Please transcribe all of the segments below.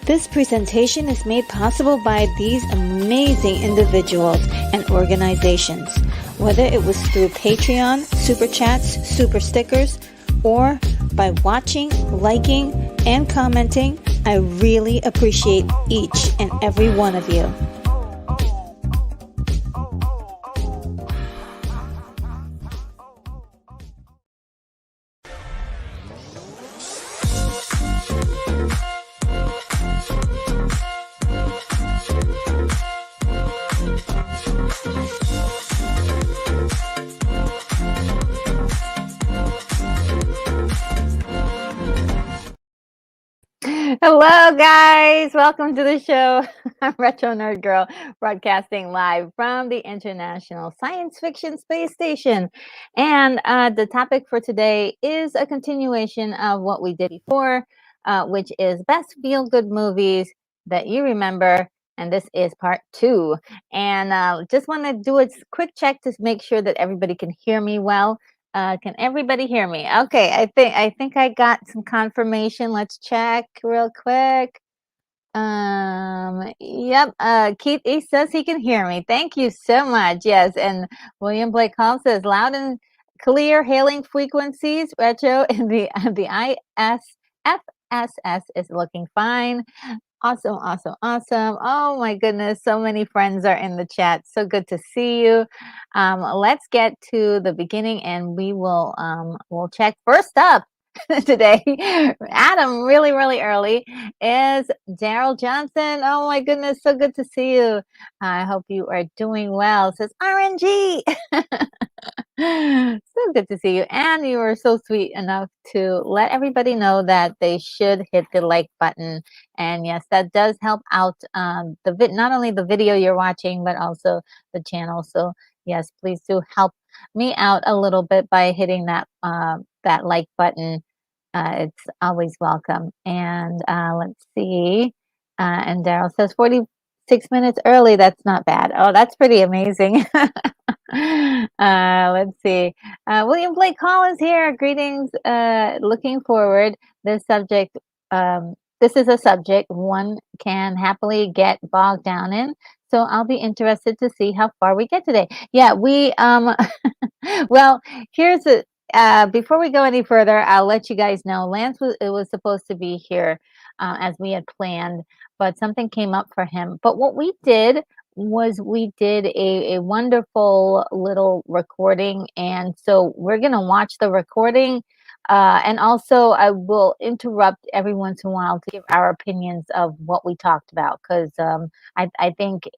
This presentation is made possible by these amazing individuals and organizations. Whether it was through Patreon, Super Chats, Super Stickers, or by watching, liking, and commenting, I really appreciate each and every one of you. Hello, guys. Welcome to the show. I'm Retro Nerd Girl, broadcasting live from the International Science Fiction Space Station. And the topic for today is a continuation of what we did before, which is best feel-good movies that you remember. And this is part 2. And just want to do a quick check to make sure that everybody can hear me well. Can everybody hear me? Okay, I think I got some confirmation. Let's check real quick. Yep. Keith E says he can hear me. Thank you so much. Yes, and William Blake Hall says loud and clear, hailing frequencies. Retro and the ISFSS is looking fine. Awesome, awesome, awesome. Oh my goodness, so many friends are in the chat. So good to see you. Let's get to the beginning and we'll check first up today. Adam, really, really early is Daryl Johnson. Oh my goodness, so good to see you. I hope you are doing well. Says RNG. So good to see you. And you were so sweet enough to let everybody know that they should hit the like button. And yes, that does help out not only the video you're watching, but also the channel. So yes, please do help me out a little bit by hitting that like button. It's always welcome. And let's see. And Daryl says 46 minutes early. That's not bad. Oh, that's pretty amazing. Let's see. William Blake Hall is here. Greetings. Looking forward. This subject, this is a subject one can happily get bogged down in. So I'll be interested to see how far we get today. Yeah, well, here's a, before we go any further, I'll let you guys know it was supposed to be here as we had planned, but something came up for him. But what we did was we did a wonderful little recording, and so we're going to watch the recording, and also I will interrupt every once in a while to give our opinions of what we talked about, because I think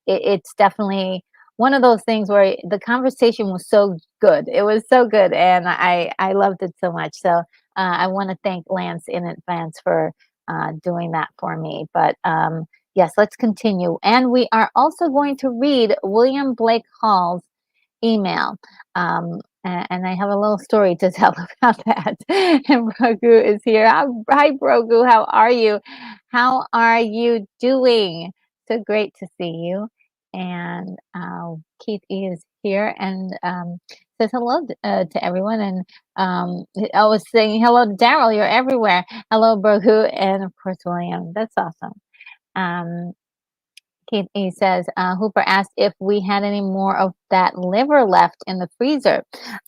it's definitely one of those things where the conversation was so good. It was so good, and I loved it so much. So I want to thank Lance in advance for doing that for me. But yes, let's continue. And we are also going to read William Blake Hall's email. And I have a little story to tell about that. And Brogu is here. Hi, Brogu. How are you? How are you doing? So great to see you. And Keith E is here and says hello to everyone. And I was saying hello to Daryl. You're everywhere. Hello, Brogu. And of course, William. That's awesome. Um, he says, Hooper asked if we had any more of that liver left in the freezer.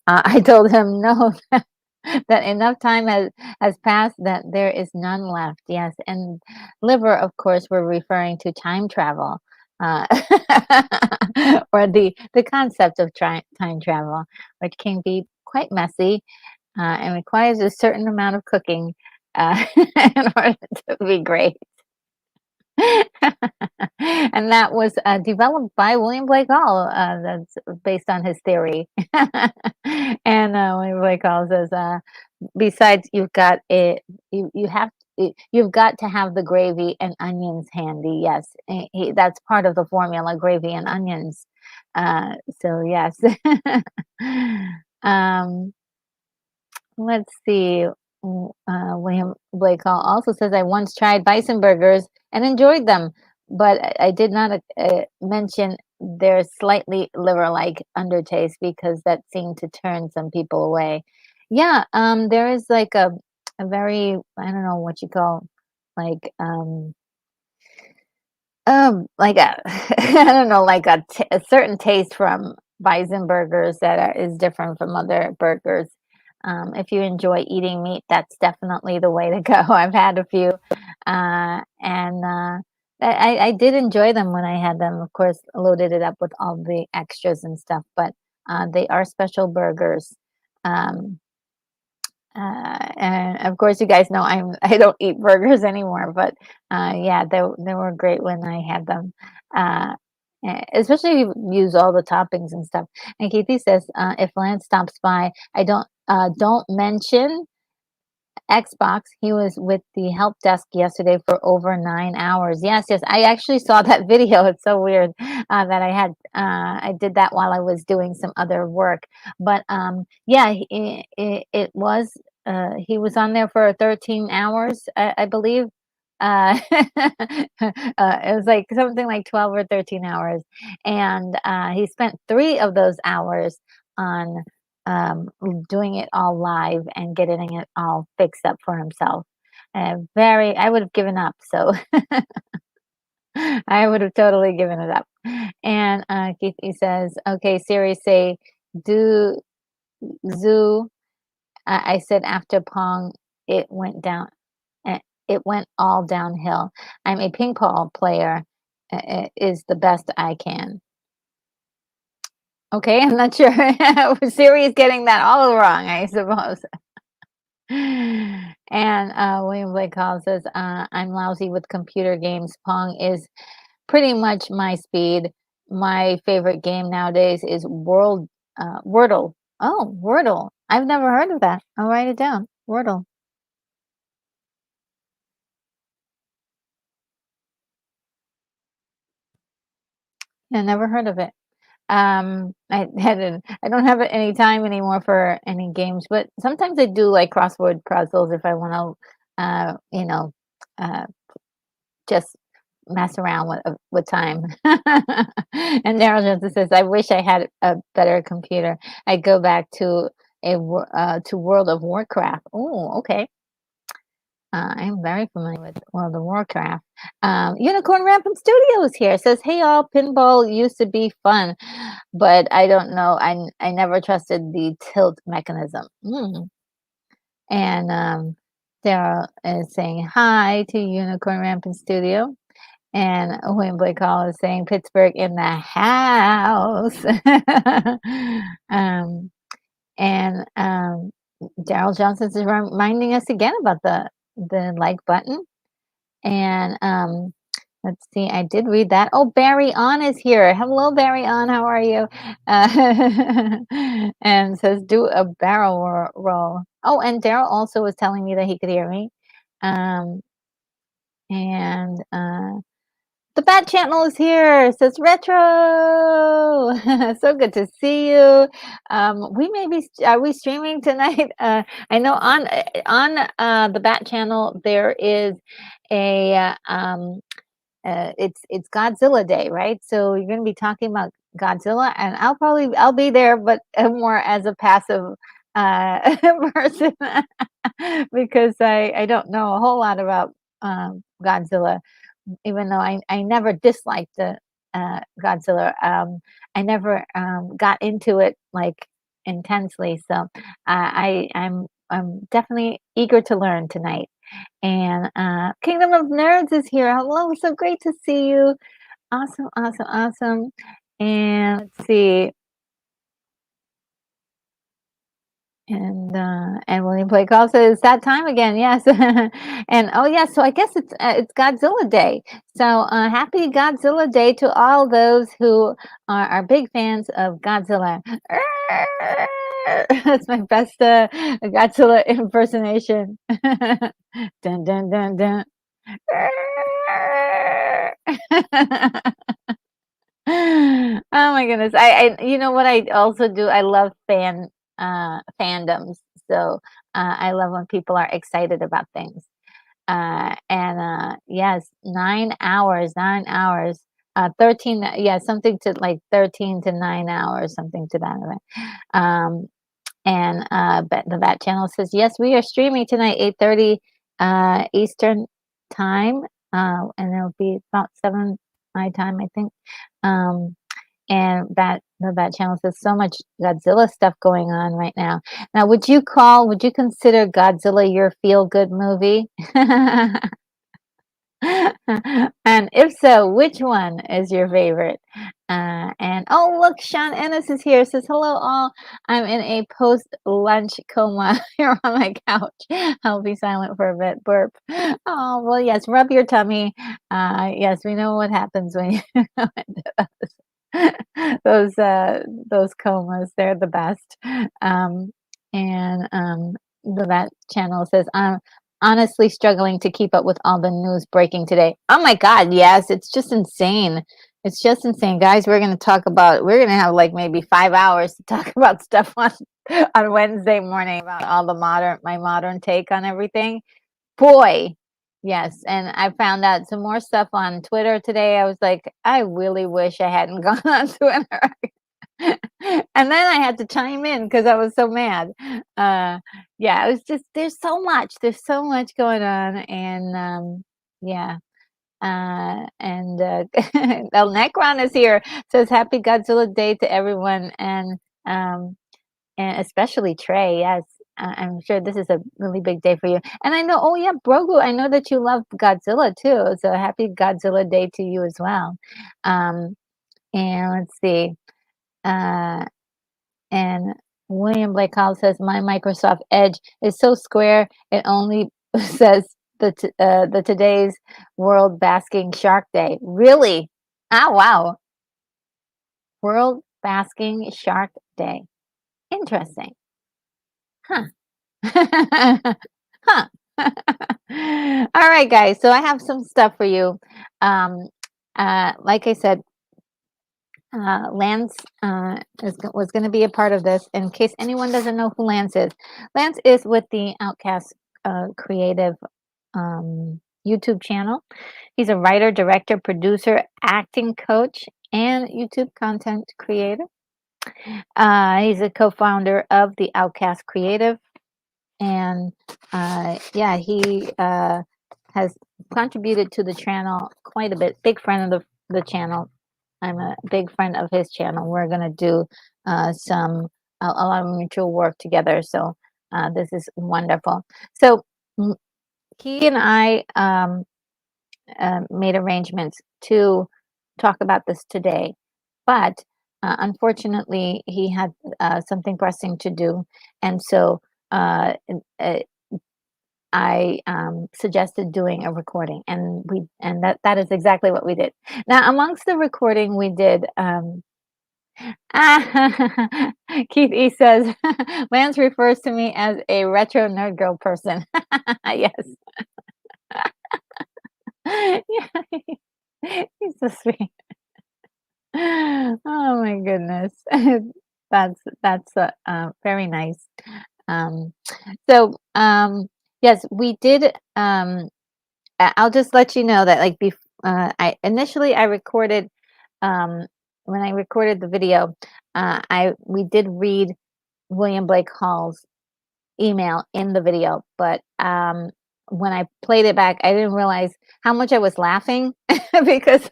I told him no, that enough time has passed that there is none left. Yes. And liver, of course, we're referring to time travel. Uh, or the concept of time travel, which can be quite messy and requires a certain amount of cooking in order to be great. And that was developed by William Blake Hall. That's based on his theory. And William Blake Hall says, besides, you've got to have the gravy and onions handy. Yes, that's part of the formula: gravy and onions. So yes. um, Let's see. William Blake Hall also says, I once tried bison burgers and enjoyed them, but I did not mention their slightly liver-like undertaste because that seemed to turn some people away. Yeah, there is like a very, I don't know what you call, like like a I don't know, like a certain taste from bison burgers is different from other burgers. If you enjoy eating meat, that's definitely the way to go. I've had a few, and I did enjoy them when I had them. Of course, loaded it up with all the extras and stuff, but they are special burgers. Um, and of course, you guys know I don't eat burgers anymore, but yeah, they were great when I had them. Uh, Especially if you use all the toppings and stuff. And Katie says, if Lance stops by, I don't mention Xbox. He was with the help desk yesterday for over 9 hours. Yes, yes, I actually saw that video. It's so weird that I did that while I was doing some other work. But yeah, it was. He was on there for 13 hours, I believe. It was like something like 12 or 13 hours, and he spent 3 of those hours on doing it all live and getting it all fixed up for himself. I would have given up. So I would have totally given it up. And Keith he says, "Okay, Siri, say do zoo." I said after Pong, it went down. it went all downhill. I'm a ping pong player, is the best I can. Okay, I'm not sure. Siri is getting that all wrong, I suppose. And William Blake Hall says, I'm lousy with computer games. Pong is pretty much my speed. My favorite game nowadays is Wordle. Oh, Wordle. I've never heard of that. I'll write it down. Wordle. I never heard of it. I don't have any time anymore for any games, but sometimes I do like crossword puzzles if I want to, uh, just mess around with time. And Daryl Johnson says, "I wish I had a better computer. I'd go back to to World of Warcraft." Oh, okay. I'm very familiar with World of Warcraft. Unicorn Rampant Studios here says, "Hey all, pinball used to be fun, but I don't know. I never trusted the tilt mechanism." And Sarah is saying hi to Unicorn Rampant Studio. And William Blake Hall is saying Pittsburgh in the house. um, and Daryl Johnson is reminding us again about the like button. And let's see, I did read that. Oh, Barry On is here. Hello, Barry On. How are you? And says do a barrel roll. Oh, and Daryl also was telling me that he could hear me. Um, and the Bat Channel is here. It says retro. So good to see you. We may be. Are we streaming tonight? I know on the Bat Channel there is a it's Godzilla Day, right? So you're going to be talking about Godzilla, and I'll be there, but more as a passive person because I don't know a whole lot about Godzilla, even though I never disliked the Godzilla. I never got into it like intensely, so I'm definitely eager to learn tonight. And Kingdom of Nerds is here. Hello, so great to see you. Awesome, awesome, awesome. And let's see. And William Blake also it's that time again, yes. And oh yes, so I guess it's Godzilla Day. So happy Godzilla Day to all those who are big fans of Godzilla. That's my best Godzilla impersonation. Dun dun dun dun. Oh my goodness. I you know what I also do? I love fandoms. So I love when people are excited about things. And yes, 9 hours, 9 hours. 13, yeah, something to like 13 to 9 hours, something to that event. And the Bat Channel says, yes, we are streaming tonight, 8:30 Eastern time. And it'll be about 7 my time, I think. Um, and the Bat Channel says so much Godzilla stuff going on right now. Now, would you consider Godzilla your feel good movie? And if so, which one is your favorite? And oh, look, Sean Ennis is here. Says hello, all. I'm in a post-lunch coma here on my couch. I'll be silent for a bit. Burp. Oh well, yes. Rub your tummy. Yes, we know what happens when you go into those comas. They're the best. And that channel says, honestly struggling to keep up with all the news breaking today. Oh my God, yes, it's just insane. It's just insane, guys. We're gonna have like maybe 5 hours to talk about stuff on Wednesday morning about all my modern take on everything. Boy, yes, and I found out some more stuff on Twitter today. I was like, I really wish I hadn't gone on Twitter. And then I had to chime in because I was so mad. Yeah, it was just there's so much going on, and yeah. And El Necron is here. Says Happy Godzilla Day to everyone, um, and especially Trey. Yes, I'm sure this is a really big day for you. And I know, oh yeah, Brogu, I know that you love Godzilla too. So happy Godzilla Day to you as well. Um, and let's see. Uh, and William Blake Hall says, my Microsoft Edge is so square, it only says the today's World Basking Shark Day. Really? Oh, wow. World Basking Shark Day. Interesting. Huh. Huh. All right, guys. So I have some stuff for you. Um, like I said, Lance was going to be a part of this. In case anyone doesn't know who Lance is with the Outcast Creative YouTube channel. He's a writer, director, producer, acting coach, and YouTube content creator. He's a co-founder of the Outcast Creative, and yeah, he has contributed to the channel quite a bit. Big friend of the channel. I'm a big friend of his channel. We're gonna do a lot of mutual work together. So this is wonderful. So he and I made arrangements to talk about this today, but unfortunately, he had something pressing to do, and so uh, uh, I suggested doing a recording, and that is exactly what we did. Now, amongst the recording we did, Keith E says, Lance refers to me as a retro nerd girl person. Yes. Yeah. He's so sweet. Oh my goodness. That's very nice. Um, so yes, we did. I'll just let you know that I recorded when I recorded the video. I we did read William Blake Hall's email in the video, but when I played it back, I didn't realize how much I was laughing because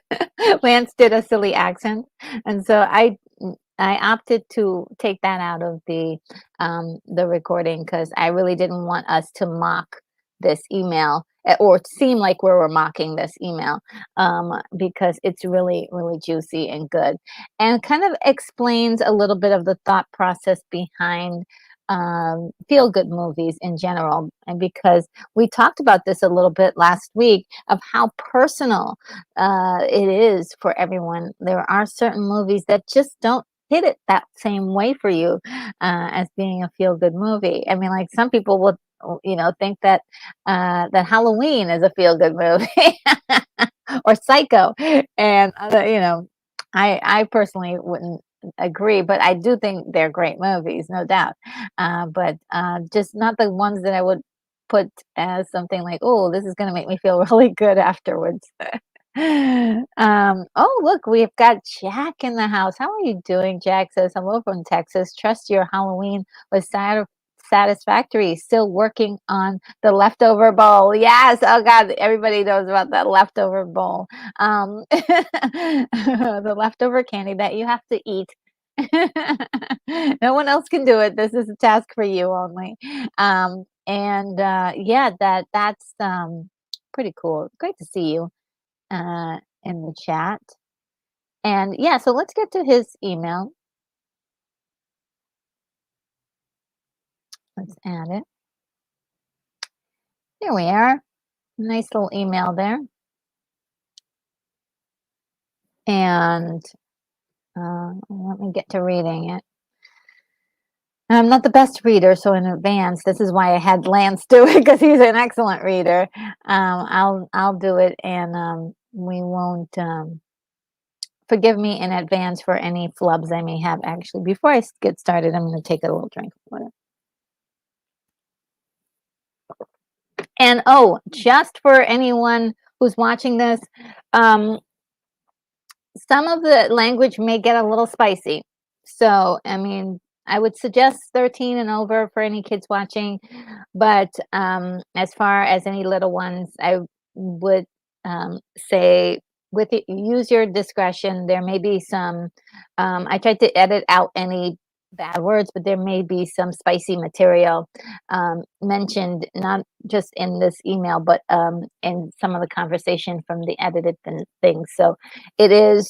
Lance did a silly accent, and so I opted to take that out of the recording because I really didn't want us to mock this email or seem like we were mocking this email because it's really really juicy and good and kind of explains a little bit of the thought process behind feel good movies in general. And because we talked about this a little bit last week of how personal it is for everyone, there are certain movies that just don't hit it that same way for you as being a feel good movie. I mean, like some people would, think that that Halloween is a feel good movie or Psycho, and I personally wouldn't agree, but I do think they're great movies, no doubt. But just not the ones that I would put as something like, oh, this is going to make me feel really good afterwards. Oh, look, we've got Jack in the house. How are you doing? Jack says, hello from Texas. Trust your Halloween was satisfactory. Still working on the leftover bowl. Yes. Oh, God. Everybody knows about that leftover bowl. The leftover candy that you have to eat. No one else can do it. This is a task for you only. And yeah, that's pretty cool. Great to see you in the chat. And yeah, so let's get to his email. Let's add it. Here we are. Nice little email there. And let me get to reading it. I'm not the best reader, so in advance, this is why I had Lance do it because he's an excellent reader. I'll do it, and we won't. Forgive me in advance for any flubs I may have. Actually, before I get started, I'm going to take a little drink of water. And oh, just for anyone who's watching this, some of the language may get a little spicy. So, I mean, I would suggest 13 and over for any kids watching. But as far as any little ones, I would say use your discretion. There may be some. I tried to edit out any bad words, but there may be some spicy material mentioned, not just in this email, but in some of the conversation from the edited things. So it is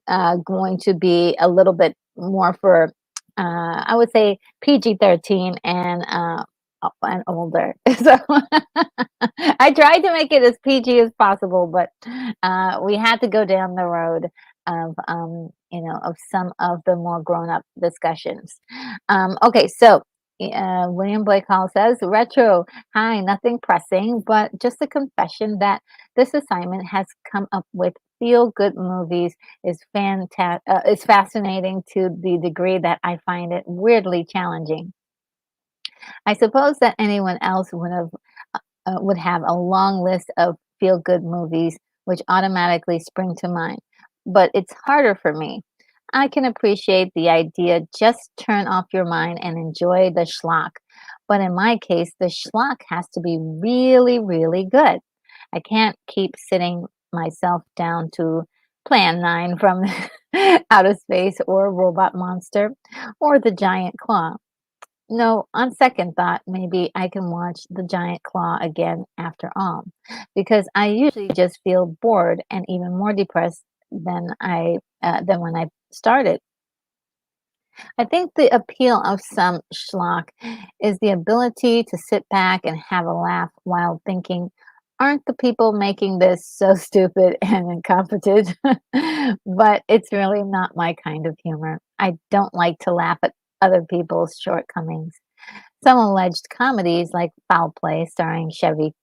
going to be a little bit more for, I would say, PG-13 and older. So I tried to make it as PG as possible, but we had to go down the road of of some of the more grown up discussions. Okay, so William Blake Hall says, retro, hi, nothing pressing, but just a confession that this assignment has come up with feel good movies is fascinating to the degree that I find it weirdly challenging. I suppose that anyone else would have a long list of feel good movies which automatically spring to mind, but it's harder for me. I can appreciate the idea, just turn off your mind and enjoy the schlock. But in my case, the schlock has to be really, really good. I can't keep sitting myself down to Plan 9 from Outer Space or Robot Monster or The Giant Claw. No, on second thought, maybe I can watch The Giant Claw again after all, because I usually just feel bored and even more depressed than when I started. I think the appeal of some schlock is the ability to sit back and have a laugh while thinking, aren't the people making this so stupid and incompetent? But it's really not my kind of humor. I don't like to laugh at other people's shortcomings. Some alleged comedies, like Foul Play, starring Chevy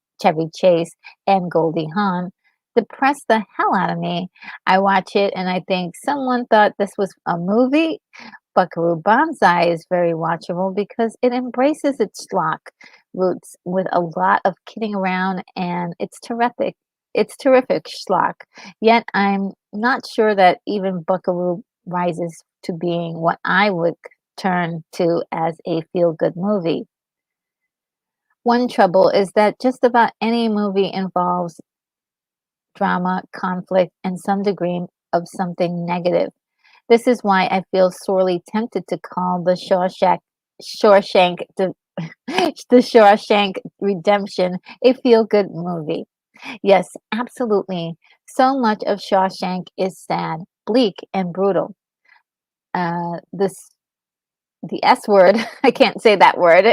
Chase and Goldie Hawn, depress the hell out of me. I watch it and I think someone thought this was a movie. Buckaroo Banzai is very watchable because it embraces its schlock roots with a lot of kidding around, and it's terrific. It's terrific schlock. Yet I'm not sure that even Buckaroo rises to being what I would turn to as a feel good movie. One trouble is that just about any movie involves drama, conflict, and some degree of something negative. This is why I feel sorely tempted to call Shawshank the Shawshank Redemption a feel-good movie. Yes, absolutely. So much of Shawshank is sad, bleak, and brutal. This the S word, I can't say that word,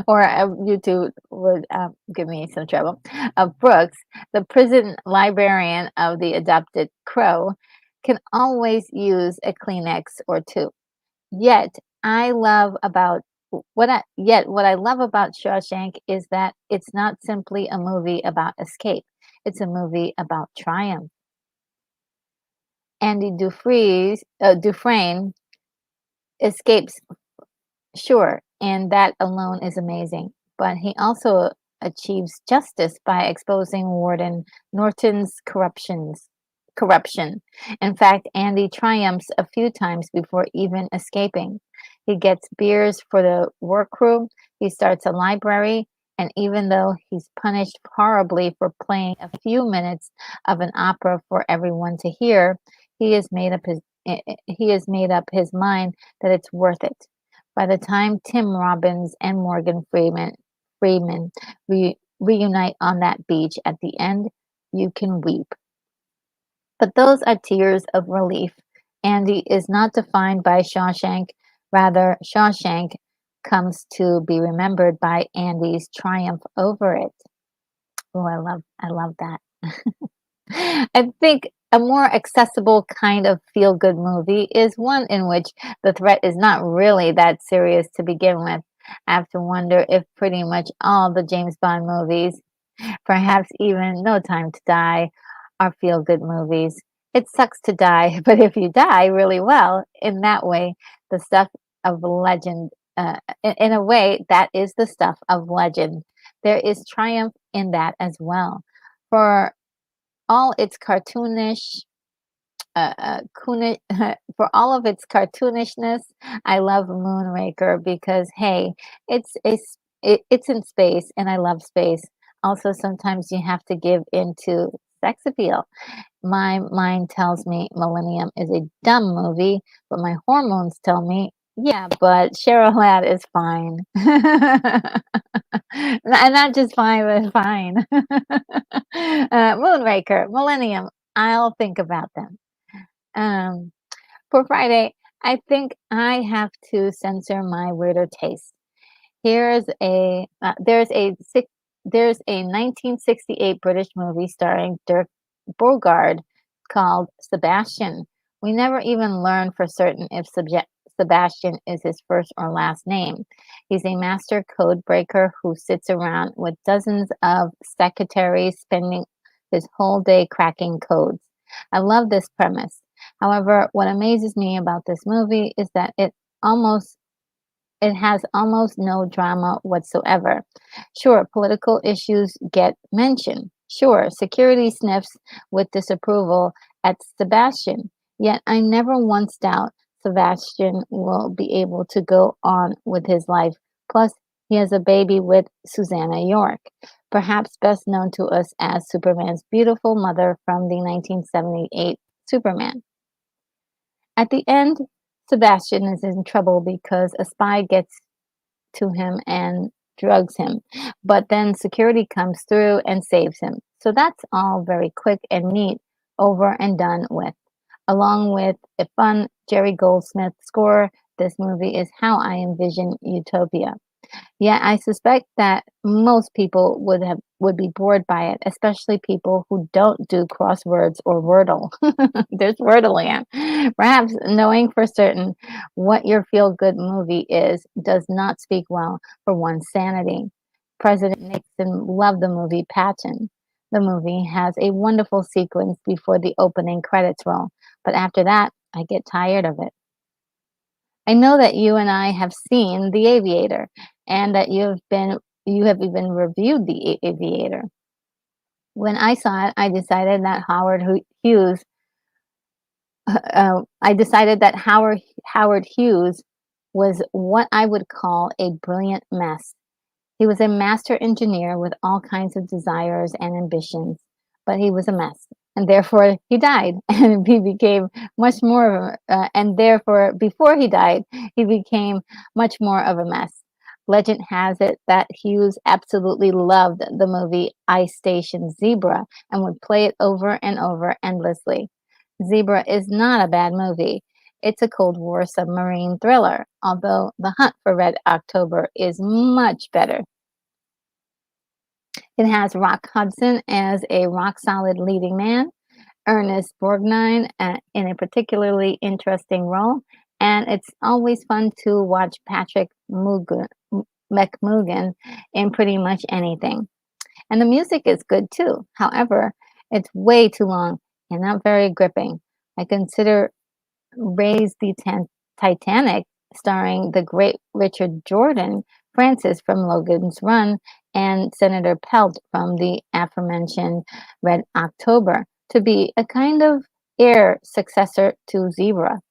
or YouTube would give me some trouble. Of Brooks, the prison librarian of the adopted crow, can always use a Kleenex or two. Yet, I love about what I love about Shawshank is that it's not simply a movie about escape. It's a movie about triumph. Dufresne escapes. Sure, and that alone is amazing. But he also achieves justice by exposing Warden Norton's corruption. In fact, Andy triumphs a few times before even escaping. He gets beers for the work crew, he starts a library, and even though he's punished horribly for playing a few minutes of an opera for everyone to hear, he has made up his mind that it's worth it. By the time Tim Robbins and Morgan Freeman reunite on that beach at the end, you can weep. But those are tears of relief. Andy is not defined by Shawshank. Rather, Shawshank comes to be remembered by Andy's triumph over it. Oh, I love that. I think a more accessible kind of feel good movie is one in which the threat is not really that serious to begin with. I have to wonder if pretty much all the James Bond movies, perhaps even No Time to Die, are feel good movies. It sucks to die, but if you die really well, in that way, the stuff of legend, in a way, that is the stuff of legend. There is triumph in that as well. For all its cartoonish for all of its cartoonishness, I love Moonraker because hey, it's in space and I love space. Also, sometimes you have to give into sex appeal. My mind tells me Millennium is a dumb movie, but my hormones tell me Yeah, but Cheryl Ladd is fine. Not just fine, but fine. Moonraker, Millennium, I'll think about them. Um, for Friday, I think I have to censor my weirder taste. Here's a there's a 1968 British movie starring Dirk Bogarde called Sebastian. We never even learn for certain if Sebastian is his first or last name. He's a master code breaker who sits around with dozens of secretaries spending his whole day cracking codes. I love this premise. However, what amazes me about this movie is that almost it has almost no drama whatsoever. Sure, political issues get mentioned. Sure, security sniffs with disapproval at Sebastian. Yet I never once doubt Sebastian will be able to go on with his life. Plus, he has a baby with Susanna York, perhaps best known to us as Superman's beautiful mother from the 1978 Superman. At the end, Sebastian is in trouble because a spy gets to him and drugs him. But then security comes through and saves him. So that's all very quick and neat, over and done with. Along with a fun Jerry Goldsmith score, this movie is how I envision utopia. Yeah, I suspect that most people would be bored by it, especially people who don't do crosswords or Wordle. There's Wordleland. Perhaps knowing for certain what your feel-good movie is does not speak well for one's sanity. President Nixon loved the movie Patton. The movie has a wonderful sequence before the opening credits roll, but after that, I get tired of it. I know that you and I have seen The Aviator and that you have even reviewed The Aviator. When I saw it, I decided that Howard Hughes was what I would call a brilliant mess. He was a master engineer with all kinds of desires and ambitions, but he was a mess, and therefore he died, and he became much more of and therefore before he died, he became much more of a mess. Legend has it that Hughes absolutely loved the movie Ice Station Zebra and would play it over and over endlessly. Zebra is not a bad movie. It's a Cold War submarine thriller, although The Hunt for Red October is much better. It has Rock Hudson as a rock solid leading man, Ernest Borgnine in a particularly interesting role, and it's always fun to watch McMugan in pretty much anything. And the music is good too. However, it's way too long and not very gripping. I consider Raise the Titanic, starring the great Richard Jordan, Francis from Logan's Run, and Senator Pelt from the aforementioned Red October, to be a kind of air successor to Zebra.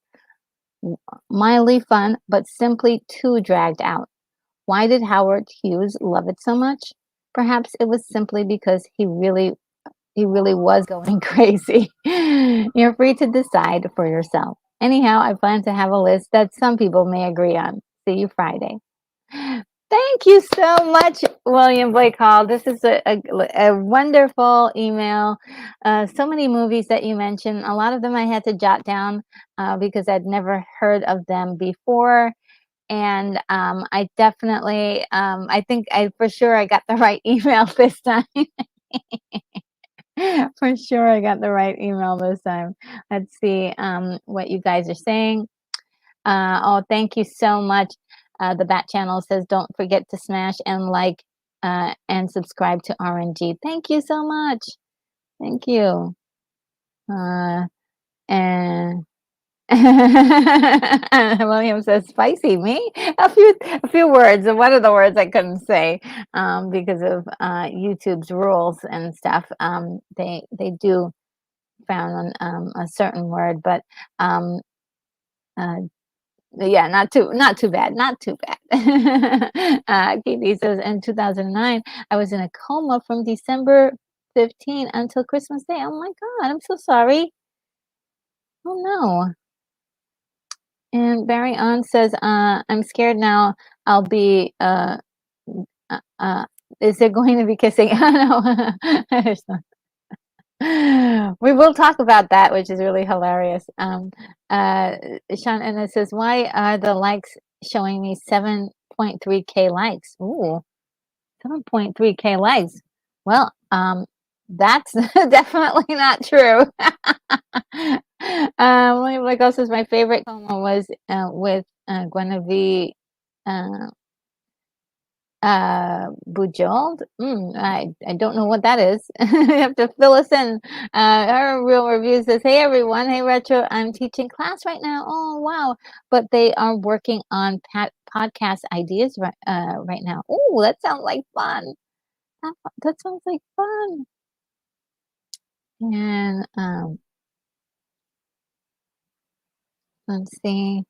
Mildly fun, but simply too dragged out. Why did Howard Hughes love it so much? Perhaps it was simply because he really was going crazy. You're free to decide for yourself. Anyhow, I plan to have a list that some people may agree on. See you Friday. Thank you so much, William Blake Hall. This is a wonderful email. So many movies that you mentioned. A lot of them I had to jot down because I'd never heard of them before. And I definitely, I think I for sure I got the right email this time. For sure, I got the right email this time. Let's see what you guys are saying. Oh, thank you so much. The Bat Channel says, don't forget to smash and like and subscribe to RNG. Thank you so much. Thank you. And William says, spicy. Me? A few words. One of the words I couldn't say because of YouTube's rules and stuff. They do found on a certain word, but uh, yeah, not too bad, not too bad. Katie says in 2009, I was in a coma from December 15 until Christmas Day. Oh my God, I'm so sorry. Oh no. And Barry on says, "I'm scared now. I'll be uh, uh, is there going to be kissing?" No, there's not. We will talk about that, which is really hilarious. Uh, Sean and it says, "Why are the likes showing me 7.3K likes?" Ooh, 7.3K likes. Well, that's definitely not true. William Blake says my favorite coma was with Guinevere uh, Bujold. I don't know what that is. You have to fill us in. Our real review says, "Hey everyone, hey Retro, I'm teaching class right now. Oh wow, but they are working on podcast ideas right now. Oh, that sounds like fun. That sounds like fun." And let's see.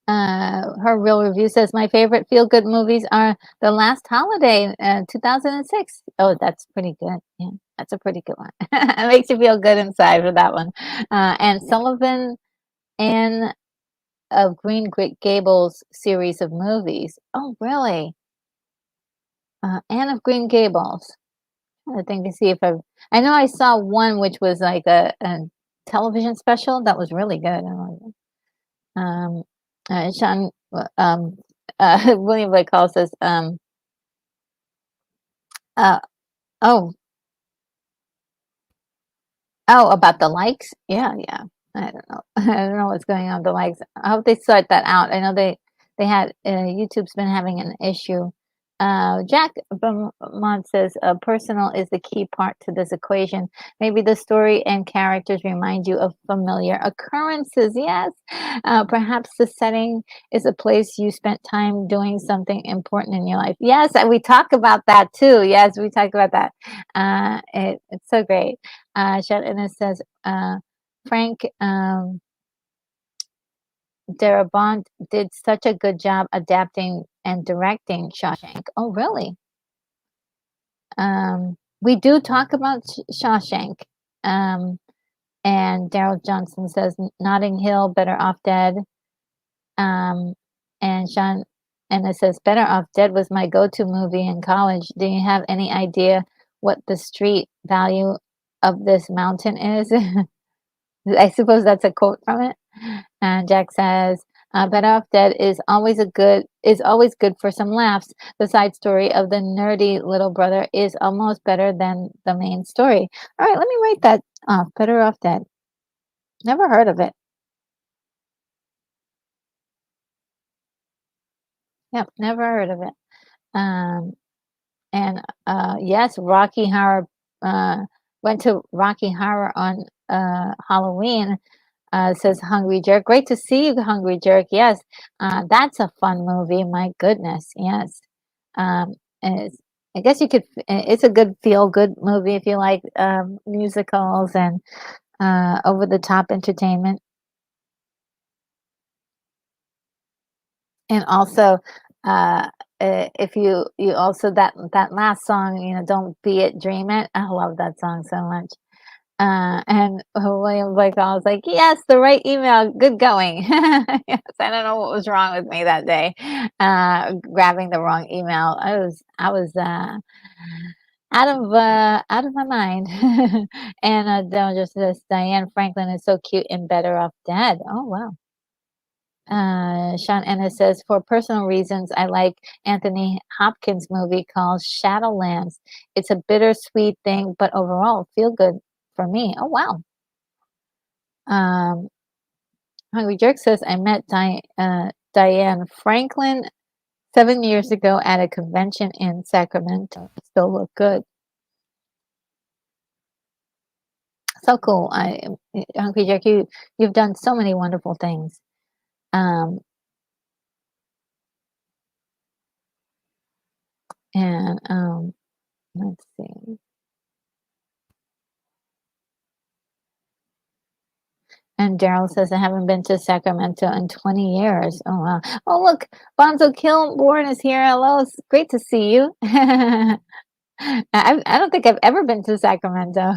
Her real review says my favorite feel good movies are The Last Holiday, 2006. Oh, that's pretty good. Yeah, that's a pretty good one. It makes you feel good inside for that one. And Sullivan Anne of Green Gables series of movies. Oh, really? Anne of Green Gables. I think to see if I know I saw one which was like a television special that was really good. Um, Sean, William Blake Hall says, uh, oh, oh, about the likes? Yeah, yeah. I don't know. I don't know what's going on with the likes. I hope they sort that out. I know they had YouTube's been having an issue. Jack Beaumont says, "Personal is the key part to this equation. Maybe the story and characters remind you of familiar occurrences. Yes, perhaps the setting is a place you spent time doing something important in your life. Yes, and we talk about that too. Yes, we talk about that. It's so great." And it says, Frank Darabont did such a good job adapting and directing Shawshank. Oh, really? We do talk about Shawshank. Um, and Daryl Johnson says Notting Hill, Better Off Dead. Um, and Sean, and it says Better Off Dead was my go-to movie in college. Do you have any idea what the street value of this mountain is? I suppose that's a quote from it. And Jack says, "Better Off Dead is always good for some laughs. The side story of the nerdy little brother is almost better than the main story." All right, let me write that off. Better Off Dead. Never heard of it. Yep, never heard of it. Um, and yes, Rocky Horror went to Rocky Horror on Halloween. Says Hungry Jerk. Great to see you, Hungry Jerk. Yes, that's a fun movie. My goodness, yes. And I guess you could. It's a good feel good movie if you like musicals and over the top entertainment. And also, if you also that last song, Don't Be It, Dream It. I love that song so much. And William Blake I was like, "Yes, the right email. Good going." Yes, I don't know what was wrong with me that day, grabbing the wrong email. I was out of my mind. And Dylan just says Diane Franklin is so cute and Better Off Dead. Oh wow. Sean Ennis says, "For personal reasons, I like Anthony Hopkins' movie called Shadowlands. It's a bittersweet thing, but overall, feel good for me." Oh, wow. Um, Hungry Jerk says, "I met Diane Franklin 7 years ago at a convention in Sacramento. Still look good." So cool. Hungry Jerk, you've done so many wonderful things. Um, and let's see. And Daryl says, "I haven't been to Sacramento in 20 years." Oh, wow. Oh, look, Bonzo Kilborn is here. Hello, it's great to see you. I don't think I've ever been to Sacramento.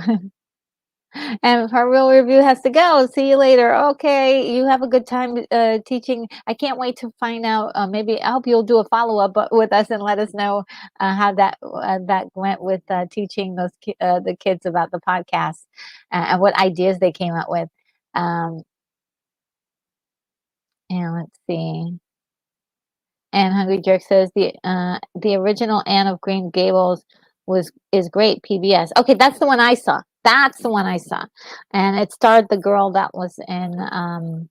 And her real review has to go. See you later. Okay, you have a good time teaching. I can't wait to find out. Maybe I hope you'll do a follow up with us and let us know how that went with teaching the kids about the podcast and what ideas they came up with. Um, and let's see. And Hungry Jerk says the original Anne of Green Gables is great. PBS. Okay, that's the one I saw. That's the one I saw, and it starred the girl that was in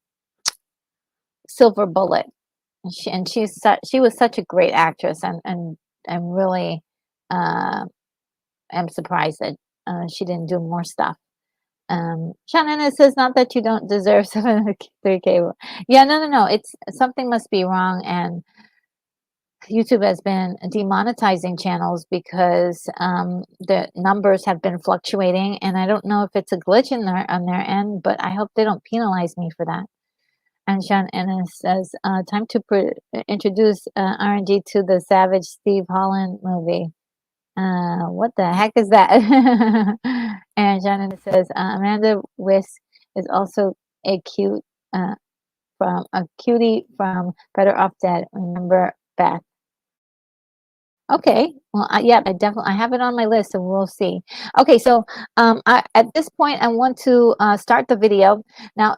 Silver Bullet. She was such a great actress, and really am surprised that she didn't do more stuff. Shannon says not that you don't deserve 703K. Yeah, no. It's something must be wrong, and YouTube has been demonetizing channels because the numbers have been fluctuating, and I don't know if it's a glitch on their end, but I hope they don't penalize me for that. And Sean Ennis says, time to introduce RNG to the Savage Steve Holland movie. What the heck is that? And Sean Ennis says, Amanda Wiss is also a cutie from Better Off Dead. Remember Beth? Okay. Well, yeah, I have it on my list, and we'll see. Okay, so at this point, I want to start the video. Now,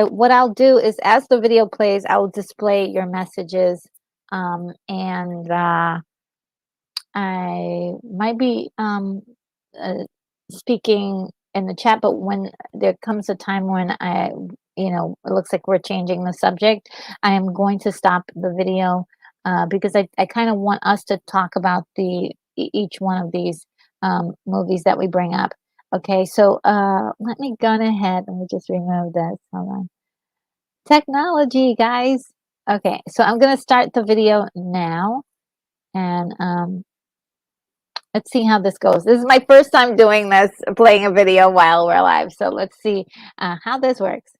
what I'll do is, as the video plays, I will display your messages, and I might be speaking in the chat, but when there comes a time when it looks like we're changing the subject, I am going to stop the video because I kind of want us to talk about each one of these movies that we bring up. Okay, so let me go ahead. Let me just remove this. Hold on. Technology, guys. Okay, so I'm going to start the video now, and let's see how this goes. This is my first time doing this, playing a video while we're live. So let's see how this works.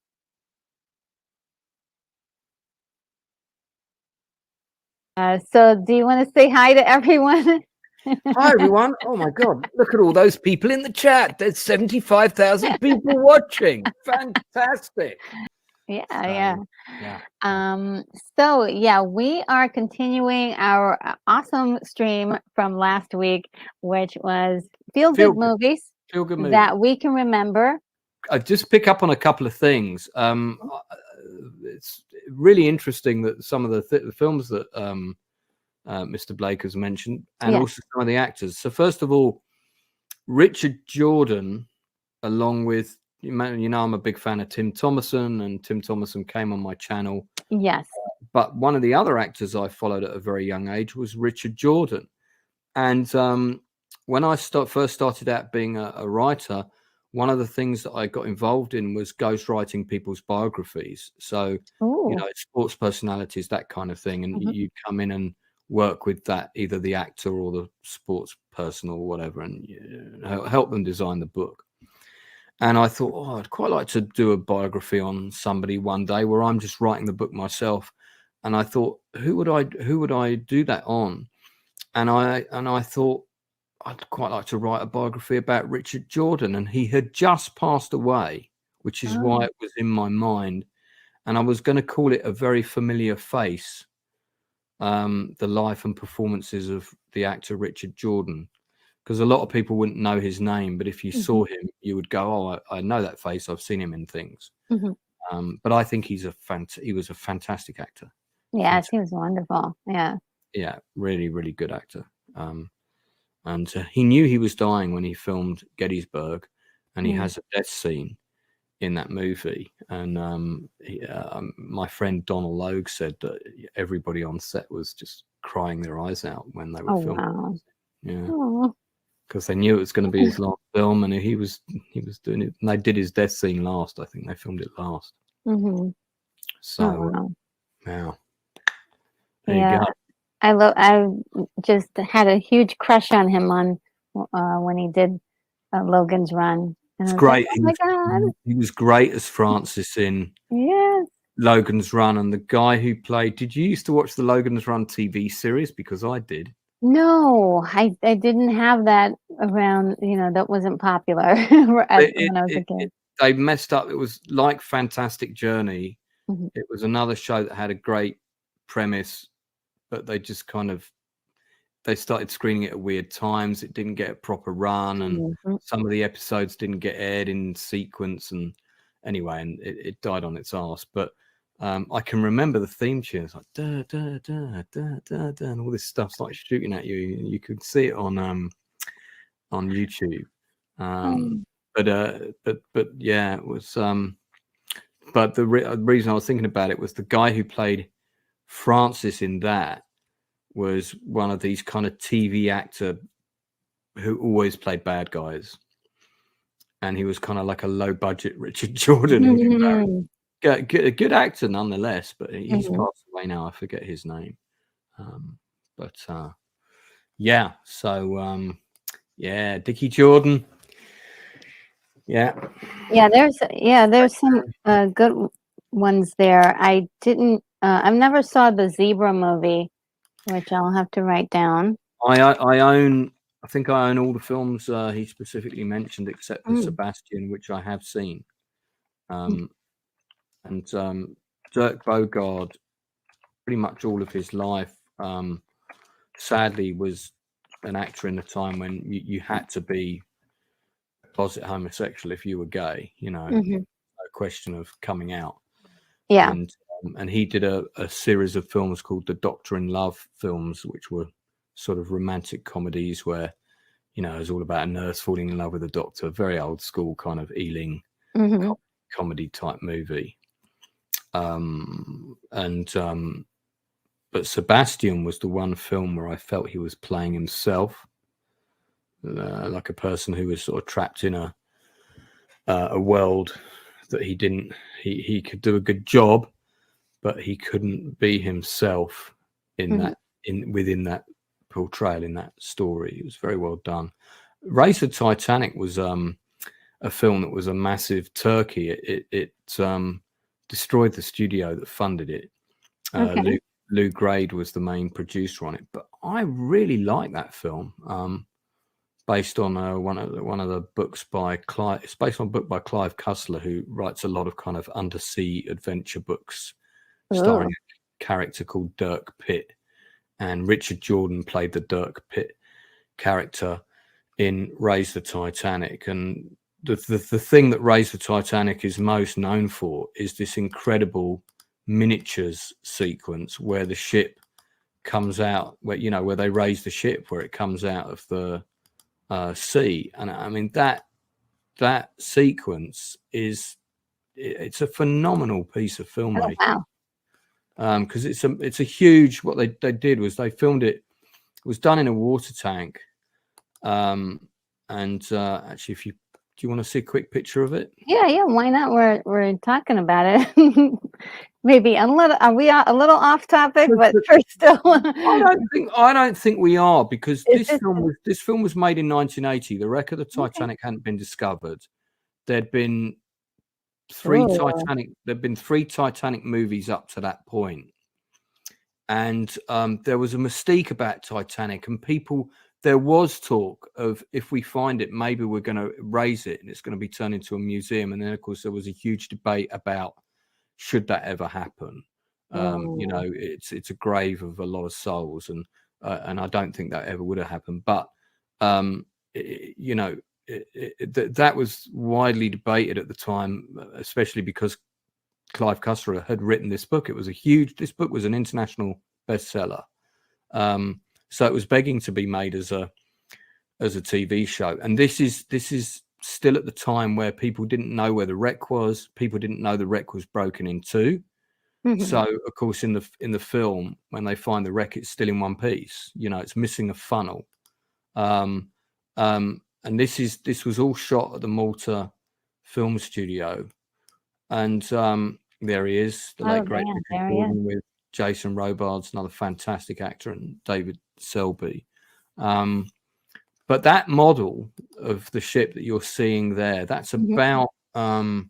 So do you want to say hi to everyone? Hi, everyone. Oh, my God. Look at all those people in the chat. There's 75,000 people watching. Fantastic. Yeah. So yeah, we are continuing our awesome stream from last week, which was feel good movies that we can remember. I just pick up on a couple of things. It's really interesting that some of the films that Mr. Blake has mentioned, and also some of the actors. So first of all, Richard Jordan, along with, I'm a big fan of Tim Thomerson, and Tim Thomerson came on my channel. Yes. But one of the other actors I followed at a very young age was Richard Jordan. And when I first started out being a writer, one of the things that I got involved in was ghostwriting people's biographies. So, sports personalities, that kind of thing. And you come in and work with that, either the actor or the sports person or whatever, and help them design the book. And I thought, I'd quite like to do a biography on somebody one day where I'm just writing the book myself. And I thought, who would I do that on? And I thought, I'd quite like to write a biography about Richard Jordan. And he had just passed away, which is why it was in my mind. And I was going to call it A Very Familiar Face, the life and performances of the actor Richard Jordan. Because a lot of people wouldn't know his name, but if you saw him, you would go, "Oh, I know that face. I've seen him in things." But I think he was a fantastic actor. Yes, he was wonderful. Yeah, really, really good actor. And he knew he was dying when he filmed Gettysburg, and he has a death scene in that movie. And my friend Donald Logue said that everybody on set was just crying their eyes out when they were filming. Wow. Yeah. Because they knew it was going to be his last film, and he was doing it. And they did his death scene last. I think they filmed it last. So, wow. There you go. I just had a huge crush on him when he did Logan's Run. It's great. Like, oh my God. He was great as Francis in Logan's Run, and the guy who played. Did you used to watch the Logan's Run TV series? Because I did. No, I didn't have that around, that wasn't popular when I was a kid. They messed up. It was like Fantastic Journey. Mhm. It was another show that had a great premise, but they just they started screening it at weird times. It didn't get a proper run, and Mhm. some of the episodes didn't get aired in sequence. And anyway, and it died on its arse. But I can remember the theme tunes like da da da da da da, and all this stuff started shooting at you. You could see it on YouTube. Oh. But yeah, it was. But the reason I was thinking about it was the guy who played Francis in that was one of these kind of TV actor who always played bad guys, and he was kind of like a low budget Richard Jordan in comparison. A good actor nonetheless, but he's Mhm. passed away now. I forget his name. But yeah, so yeah, Dickie Jordan. Yeah. There's some good ones there. I've never saw the Zebra movie, which I'll have to write down. I own. I think I own all the films he specifically mentioned, except for Mm. Sebastian, which I have seen. And Dirk Bogarde, pretty much all of his life, sadly, was an actor in a time when you had to be a closet homosexual if you were gay. No question of coming out. Yeah. And he did a series of films called the Doctor in Love films, which were sort of romantic comedies where, it was all about a nurse falling in love with a doctor, very old school kind of Ealing comedy type movie. But Sebastian was the one film where I felt he was playing himself, like a person who was sort of trapped in a world that he could do a good job, but he couldn't be himself within that portrayal in that story. It was very well done. Race of Titanic was a film that was a massive turkey. It destroyed the studio that funded it. Lou Grade was the main producer on it, but I really like that film. Based on one of the books by Clive. It's based on a book by Clive Cussler, who writes a lot of kind of undersea adventure books, starring a character called Dirk Pitt, and Richard Jordan played the Dirk Pitt character in Raise the Titanic. And the thing that Raise the Titanic is most known for is this incredible miniatures sequence where the ship comes out, where they raise the ship, where it comes out of the sea. And I mean that sequence it's a phenomenal piece of filmmaking. Because it's a huge. What they did was they filmed it. It was done in a water tank. Actually, do you want to see a quick picture of it? Yeah, why not? We're talking about it. Maybe a little. Are we a little off topic? But we're still. I don't think we are, because this film was made in 1980. The wreck of the Titanic hadn't been discovered. There'd been three Titanic movies up to that point, and there was a mystique about Titanic, and there was talk of, if we find it, maybe we're going to raise it and it's going to be turned into a museum. And then, of course, there was a huge debate about should that ever happen. It's a grave of a lot of souls, and I don't think that ever would have happened. But that was widely debated at the time, especially because Clive Cussler had written this book. This book was an international bestseller. So it was begging to be made as a TV show. And this is still at the time where people didn't know where the wreck was. People didn't know the wreck was broken in two. So of course in the film, when they find the wreck, it's still in one piece. It's missing a funnel. And this was all shot at the Malta Film Studio. And there he is, the late great Richard Jordan, with Jason Robards, another fantastic actor, and David Selby. But that model of the ship that you're seeing there, that's about 8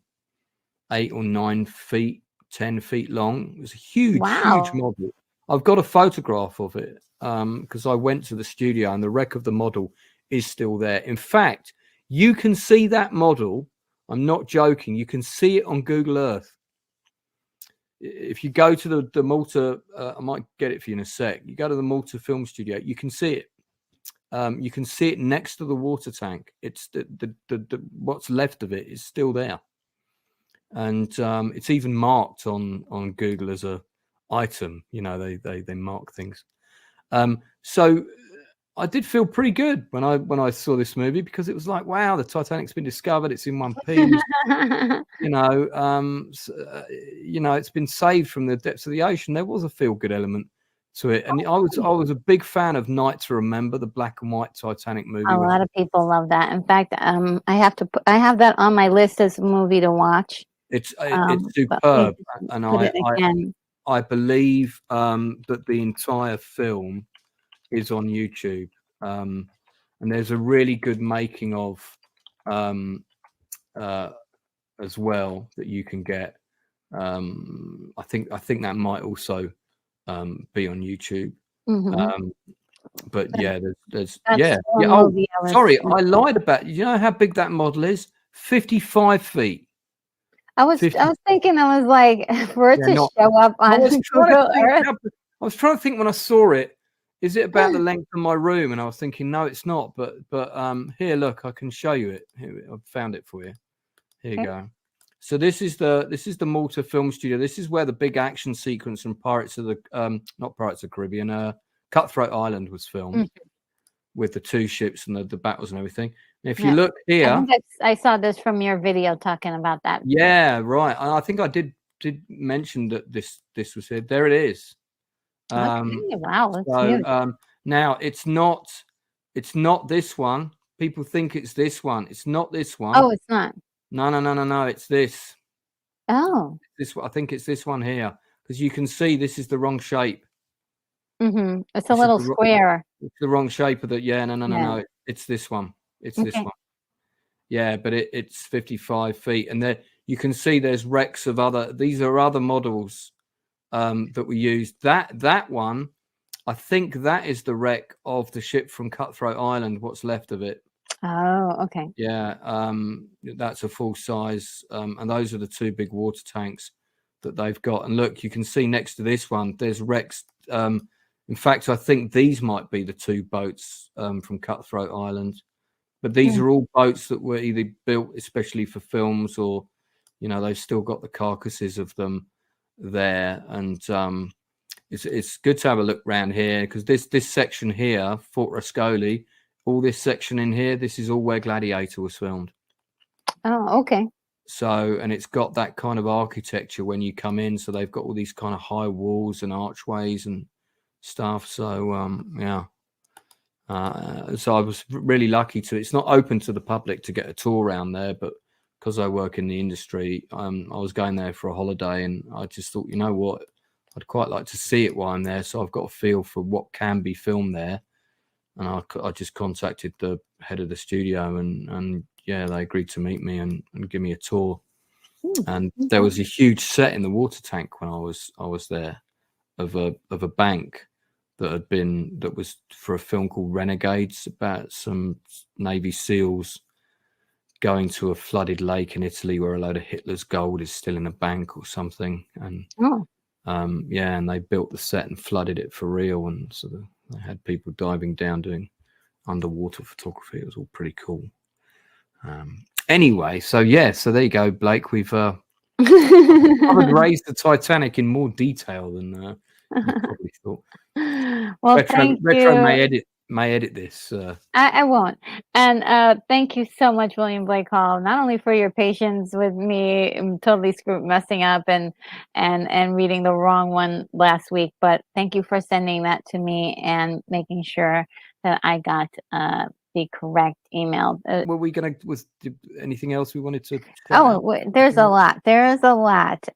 or 9 feet, 10 feet long. It was a huge model. I've got a photograph of it. because I went to the studio and the wreck of the model is still there. In fact, you can see that model. I'm not joking. You can see it on Google Earth. If you go to the Malta, I might get it for you in a sec. You go to the Malta Film Studio, you can see it. You can see it next to the water tank. It's the what's left of it is still there, and it's even marked on Google as a item. You know, they mark things. So I did feel pretty good when I saw this movie, because it was like, wow, the Titanic's been discovered. It's in one piece. You know, it's been saved from the depths of the ocean. There was a feel good element to it, and I was a big fan of Night to Remember, the black and white Titanic movie. A lot of people love that. In fact, I have that on my list as a movie to watch. It's superb, and I believe that the entire film is on YouTube, and there's a really good making of as well that you can get. I think that might also be on YouTube. But yeah, there's yeah. Oh, sorry, I lied about. You know how big that model is? 55 feet. I was thinking, I was like, for it to show up on Google Earth. I was trying to think when I saw it, is it about the length of my room? And I was thinking, no, it's not. But here, look, I can show you it. Here, I've found it for you. Here you go. So this is the Malta Film Studio. This is where the big action sequence from Pirates of the not Pirates of the Caribbean, Cutthroat Island was filmed, with the two ships and the battles and everything. And if you look here, I saw this from your video talking about that. Yeah, right. And I think I did mention that this was here. There it is. Wow, that's so huge. now it's not this one. People think it's this one. It's not this one. Oh, it's not. No. It's this. Oh, I think it's this one here, because you can see this is the wrong shape. It's a little square. It's the wrong shape of the. Yeah, no. It's this one. It's this one. Yeah, but it's 55 feet, and there you can see there's wrecks of other. These are other models that we used. That one, I think that is the wreck of the ship from Cutthroat Island. What's left of it? Oh, okay. Yeah, that's a full size, and those are the two big water tanks that they've got. And look, you can see next to this one, there's wrecks. In fact, I think these might be the two boats from Cutthroat Island. But these are all boats that were either built especially for films, or, you know, they've still got the carcasses of them there. And it's good to have a look around here, because this section here, Fort Rascoli, all this section in here, this is all where Gladiator was filmed. Oh, okay. So, and it's got that kind of architecture when you come in. So they've got all these kind of high walls and archways and stuff. So, yeah. So I was really lucky to. It's not open to the public to get a tour around there, but because I work in the industry, I was going there for a holiday, and I just thought, you know what, I'd quite like to see it while I'm there. So I've got a feel for what can be filmed there, and I just contacted the head of the studio, and yeah, they agreed to meet me and give me a tour. And there was a huge set in the water tank when I was there, of a bank that was for a film called Renegades, about some Navy SEALs going to a flooded lake in Italy where a load of Hitler's gold is still in a bank or something. And yeah, and they built the set and flooded it for real, and so they had people diving down doing underwater photography. It was all pretty cool. Anyway, so yeah, so there you go, Blake. We've I would raise the Titanic in more detail than you probably thought. Well, Retro may edit this. I won't. And thank you so much, William Blake Hall, not only for your patience with me totally messing up and reading the wrong one last week, but thank you for sending that to me and making sure that I got the correct email. Were we going to, was anything else we wanted to? There's a lot. There is a lot.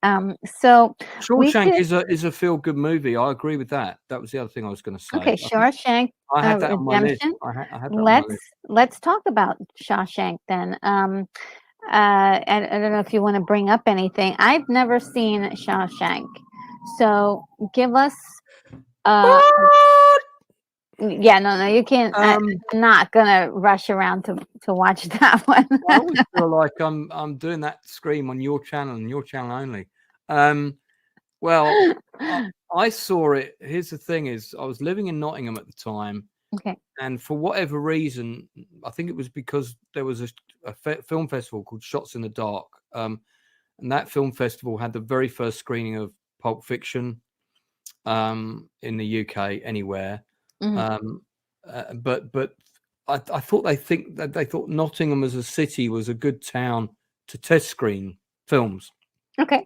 So Shawshank is a feel good movie. I agree with that. That was the other thing I was going to say. Okay, Shawshank. I had that on my list. I had that let's talk about Shawshank then. And I don't know if you want to bring up anything. I've never seen Shawshank, so give us. Yeah, no, you can't. Um, I'm not gonna rush around to watch that one. I always feel like I'm doing that scream on your channel and your channel only. Um, well, I, I saw it. Here's the thing: is I was living in Nottingham at the time, Okay. and for whatever reason, I think it was because there was a film festival called Shots in the Dark, and that film festival had the very first screening of Pulp Fiction in the UK anywhere. Mhm. But I thought they thought Nottingham as a city was a good town to test screen films. Okay.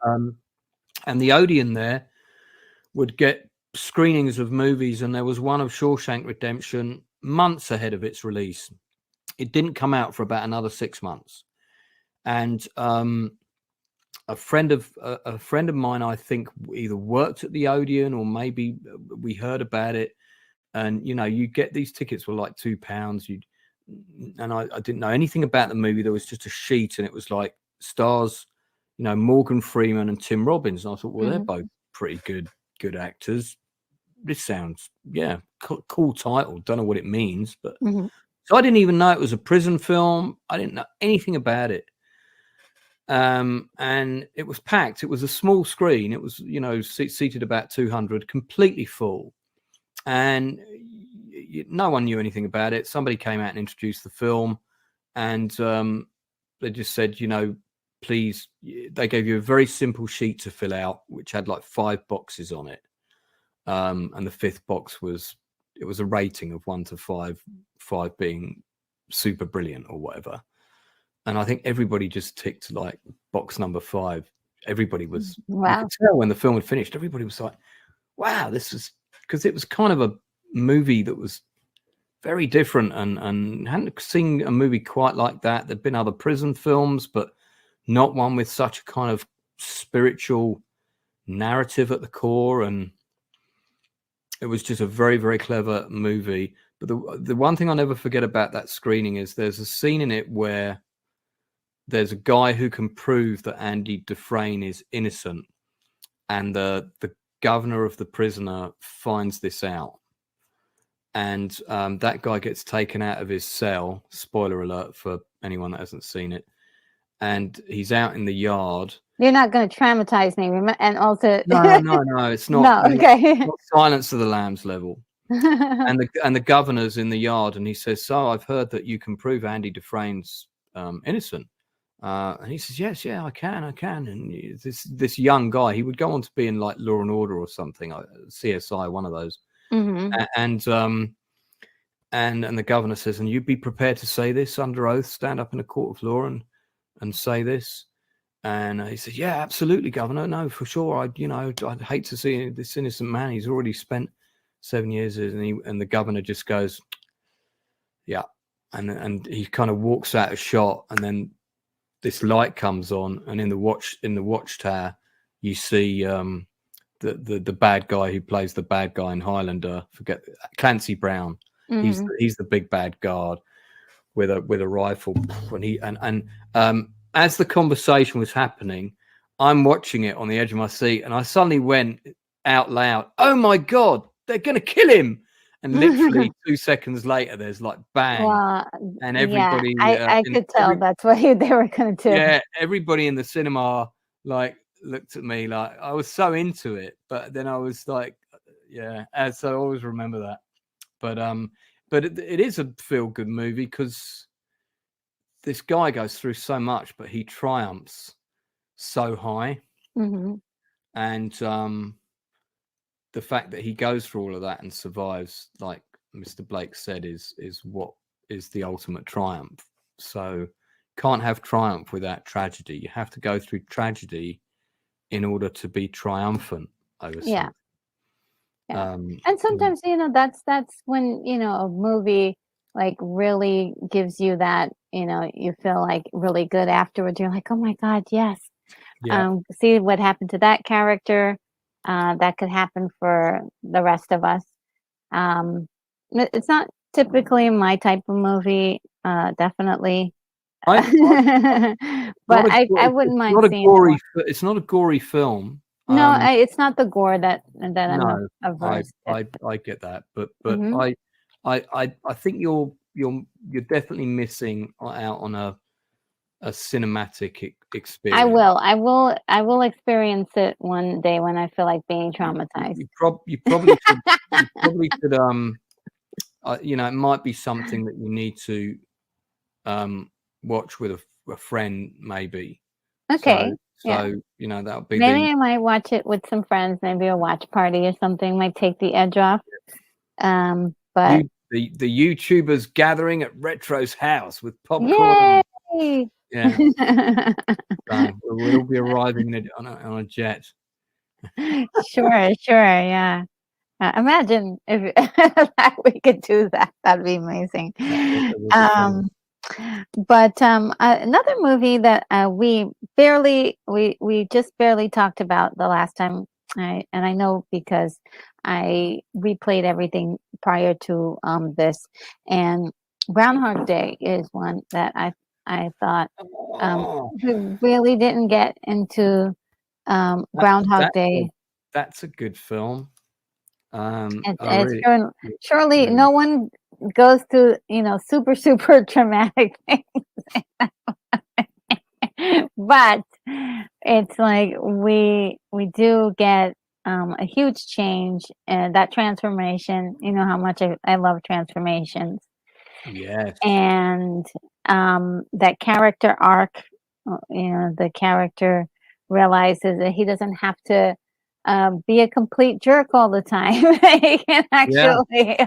And the Odeon there would get screenings of movies, and there was one of Shawshank Redemption months ahead of its release. It didn't come out for about another 6 months, and a friend of mine, I think, either worked at the Odeon or maybe we heard about it. And you get these tickets were like £2. And I didn't know anything about the movie. There was just a sheet, and it was like stars, Morgan Freeman and Tim Robbins. And I thought, well, they're Mhm. both pretty good actors. This sounds, yeah, cool title. Don't know what it means, but Mhm. so I didn't even know it was a prison film. I didn't know anything about it. And it was packed. It was a small screen. It was, seated about 200, completely full. And no one knew anything about it. Somebody came out and introduced the film, and they just said, please. They gave you a very simple sheet to fill out, which had like 5 boxes on it, and the 5th box was a rating of 1 to 5, 5 being super brilliant or whatever. And I think everybody just ticked like box number 5. Everybody was. You Wow. could tell when the film had finished. Everybody was like, "Wow, this is," because it was kind of a movie that was very different, and hadn't seen a movie quite like that. There'd been other prison films, but not one with such a kind of spiritual narrative at the core. And it was just a very, very clever movie. But the one thing I'll never forget about that screening is there's a scene in it where there's a guy who can prove that Andy Dufresne is innocent, and the governor of the prisoner finds this out. And that guy gets taken out of his cell. Spoiler alert for anyone that hasn't seen it. And he's out in the yard. You're not gonna traumatize me, and also No. It's not. no. Okay. Not Silence of the Lambs level. And the governor's in the yard, and he says, "So I've heard that you can prove Andy Dufresne's innocent." And he says, "Yes, yeah, I can. And this young guy, he would go on to be in like Law and Order or something, CSI, one of those. Mhm. And the governor says, "And you'd be prepared to say this under oath, stand up in a court of law and say this?" And he said, "Yeah, absolutely, Governor. No, for sure. I'd hate to see this innocent man. He's already spent 7 years." And the governor just goes, "Yeah," and he kind of walks out of shot, and then this light comes on, and in the watchtower, you see the bad guy who plays the bad guy in Highlander. Forget Clancy Brown. Mhm. He's the big bad guard with a rifle. And as the conversation was happening, I'm watching it on the edge of my seat, and I suddenly went out loud, "Oh my God, they're going to kill him!" And literally 2 seconds later, there's like bang, Well, and yeah, everybody I could tell that's what they were gonna do. yeah, everybody in the cinema like looked at me like I was so into it, but then I was like, yeah, and so I always remember that. But it is a feel good movie because this guy goes through so much, but he triumphs so high, Mhm. and the fact that he goes through all of that and survives, like Mr. Blake said, is what is the ultimate triumph. So can't have triumph without tragedy. You have to go through tragedy in order to be triumphant over Yeah. something. Yeah. Um, And mm, sometimes, that's when, a movie like really gives you that, you feel like really good afterwards. You're like, "Oh my God, yes. yeah, See what happened to that character. That could happen for the rest of us." Um, it's not typically my type of movie, definitely. I But I wouldn't mind seeing more. it's not a gory film. No, it's not the gore that I'm No, averse to. I get that, but Mhm. I think you're definitely missing out on a cinematic experience. I will experience it one day when I feel like being traumatized. You probably should. You probably should. You know, it might be something that you need to watch with a friend, maybe. Okay. Yeah. So you know, that'll be Maybe the I might watch it with some friends, maybe a watch party or something, might take the edge off. But the YouTubers gathering at Retro's house with popcorn. yay! Yeah, so we'll be arriving on a jet. Sure, yeah. Imagine if that we could do that. That'd be amazing. That would be fun. But another movie that we just barely talked about the last time, and I know because I replayed everything prior to this, and Groundhog Day is one that I thought Oh, we really didn't get into Groundhog Day. that's a good film. It's Really, surely really, no one goes through, super, super traumatic things. But it's like we do get a huge change and that transformation. You know how much I love transformations. yes, And that character arc, the character realizes that he doesn't have to be a complete jerk all the time. He can yeah. actually,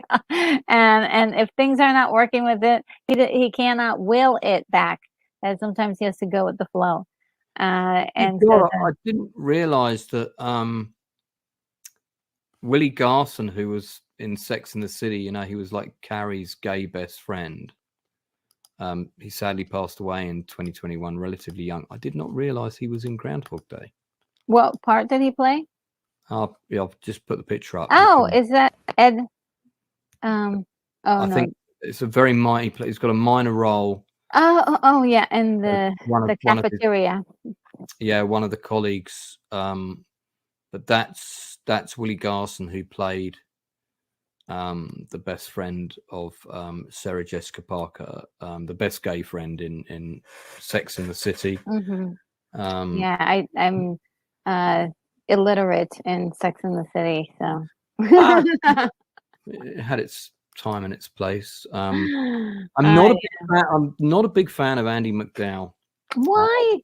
and if things are not working with it, he cannot will it back. And sometimes he has to go with the flow. Oh And so God, I didn't realize that Willie Garson, who was in Sex and the City, you know, he was like Carrie's gay best friend. He sadly passed away in 2021, relatively young. I did not realize he was in Groundhog Day. what part did he play? Yeah, I'll just put the picture up. Oh, is that Ed? Oh I no. think it's a very mighty play. He's got a minor role. Oh yeah, in the One cafeteria. one of the colleagues. But that's Willie Garson, who played the best friend of Sarah Jessica Parker, the best gay friend in Sex and the City. Mm-hmm. Yeah, I'm illiterate in Sex and the City, so. It had its time and its place. I'm Uh, not a big fan of Andy McDowell. why?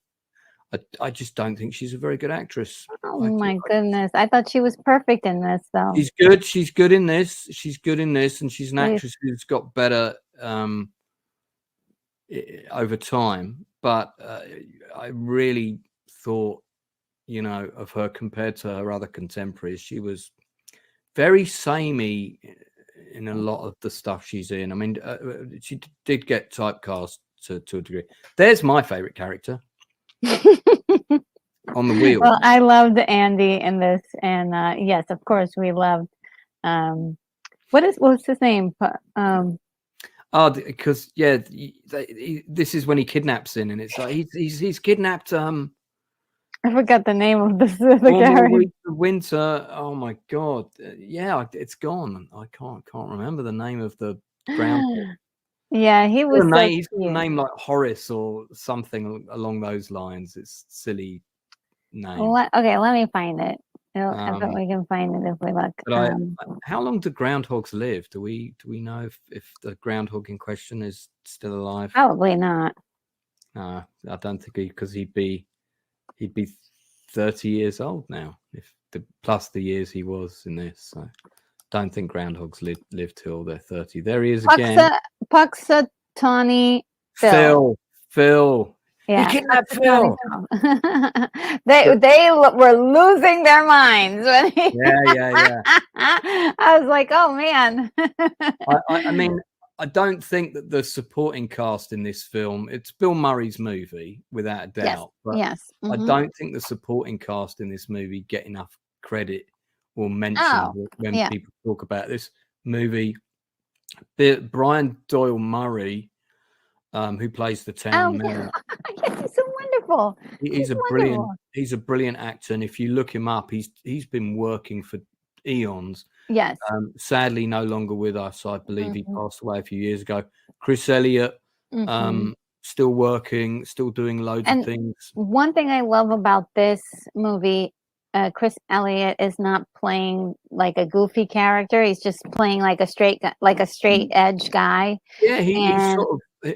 I just don't think she's a very good actress. Oh my goodness! I thought she was perfect in this, though. She's good. She's good in this. She's good in this, and she's an actress who's got better over time. But I really thought, you know, of her compared to her other contemporaries. She was very samey in a lot of the stuff she's in. I mean, she did get typecast to a degree. There's my favorite character on the wheel. Well, I loved Andy in this, and yes, of course, we loved. What's his name? Because this is when he kidnaps in, and it's like he's kidnapped. I forgot the name of the character. Winter. Oh my God! Yeah, it's gone. I can't remember the name of the ground. Yeah, he was so He's got a cute. name like Horace or something along those lines. It's silly name. Okay, let me find it. I bet we can find it if we look. But how long do groundhogs live? Do we know if the groundhog in question is still alive? Probably not. No, I don't think because he'd be 30 years old now, plus the years he was in this. So don't think groundhogs live till they're 30. There he is again. Puxatawny Phil. Yeah, he kidnapped Phil. They were losing their minds when he. Yeah. I was like, oh man. I mean, I don't think that the supporting cast in this film, it's Bill Murray's movie, without a doubt. But Yes. Mm-hmm. I don't think the supporting cast in this movie get enough credit or mention when people talk about this movie. Brian Doyle Murray, who plays the town mayor. Yes, he's so wonderful. He's a brilliant actor. And if you look him up, he's been working for eons. Yes. Sadly, no longer with us. I believe he Mhm. passed away a few years ago. Chris Elliott, Mhm. still working, still doing loads of And things. one thing I love about this movie, Chris Elliott is not playing like a goofy character. He's just playing like a like a straight edge guy. Yeah, he's And sort of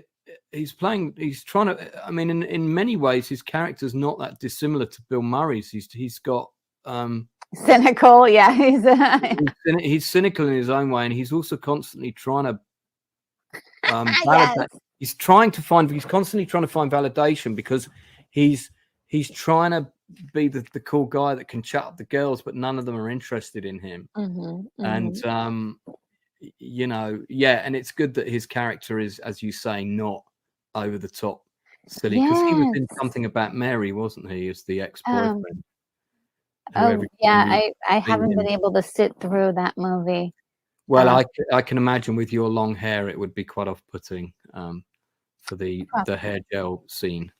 he's playing. He's trying to. I mean, in many ways, his character's not that dissimilar to Bill Murray's. He's got cynical, yeah. He's he's cynical in his own way, and he's also constantly trying to yes. validate. He's constantly trying to find validation because he's trying to be the cool guy that can chat up the girls, but none of them are interested in him. Mhm. And Mhm. yeah, and it's good that his character is, as you say, not over the top silly, because he was Yes. in Something About Mary, wasn't he, as the Um, ex-boyfriend who oh every yeah, time you I see haven't been him. able to sit through that movie. Well, Uh, I can imagine with your long hair, it would be quite off-putting for the Probably. hair gel scene.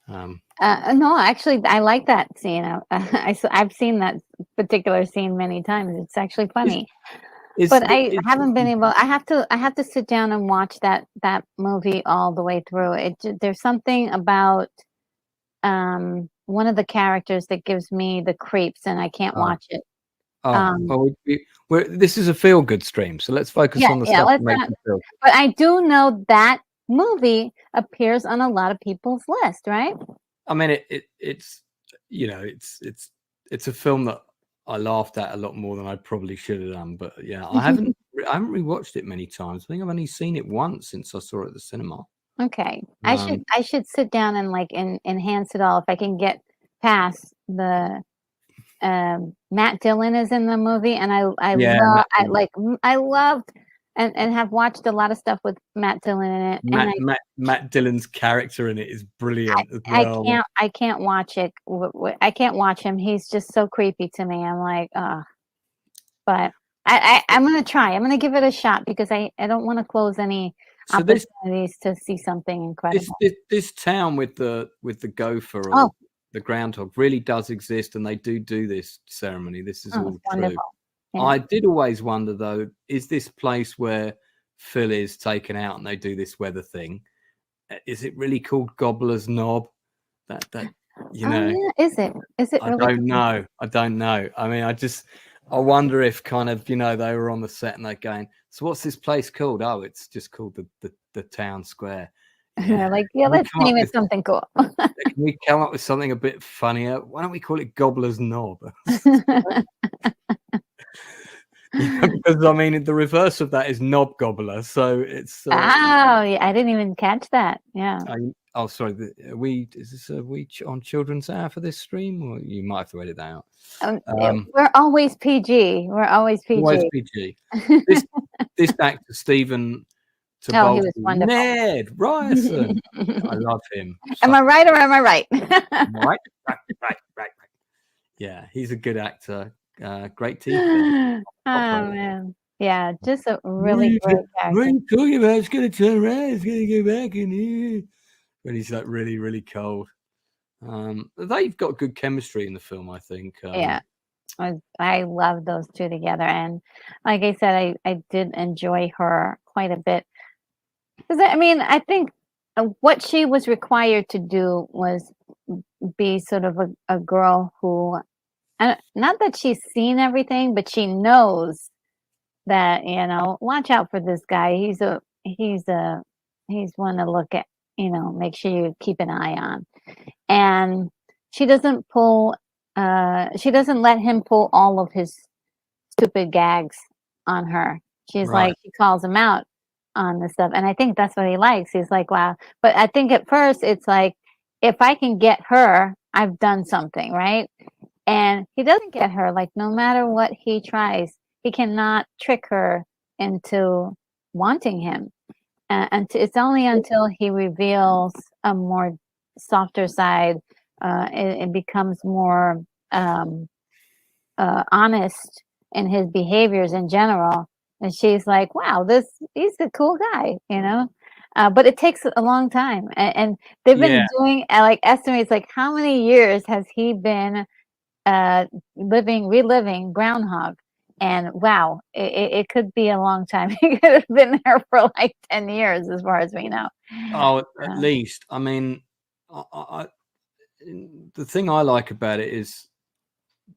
Um, No, actually, I like that scene. I've seen that particular scene many times. It's actually is funny. is But I is haven't been able. I have to sit down and watch that movie all the way through. There's something about one of the characters that gives me the creeps, and I can't oh, watch it. Um, well, this is a feel-good stream, so let's focus yeah, on the yeah. stuff that Let's makes not. you feel. But I do know that movie appears on a lot of people's list, right? I mean, it's it's a film that I laughed at a lot more than I probably should have done. But yeah, I haven't rewatched it many times. I think I've only seen it once since I saw it at the cinema. Okay. Um, I should sit down and like enhance it all if I can get past the Matt Dillon is in the movie and I yeah, love I loved and have watched a lot of stuff with Matt Dillon in it and Matt Dillon's character in it is brilliant as well. I can't watch it. I can't watch him. He's just so creepy to me. I'm like, but I'm gonna try. I'm gonna give it a shot because I don't want to close any So opportunities to see something incredible. this town with the gopher Oh, or the groundhog really does exist, and they do this ceremony. This is oh, it's all true. wonderful. Yeah. I did always wonder, though, is this place where Phil is taken out and they do this weather thing? Is it really called Gobbler's Knob? That you Oh know, yeah. Is it? Is it I really? don't know. I don't know. I mean, I wonder if kind of they were on the set and they're going, so what's this place called? Oh, it's just called the town square. Yeah. They're like, yeah, Can we let's come up name it with something cool. something a bit funnier? Why don't we call it Gobbler's Knob? Because I mean, the reverse of that is knob gobbler. So it's. Oh, yeah, I didn't even catch that. Yeah. Oh, sorry. Is this on children's hour for this stream, or you might have to edit that out? We're always PG. We're always Always PG. PG. This actor Stephen Oh, he Tobolsky, was wonderful. Ned Ryerson. I love him. Am I right or am I right? Right. Yeah, he's a good actor. Great teeth. Oh man, yeah, just a really great What are character. you talking about? It's going to turn around. It's going to go back in here. When he's like really, really cold. They've got good chemistry in the film, I think. Yeah, I love those two together, and like I said, I did enjoy her quite a bit. Because I mean, I think what she was required to do was be sort of a girl who, not that she's seen everything, but she knows that, watch out for this guy. He's one to look at, make sure you keep an eye on. And she doesn't she doesn't let him pull all of his stupid gags on her. She's Right. like, she calls him out on the stuff. And I think that's what he likes. He's like, wow. But I think at first it's like, if I can get her, I've done something, right? And he doesn't get her. Like, no matter what he tries, he cannot trick her into wanting him. And it's only until he reveals a more softer side, it becomes more honest in his behaviors in general. And she's like, wow, he's a cool guy. But it takes a long time. And they've been doing like estimates, like how many years has he been reliving Groundhog? And wow, it could be a long time. He could have been there for like 10 years, as far as we know. Oh, at Uh, least. I mean, the thing I like about it is,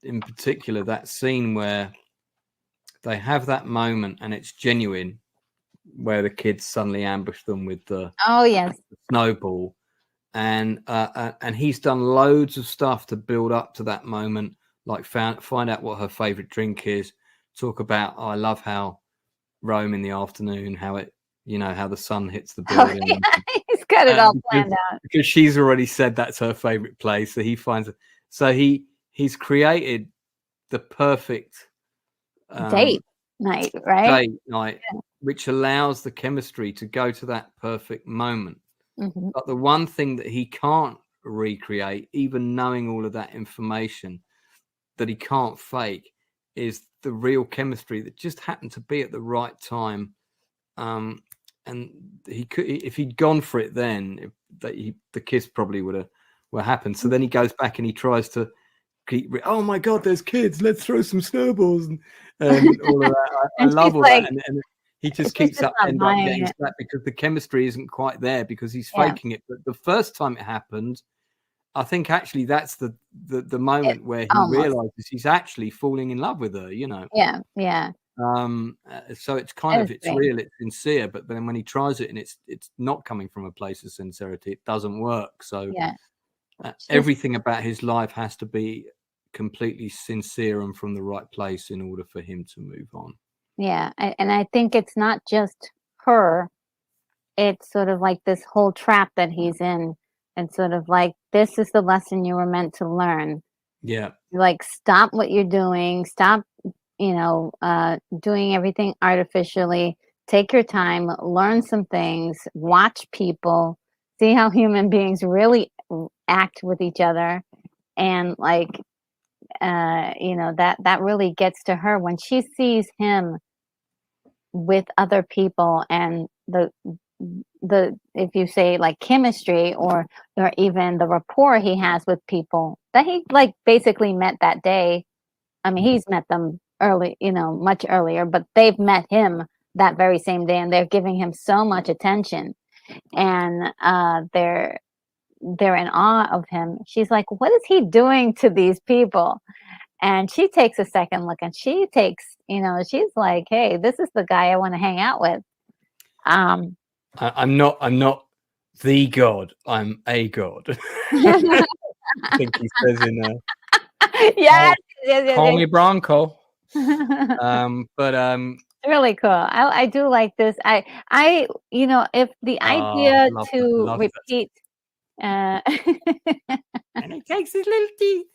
in particular, that scene where they have that moment and it's genuine, where the kids suddenly ambush them with the oh yes, snowball, and he's done loads of stuff to build up to that moment, like find out what her favorite drink is, talk about, oh, I love how Rome in the afternoon, how it, how the sun hits the oh building. yeah, he's got it all planned out. Because she's already said that's her favorite place, so he finds it. So he's created the perfect Date night, right? date night, which allows the chemistry to go to that perfect moment. Mm-hmm. But the one thing that he can't recreate, even knowing all of that information, that he can't fake, is the real chemistry that just happened to be at the right time. And he could, if he'd gone for it then, the kiss probably would have happened. So then he goes back and he tries to keep. Oh my God, there's kids! Let's throw some snowballs and all of that. I love all like, that, and he just keeps just up not end up buying getting it. that because the chemistry isn't quite there because he's Yeah. faking it. But the first time it happened, I think actually that's the moment where he Almost. realizes he's actually falling in love with her. Yeah, yeah. So it's kind of, it's great. real, it's sincere, but then when he tries it and it's not coming from a place of sincerity, it doesn't work. So Yeah. everything about his life has to be completely sincere and from the right place in order for him to move on. Yeah, and I think it's not just her. It's sort of like this whole trap that he's in, and sort of like, this is the lesson you were meant to learn. Yeah. Like, stop what you're doing. Stop, doing everything artificially. Take your time, learn some things, watch people, see how human beings really act with each other. And like, that really gets to her when she sees him with other people, and the if you say like chemistry, or even the rapport he has with people that he like basically met that day. I mean, he's met them early, much earlier, but they've met him that very same day, and they're giving him so much attention, and they're in awe of him. She's like, what is he doing to these people? And she takes a second look, and she takes, she's like, hey, this is the guy I want to hang out with. I'm not the god, I'm a god. I think he says in yes, call me Bronco. Really cool. I do like this. If the idea to repeat, and he takes his little teeth.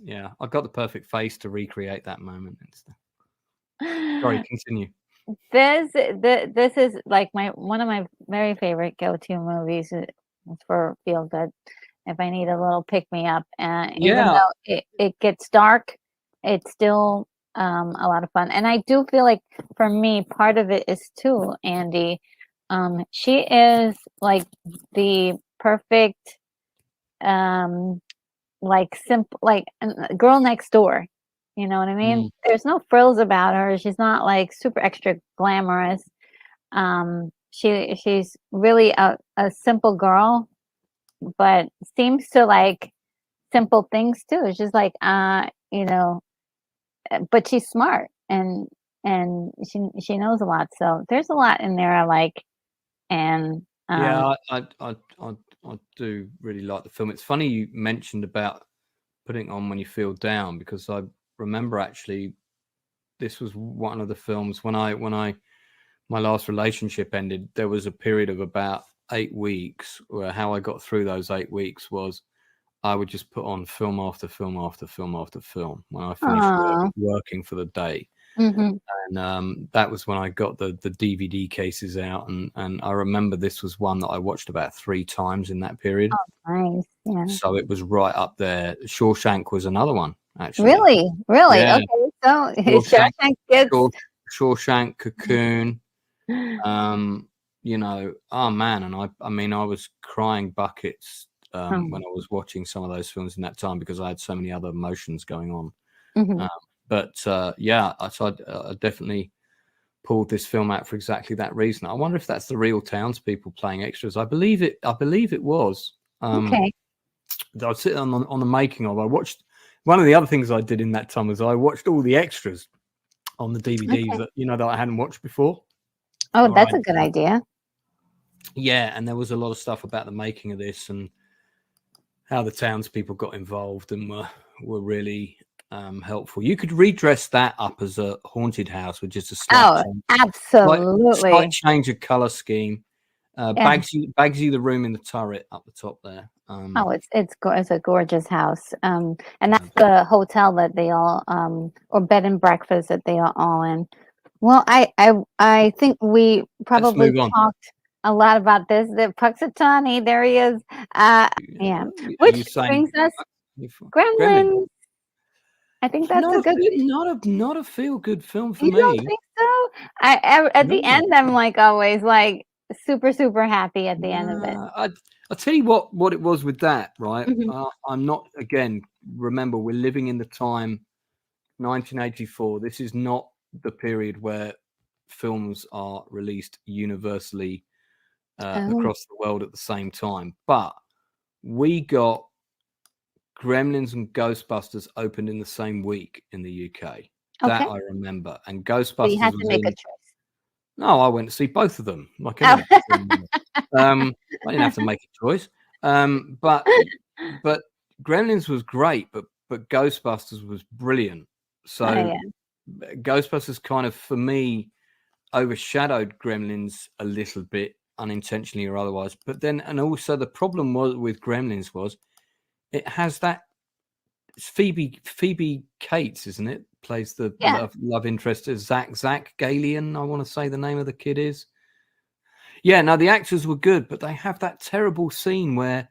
Yeah, I got the perfect face to recreate that moment and stuff. Sorry, continue. This is like one of my very favorite go-to movies for feel good. If I need a little pick me up, even though it gets dark, it's still a lot of fun. And I do feel like, for me, part of it is too, Andy. She is like the perfect, like simple, like girl next door. You know what I mean? There's no frills about her. She's not like super extra glamorous. She's really a simple girl, but seems to like simple things too. It's just like, but she's smart, and she knows a lot. So there's a lot in there I like. And yeah, I do really like the film. It's funny you mentioned about putting it on when you feel down, because I remember actually this was one of the films when my last relationship ended. There was a period of about 8 weeks where how I got through those 8 weeks was I would just put on film after film after film after film when I finished working for the day. Mm-hmm. And that was when I got the DVD cases out, and I remember this was one that I watched about 3 times in that period. Oh, nice. Yeah. So it was right up there. Shawshank was another one, actually. Really? Yeah. Okay. So Shawshank gets Shawshank, Cocoon. Oh man, and I mean, I was crying buckets when I was watching some of those films in that time because I had so many other emotions going on. Mm-hmm. But yeah, I definitely pulled this film out for exactly that reason. I wonder if that's the real townspeople playing extras. I believe it was. Okay. I was sitting on the making of. I watched one of the other things I did in that time was I watched all the extras on the DVDs Okay. that I hadn't watched before. Oh, Or that's a good idea. yeah, and there was a lot of stuff about the making of this and how the townspeople got involved and were really helpful. You could redress that up as a haunted house with just a Oh, slight absolutely. change of color scheme. Yeah. Bags you the room in the turret up the top there. Oh, it's a gorgeous house. And Yeah. that's the hotel that they all or bed and breakfast that they are all in. Well, I think we Let's probably move on. talked a lot about this. The Puxatawny, there he is. Yeah. Are you Which saying brings us Gremlin? Gremlins. I think that's a good. Not a feel good film for You don't me. think so? At the No. end, I'm like always like super super happy at the end of it. I'll tell you what it was with that, right? Mhm. I'm not, again, remember, we're living in the time 1984. This is not the period where films are released universally Oh, across the world at the same time. But we got Gremlins and Ghostbusters opened in the same week in the UK. That okay. I remember. And So you Ghostbusters had to was make a in. choice. No, I went to see both of them, like Oh. any film. I didn't have to make a choice. But Gremlins was great, but Ghostbusters was brilliant. Oh So yeah. Ghostbusters kind of, for me, overshadowed Gremlins a little bit, unintentionally or otherwise. But then, and also the problem was with Gremlins was it has that, it's Phoebe Cates, isn't it? Plays the Yeah. love interest as Zach Galian, I want to say the name of the kid is. Yeah, no, the actors were good, but they have that terrible scene where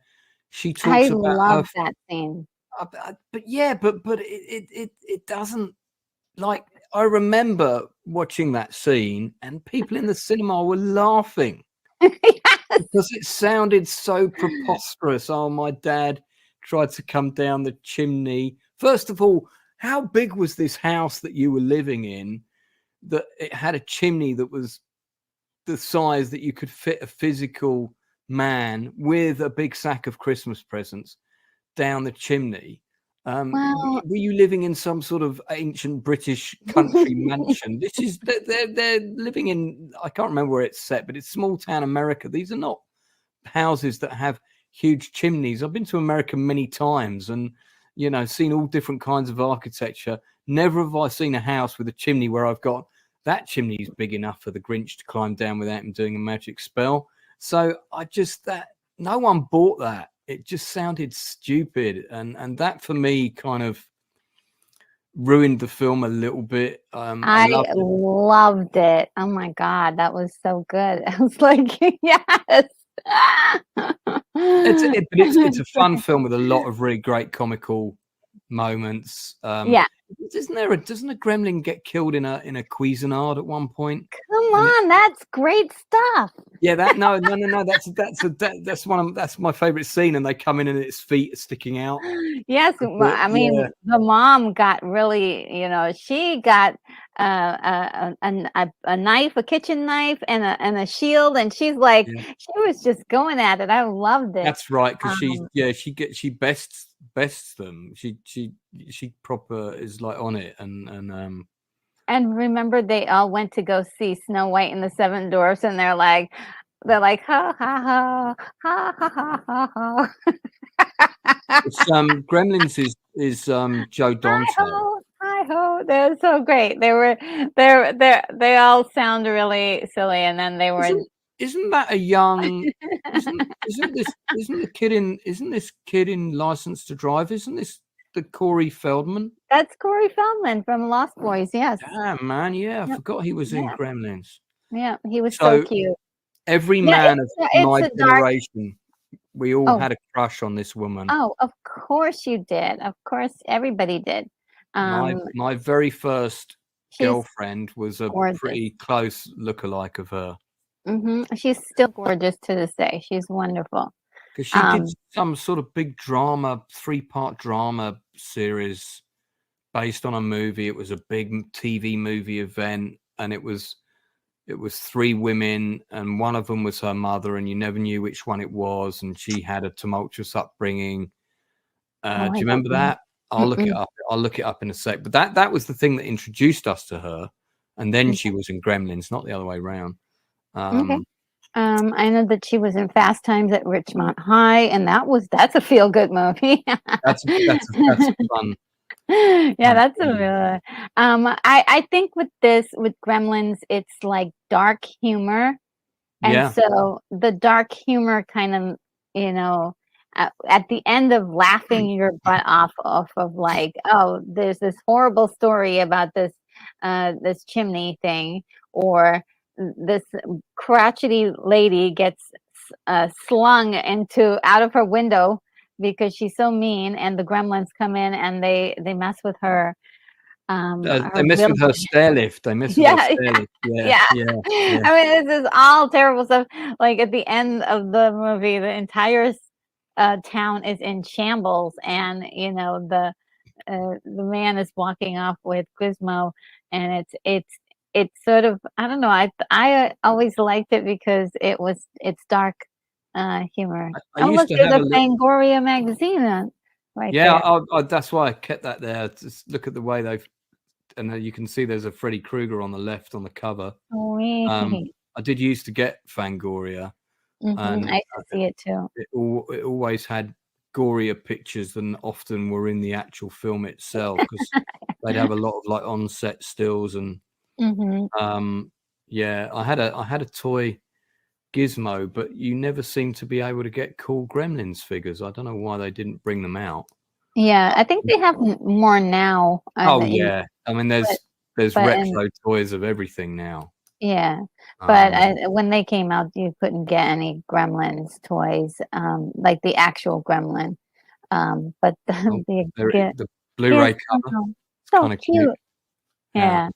she I talks about her. love that scene. But yeah, but it doesn't, like. I remember watching that scene, and people in the cinema were laughing Yes. because it sounded so preposterous. Oh, my dad tried to come down the chimney. First of all, how big was this house that you were living in that it had a chimney that was the size that you could fit a physical man with a big sack of Christmas presents down the chimney? Well, Were you living in some sort of ancient British country mansion? This is they're living in, I can't remember where it's set, but it's small town America. These are not houses that have huge chimneys. I've been to America many times and seen all different kinds of architecture. Never have I seen a house with a chimney where I've got that chimney is big enough for the Grinch to climb down without him doing a magic spell. So that no one bought that. It just sounded stupid, and that for me kind of ruined the film a little bit. I I loved it. loved it. Oh my God, that was so good. I was like, yes. It's a fun film with a lot of really great comical moments. Yeah. Doesn't a gremlin get killed in a Cuisinart at one point? Come And on, that's great stuff. yeah, that's my favorite scene, and they come in and its feet are sticking out. Yes, I Yeah, mean, the mom got really, she got a knife, a kitchen knife, and a shield, and she's like, yeah, she was just going at it. I loved it. that's right. Because Um, she bests them. She proper is like on it, and remember, they all went to go see Snow White and the Seven Dwarfs, and they're like, ha ha ha, ha ha ha ha ha. it's Gremlins is Joe Hi Dante. ho, hi ho. They're so great. They all sound really silly, and then they were. Isn't that a young? Isn't this kid in License to Drive? Isn't this the Corey Feldman? That's Corey Feldman from Lost Boys. Yes. Damn, man, yeah, I Yep. forgot he was in Yeah. Gremlins. Yeah. He was so So cute. every Yeah. man of It's my a dark. generation, we all Oh. had a crush on this woman. Oh. Of course you did. Of course everybody did. My very first She's girlfriend was a gorgeous. pretty close lookalike of her. She's still gorgeous to this day. She's wonderful. Because she did some sort of big drama, 3-part drama series based on a movie. It was a big TV movie event, and it was 3 women, and one of them was her mother, and you never knew which one it was, and she had a tumultuous upbringing. Do Oh, I you don't remember know. that? I'll look it up. I'll look it up in a sec. But that was the thing that introduced us to her, and then she was in Gremlins, not the other way around. Okay. I know that she was in Fast Times at Richmond High, and that's a feel good movie. That's a fun. Yeah, fun that's a movie. really. I think with Gremlins, it's like dark humor, and Yeah, so the dark humor kind of, you know, at the end of laughing your butt off of like, oh, there's this horrible story about this chimney thing, or this crotchety lady gets slung into out of her window because she's so mean, and the gremlins come in and they mess with they her mess with her village. stair lift. They mess with her Yeah, stair lift. Yeah, yeah. yeah, yeah. I mean, this is all terrible stuff. Like at the end of the movie, the entire town is in shambles, and the man is walking off with Gizmo, and it's sort of, I don't know. I always liked it because it's dark humor. I Oh, used look, to there's have a a little. Fangoria magazine right Yeah, there. that's why I kept that there. Just look at the way they've, and you can see there's a Freddy Krueger on the left on the cover. Mm-hmm. I did used to get Fangoria, and I used to see it too. it always had gorier pictures than often were in the actual film itself, because they'd have a lot of like on-set stills. And Hmm. yeah, I had a toy Gizmo, but you never seem to be able to get cool Gremlins figures. I don't know why they didn't bring them out. Yeah, I think they have more now. Oh yeah, I mean But there's but and retro toys of everything now. yeah, but Um, when they came out, you couldn't get any Gremlins toys, like the actual Gremlin. But oh, the the Blu-ray cover, Gizmo, it's so kind of cute. cute. Yeah,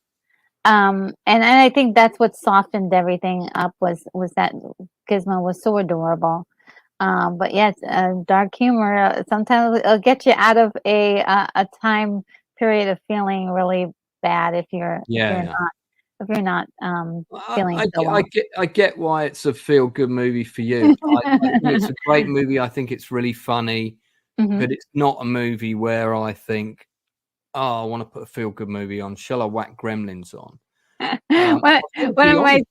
Yeah. And I think that's what softened everything up was that Gizmo was so adorable. But yes, dark humor sometimes it'll get you out of a time period of feeling really bad if you're if yeah, you're yeah. not if you're not feeling so well. I get why it's a feel good movie for you. I think it's a great movie. I think it's really funny, Hmm. but it's not a movie where I think, oh, I want to put a feel good movie on. Shall I whack Gremlins on? One I will one be of my honest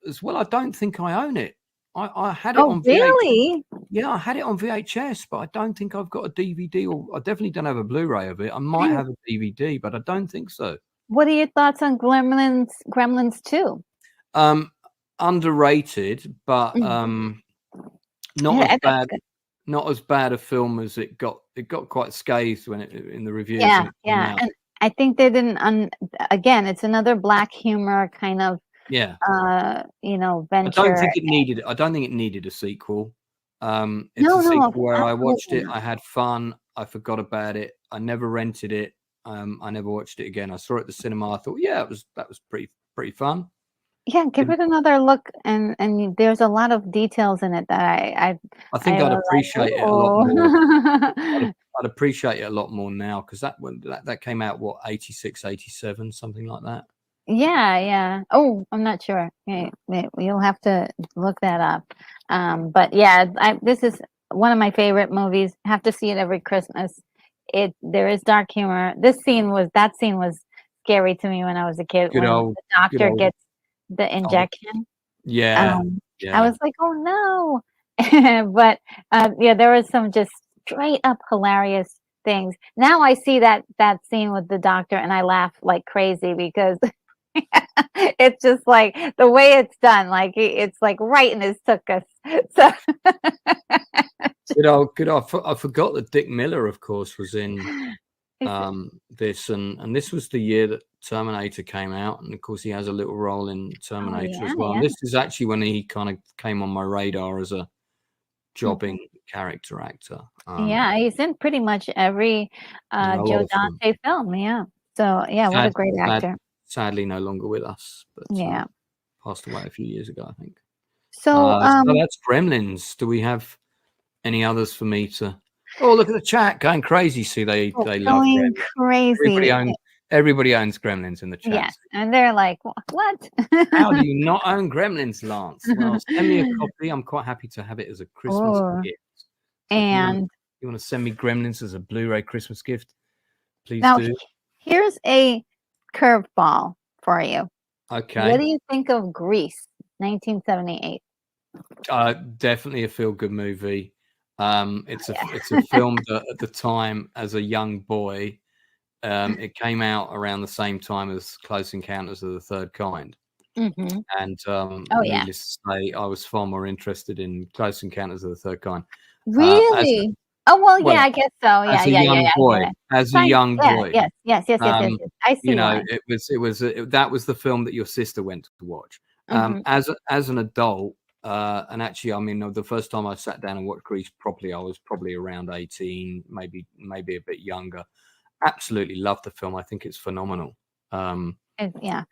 as well. I don't think I own it. I had it Oh, on VH. really? Yeah, I had it on VHS, but I don't think I've got a DVD, or I definitely don't have a Blu-ray of it. I might And have a DVD, but I don't think so. what are your thoughts on Gremlins 2? Um, Underrated, but Mm. not Yeah, as I thought it's bad. good. Not as bad a film as it got. It got quite scathed when it in the reviews Yeah, when it came yeah, out. and I think they didn't again, it's another black humor kind of, Yeah, I don't venture. think it needed. I don't think it needed a sequel. It's No, a no, sequel where I watched absolutely it. not. I had fun. I forgot about it. I never rented it. I never watched it again. I saw it at the cinema. I thought, yeah, that was pretty fun. Yeah, give Didn't, it another look, and there's a lot of details in it that I I think I'd was like, appreciate it a lot more. "Ooh." I'd appreciate it a lot more now, because that came out, what, 86, 87, something like that. Yeah, yeah. Oh, I'm not sure. You'll have to look that up. But yeah, this is one of my favorite movies. Have to see it every Christmas. There is dark humor. That scene was scary to me when I was a kid Good when old, the good doctor old gets the Tom. injection. Yeah, Um, I yeah. was like, oh no. But yeah, there was some just straight up hilarious things. Now I see that scene with the doctor and I laugh like crazy because it's just like the way it's done, like it's like right in his tuchus. So Good old. I forgot that Dick Miller, of course, was in it's- this, and this was the year that Terminator came out, and of course he has a little role in oh Terminator yeah, as well. And yeah. this is actually when he kind of came on my radar as a Mhm. jobbing character actor. Yeah, he's in pretty much every In a lot Joe of them. Dante film. Yeah. So yeah, what a great Sad, actor. sadly no longer with us, but Yeah. passed away a few years ago, I think. So So that's Gremlins. Do we have any others for me to? Oh, look at the chat going crazy. See, they love Going Gremlins. crazy. Everybody owns Gremlins in the chat. Yes, and they're like, what? How do you not own Gremlins, Lance? Well, send me a copy. I'm quite happy to have it as a Christmas gift. So And you want to send me Gremlins as a Blu-ray Christmas gift, please now do. here's a curveball for you. Okay. What do you think of Grease, 1978? Definitely a feel-good movie. It's a film that at the time, as a young boy, it came out around the same time as Close Encounters of the Third Kind. Mm-hmm. And needless to say, I was far more interested in Close Encounters of the Third Kind. Really? Yeah, I guess so. Yeah, as a young boy, as a young boy. Yes. I see why. That was the film that your sister went to watch. As an adult, and actually, I mean, the first time I sat down and watched Grease properly, I was probably around 18, maybe a bit younger. Absolutely loved the film. I think it's phenomenal.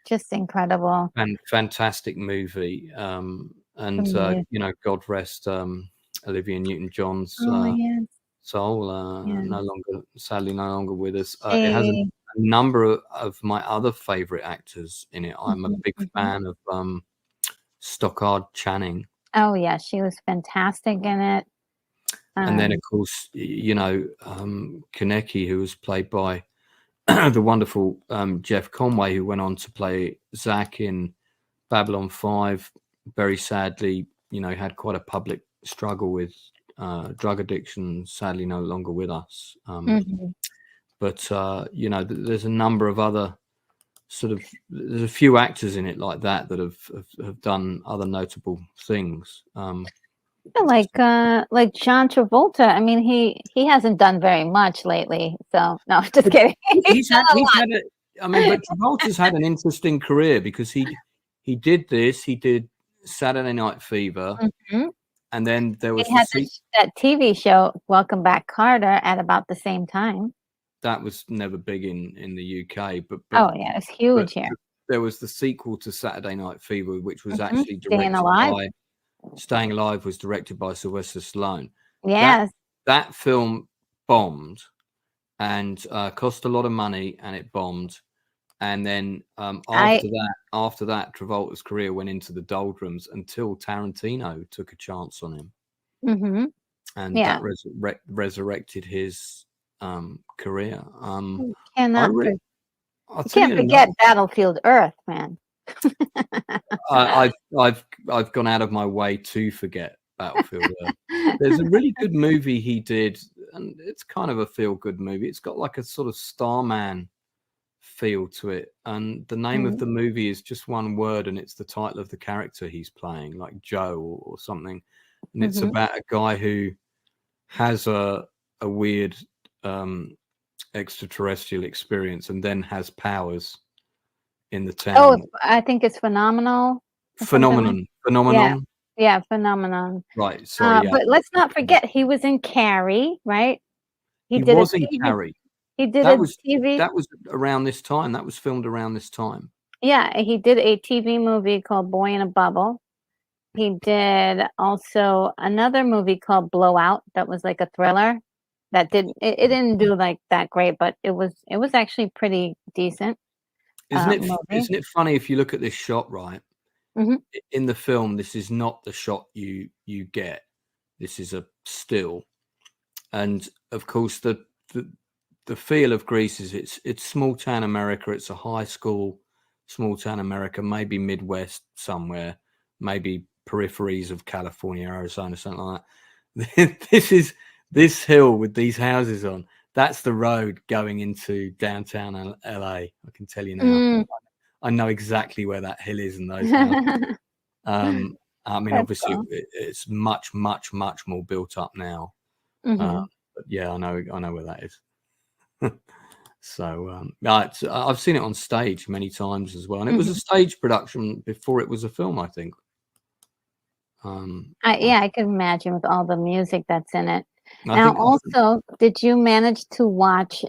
Just incredible. And fantastic movie. God rest Olivia Newton-John's soul. Sadly no longer with us. It has a number of my other favorite actors in it. I'm a big fan of Stockard Channing. Oh yeah, she was fantastic in it. And then of course, Konecki, who was played by the wonderful Jeff Conway, who went on to play Zach in Babylon 5. Very sadly, had quite a public struggle with drug addiction, sadly no longer with us. But there's a number of other there's a few actors in it like that have done other notable things. Like John Travolta. I mean, he hasn't done very much lately. So no, just kidding. But Travolta's had an interesting career because he did this. He did Saturday Night Fever. And then there was that TV show, Welcome Back, Carter, at about the same time. That was never big in the UK, but it's huge here. There was the sequel to Saturday Night Fever, which was actually directed by Staying Alive, was directed by Sylvester Stallone. Yes, that film bombed and cost a lot of money, and it bombed. And then after that, Travolta's career went into the doldrums until Tarantino took a chance on him, and that resurrected his career. You can't forget Battlefield Earth, man. I've gone out of my way to forget Battlefield Earth. There's a really good movie he did, and it's kind of a feel-good movie. It's got like a sort of Starman feel to it, and the name of the movie is just one word, and it's the title of the character he's playing, like Joe or something. And it's about a guy who has a weird extraterrestrial experience and then has powers in the town. Oh, I think it's Phenomenon. Phenomenon. Yeah, Phenomenon. Right. Sorry. But let's not forget he was in Carrie, right? He was in Carrie. He did TV. That was around this time. That was filmed around this time. Yeah, he did a TV movie called Boy in a Bubble. He did also another movie called Blowout that was like a thriller. That didn't do like that great, but it was actually pretty decent. Isn't it funny if you look at this shot, right? In the film, this is not the shot you get. This is a still, and of course the feel of Grease is it's small town America. It's a high school, small town America, maybe Midwest somewhere, maybe peripheries of California, Arizona, something like that. This hill with these houses on. That's the road going into downtown LA. I can tell you now. I know exactly where that hill is and those houses. I mean, obviously, it's much, much, much more built up now. But yeah, I know where that is. So I've seen it on stage many times as well, and it was a stage production before it was a film, I think. I can imagine with all the music that's in it. Now, also, did you manage to watch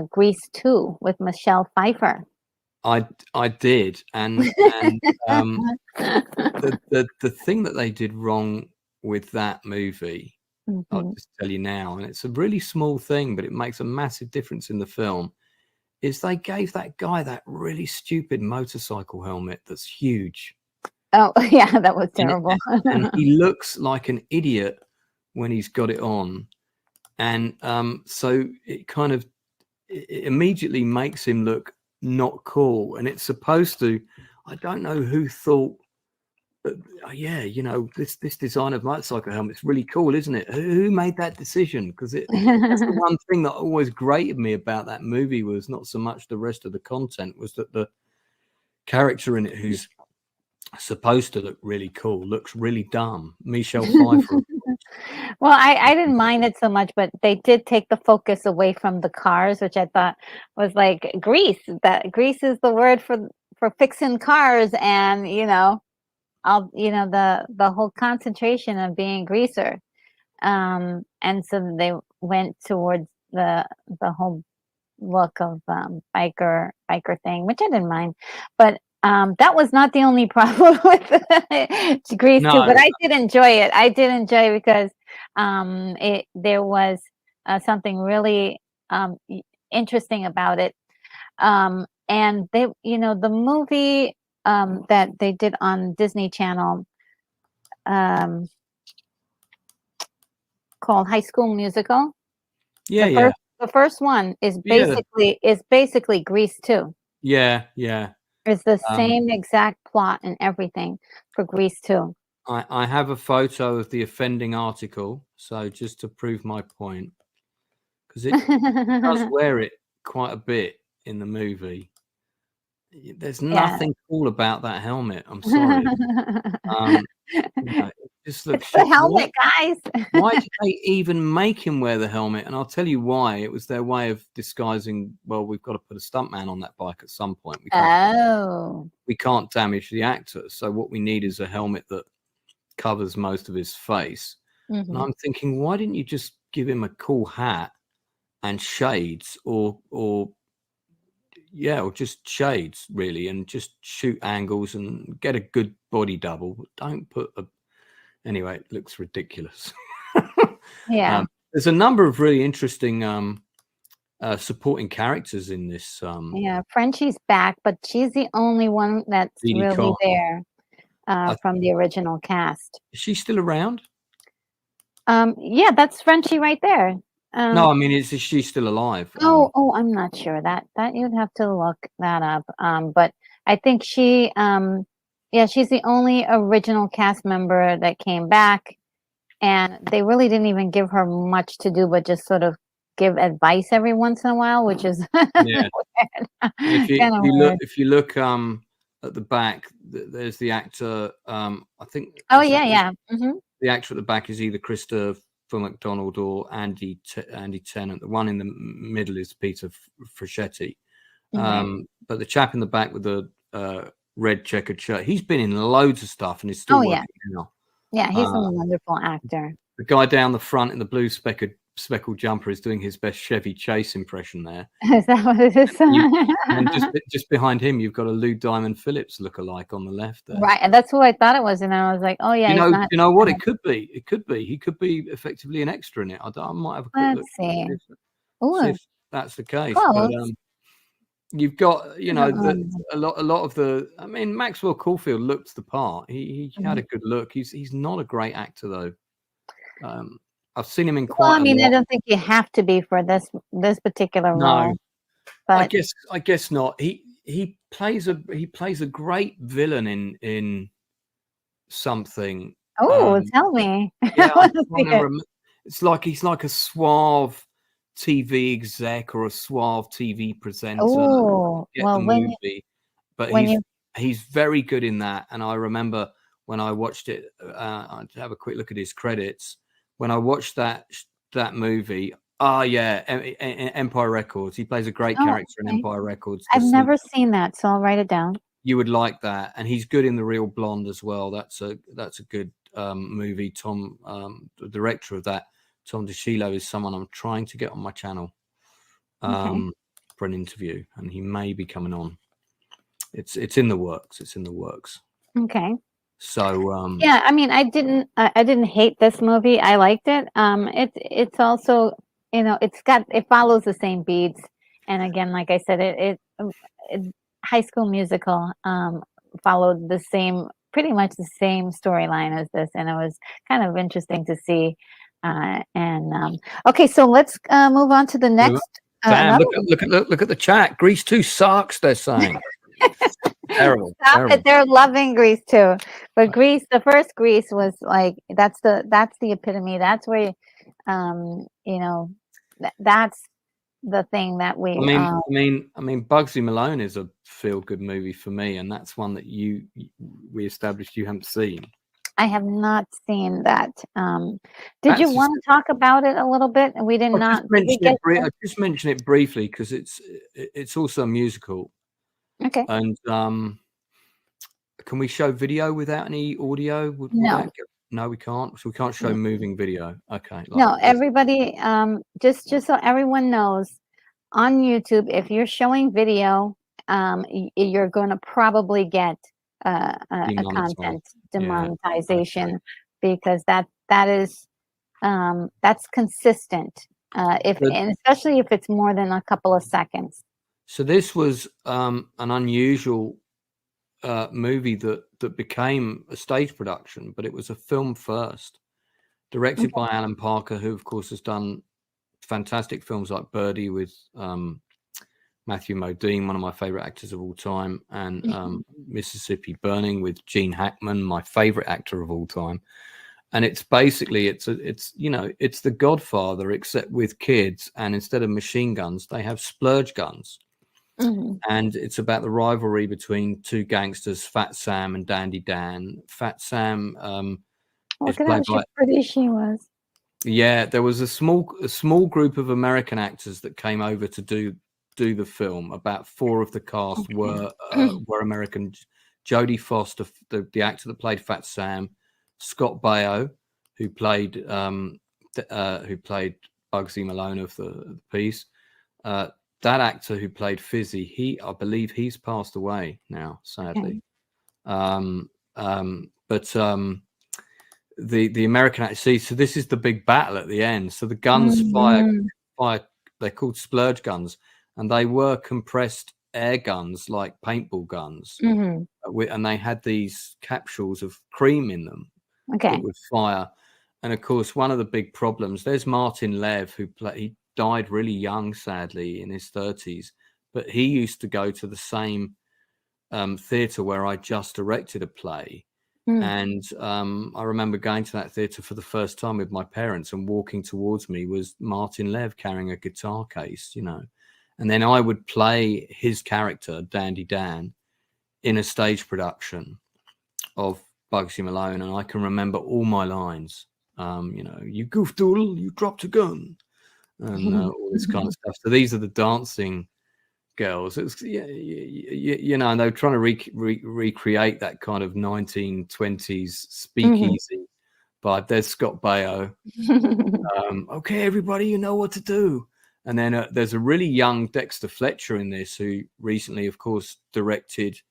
Grease 2 with Michelle Pfeiffer? I did, and the thing that they did wrong with that movie I'll Mhm. just tell you now, and it's a really small thing, but it makes a massive difference in the film. Is they gave that guy that really stupid motorcycle helmet that's huge, Oh, yeah, that was and terrible. he looks like an idiot when he's got it on, and so it kind of it immediately makes him look not cool, and it's supposed to. I don't know who thought. But yeah, you know, this design of motorcycle helmet's really cool, isn't it? Who made that decision? Because that's the one thing that always grated me about that movie was not so much the rest of the content, was that the character in it who's supposed to look really cool looks really dumb. Michelle Pfeiffer. Well, I didn't mind it so much, but they did take the focus away from the cars, which I thought was like grease. That grease is the word for fixing cars, and all the whole concentration of being greaser. And so they went towards the whole look of biker thing, which I didn't mind. But that was not the only problem with Grease too. No, But I did enjoy it. I did enjoy it because it there was something really interesting about it. And the movie that they did on Disney Channel um, called High School Musical. yeah, The yeah, first one yeah, is basically Grease too. yeah. It's the Um, same exact plot and everything for Grease too. I have a photo of the offending article, so just to prove my point, because it does wear it quite a bit in the movie. There's Yeah. nothing cool about that helmet. I'm sorry. Um, it just looks It's the shit. helmet, guys. Why did they even make him wear the helmet? And I'll tell you why. It was their way of disguising. Well, we've got to put a stuntman on that bike at some point. Oh. We can't damage the actor. So what we need is a helmet that covers most of his face. And Hmm. I'm thinking, why didn't you just give him a cool hat and shades, or just shades really, and just shoot angles and get a good body double. But don't put a. Anyway, it looks ridiculous. Yeah. There's a number of really interesting supporting characters in this. Yeah. Frenchie's back, but she's the only one that's Didi really Con. there from the original cast. Is she still around? Yeah, that's Frenchie right there. No, I mean, is she still alive? I'm not sure that you'd have to look that up. But I think yeah, she's the only original cast member that came back, and they really didn't even give her much to do, but just sort of give advice every once in a while, which is Yeah. And if kind of weird. you look at the back, there's the actor. I think Oh is that yeah, yeah. Hmm. the actor at the back is either Christopher McDonald or Andy Tennant. The one in the middle is Peter Fraschetti. Okay. But the chap in the back with the red checkered shirt, he's been in loads of stuff and is still Oh yeah, working now. yeah. He's a Uh, wonderful actor. the guy down the front in the blue speckled jumper is doing his best Chevy Chase impression there. Is that what it is? You, and just behind him, you've got a Lou Diamond Phillips lookalike on the left there. Right, and that's who I thought it was, and I was like, oh yeah, he's not. You know what? It could be. It could be. He could be effectively an extra in it. I might have a quick Let's look. see. See Oh, if that's the case. But close. you've got, Um, a lot of the. I mean, Maxwell Caulfield looked the part. He had a mhm. good look. He's not a great actor though. I've seen him in Well, I quite a mean, I lot. don't think you have to be for this particular No, role, but I guess not. He plays a great villain in something. oh, Um, tell me. yeah, I I'm want to see trying to it. it's like he's like a suave TV exec or a suave TV presenter. Oh, Get the well, movie, but when you he's very good in that. And I remember when I watched it, I'd have a quick look at his credits. When I watched that movie, yeah, Empire Records. He plays a great oh, character in okay. Empire Records. I've never seen that, so I'll write it down. You would like that, and he's good in The Real Blonde as well. That's a good movie. Tom, the director of that, Tom DeShilo, is someone I'm trying to get on my channel Okay. for an interview, and he may be coming on. It's in the works. It's in the works. Okay. So Yeah, I mean, I didn't hate this movie. I liked it. It's also, it follows the same beats. And again, like I said, it High School Musical followed the same, pretty much the same storyline as this, and it was kind of interesting to see. And okay, so let's move on to the next. damn, Another. look at the chat. Grease 2 sucks, they're saying. Terrible, Stop terrible. it! They're loving Grease too, but Grease, the first Grease was like that's the epitome. That's where, that's the thing that we. I mean, Bugsy Malone is a feel-good movie for me, and that's one that we established you haven't seen. I have not seen that. Did you That's want to talk about it a little bit? We did not. Did we get I just mention it briefly because it's also a musical. okay? And can we show video without any audio? No, No, we can't. So we can't show moving video. Okay. no. Everybody, just so everyone knows, on YouTube, if you're showing video, you're going to probably get a content demonetization, Okay. because that is that's consistent. And especially if it's more than a couple of seconds. So this was an unusual movie that became a stage production, but it was a film first, directed by Alan Parker, who of course has done fantastic films like Birdie with Matthew Modine, one of my favorite actors of all time, and Mississippi Burning with Gene Hackman, my favorite actor of all time. And it's basically it's The Godfather, except with kids, and instead of machine guns, they have splurge guns. And it's about the rivalry between two gangsters, Fat Sam and Dandy Dan. Fat Sam Look at how pretty she was. Yeah, there was a small group of American actors that came over to do the film. About 4 of the cast were American. Jodie Foster, the actor that played Fat Sam, Scott Baio, who played Bugsy Malone of the piece. That actor who played Fizzy, I believe he's passed away now, sadly. The American actor, so this is the big battle at the end. So the guns fire. They're called splurge guns, and they were compressed air guns like paintball guns, and they had these capsules of cream in them that would fire. And of course, one of the big problems. There's Martin Lev, he died really young, sadly, in his 30s, but he used to go to the same theatre where I just directed a play. And I remember going to that theatre for the first time with my parents, and walking towards me was Martin Lev carrying a guitar case, and then I would play his character, Dandy Dan, in a stage production of Bugsy Malone, and I can remember all my lines. You goofdoodle, you dropped a gun, and all this kind of stuff. So these are the dancing girls. It's and they were trying to recreate that kind of 1920s speakeasy vibe. There's Scott Baio. Okay, everybody, you know what to do. And then there's a really young Dexter Fletcher in this, who recently, of course, directed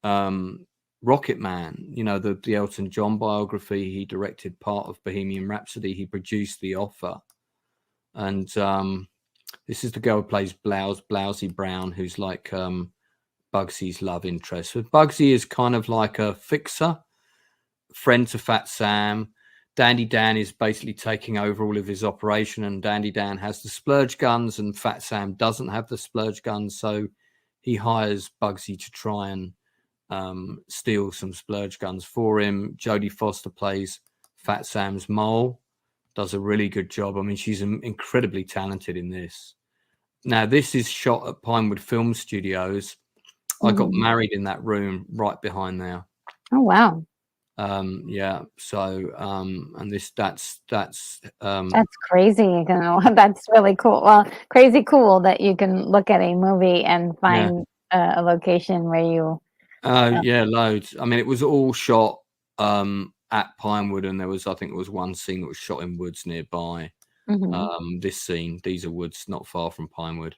Rocket Man, the Elton John biography. He directed part of Bohemian Rhapsody. He produced The Offer. And this is the girl who plays Blousy Brown, who's like Bugsy's love interest. So Bugsy is kind of like a fixer, friend to Fat Sam. Dandy Dan is basically taking over all of his operation, and Dandy Dan has the splurge guns, and Fat Sam doesn't have the splurge guns. So he hires Bugsy to try and steal some splurge guns for him. Jodie Foster plays Fat Sam's mole. Does a really good job. I mean, she's incredibly talented in this. Now, this is shot at Pinewood Film Studios. I got married in that room right behind there. Oh, wow. Yeah. So, and that's crazy. That's really cool. Well, crazy cool that you can look at a movie and find a location where you. Yeah, loads. I mean, it was all shot at Pinewood, and I think there was one scene that was shot in woods nearby. This scene, these are woods not far from Pinewood.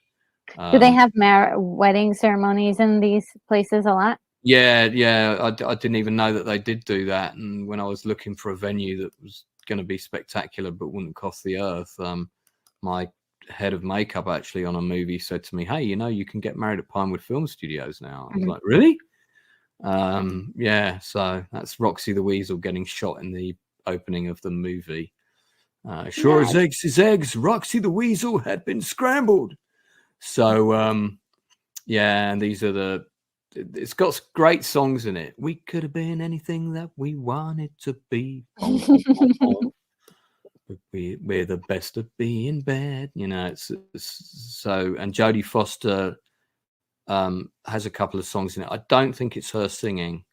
Do they have wedding ceremonies in these places a lot? Yeah. I didn't even know that they did do that. And when I was looking for a venue that was going to be spectacular but wouldn't cost the earth, my head of makeup actually on a movie said to me, "Hey, you can get married at Pinewood Film Studios now." I was like, "Really?" Yeah. So that's Roxy the Weasel getting shot in the opening of the movie. Sure as eggs is eggs, Roxy the Weasel had been scrambled. So yeah, and these are it's got great songs in it. We could have been anything that we wanted to be. Bom, bom, bom, bom. We're the best at being bad. It's so, and Jodie Foster has a couple of songs in it. I don't think it's her singing.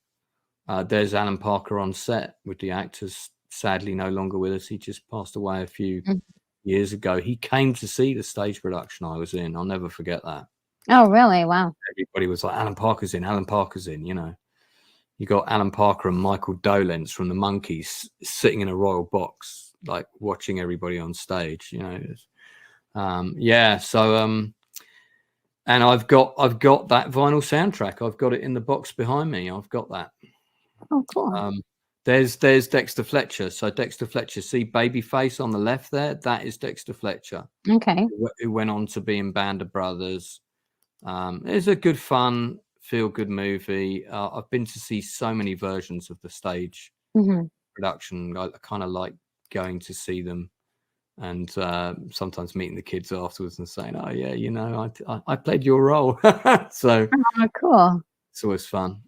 There's Alan Parker on set with the actors, sadly no longer with us. He just passed away a few years ago. He came to see the stage production I was in. I'll never forget that. Oh, really? Wow. Everybody was like, Alan Parker's in, Alan Parker's in, You got Alan Parker and Michael Dolenz from the Monkees sitting in a royal box, like watching everybody on stage, Yeah, so and I've got that vinyl soundtrack. I've got it in the box behind me. I've got that. Oh, cool. There's Dexter Fletcher. So Dexter Fletcher, see Babyface on the left there? That is Dexter Fletcher. Okay. Who went on to be in Band of Brothers. It's a good, fun, feel-good movie. I've been to see so many versions of the stage production. I kind of like going to see them, and sometimes meeting the kids afterwards and saying, "Oh yeah, I played your role." So cool. It's always fun.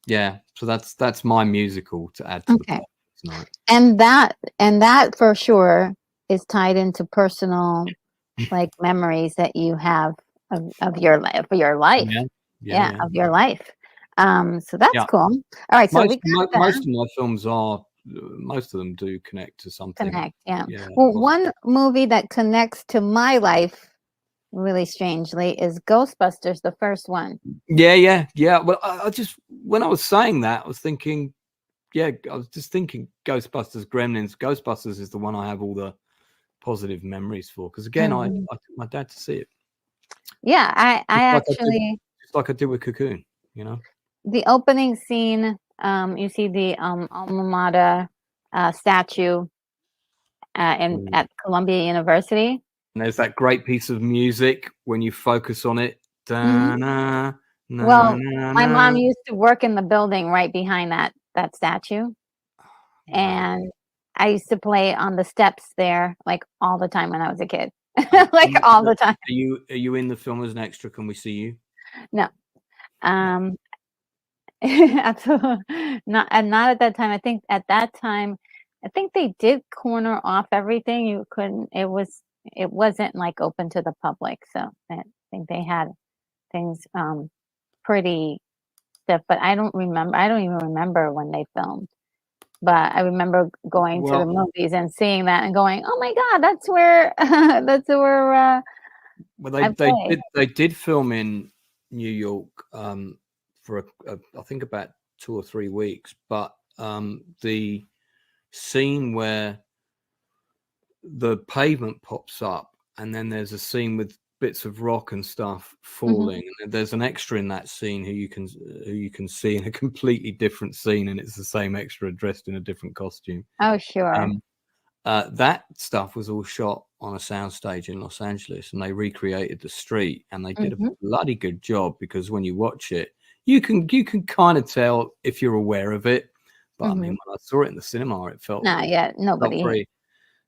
Yeah. So that's my musical to add to the pot tonight. And that for sure is tied into personal like memories that you have of your life, of your life. Yeah, of your life. So that's cool. All right. So most of my films most of them do connect to something. Yeah. Well, one movie that connects to my life really strangely is Ghostbusters, the first one. Yeah. Well, I just, when I was saying that, I was thinking, Ghostbusters, Gremlins. Ghostbusters is the one I have all the positive memories for, because again, I took my dad to see it. Yeah, I actually, just like I did with Cocoon, the opening scene, you see the alma mater statue at Columbia University. And there's that great piece of music when you focus on it. Well, my mom used to work in the building right behind that statue. And I used to play on the steps there like all the time when I was a kid. Like all the time. Are you in the film as an extra? Can we see you? No. Absolutely not at that time. I think at that time, they did corner off everything. You couldn't, it wasn't like open to the public. So I think they had things pretty stiff, but I don't even remember when they filmed. But I remember going to the movies and seeing that and going, "Oh my God, that's where Well, they did film in New York for I think about 2 or 3 weeks, but the scene where the pavement pops up and then there's a scene with bits of rock and stuff falling, and there's an extra in that scene who you can see in a completely different scene, and it's the same extra dressed in a different costume. Oh, sure. That stuff was all shot on a soundstage in Los Angeles, and they recreated the street, and they did a bloody good job, because when you watch it, you can kind of tell if you're aware of it. But I mean, when I saw it in the cinema, it felt nobody.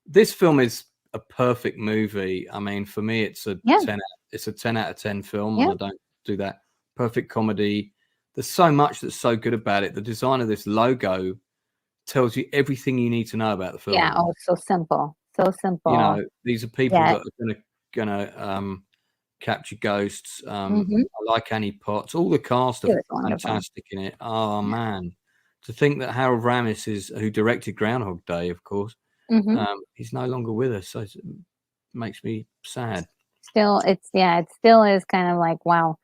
This film is a perfect movie. I mean, for me, it's a 10 out of 10 film, and I don't do that. Perfect comedy. There's so much that's so good about it. The design of this logo tells you everything you need to know about the film. Yeah. Oh, so simple. So simple. These are people that are gonna capture ghosts. I like Annie Potts. All the cast are fantastic in it. Oh man, to think that Harold Ramis who directed Groundhog Day, of course, he's no longer with us, so it makes me sad. Still, it still is kind of like, wow.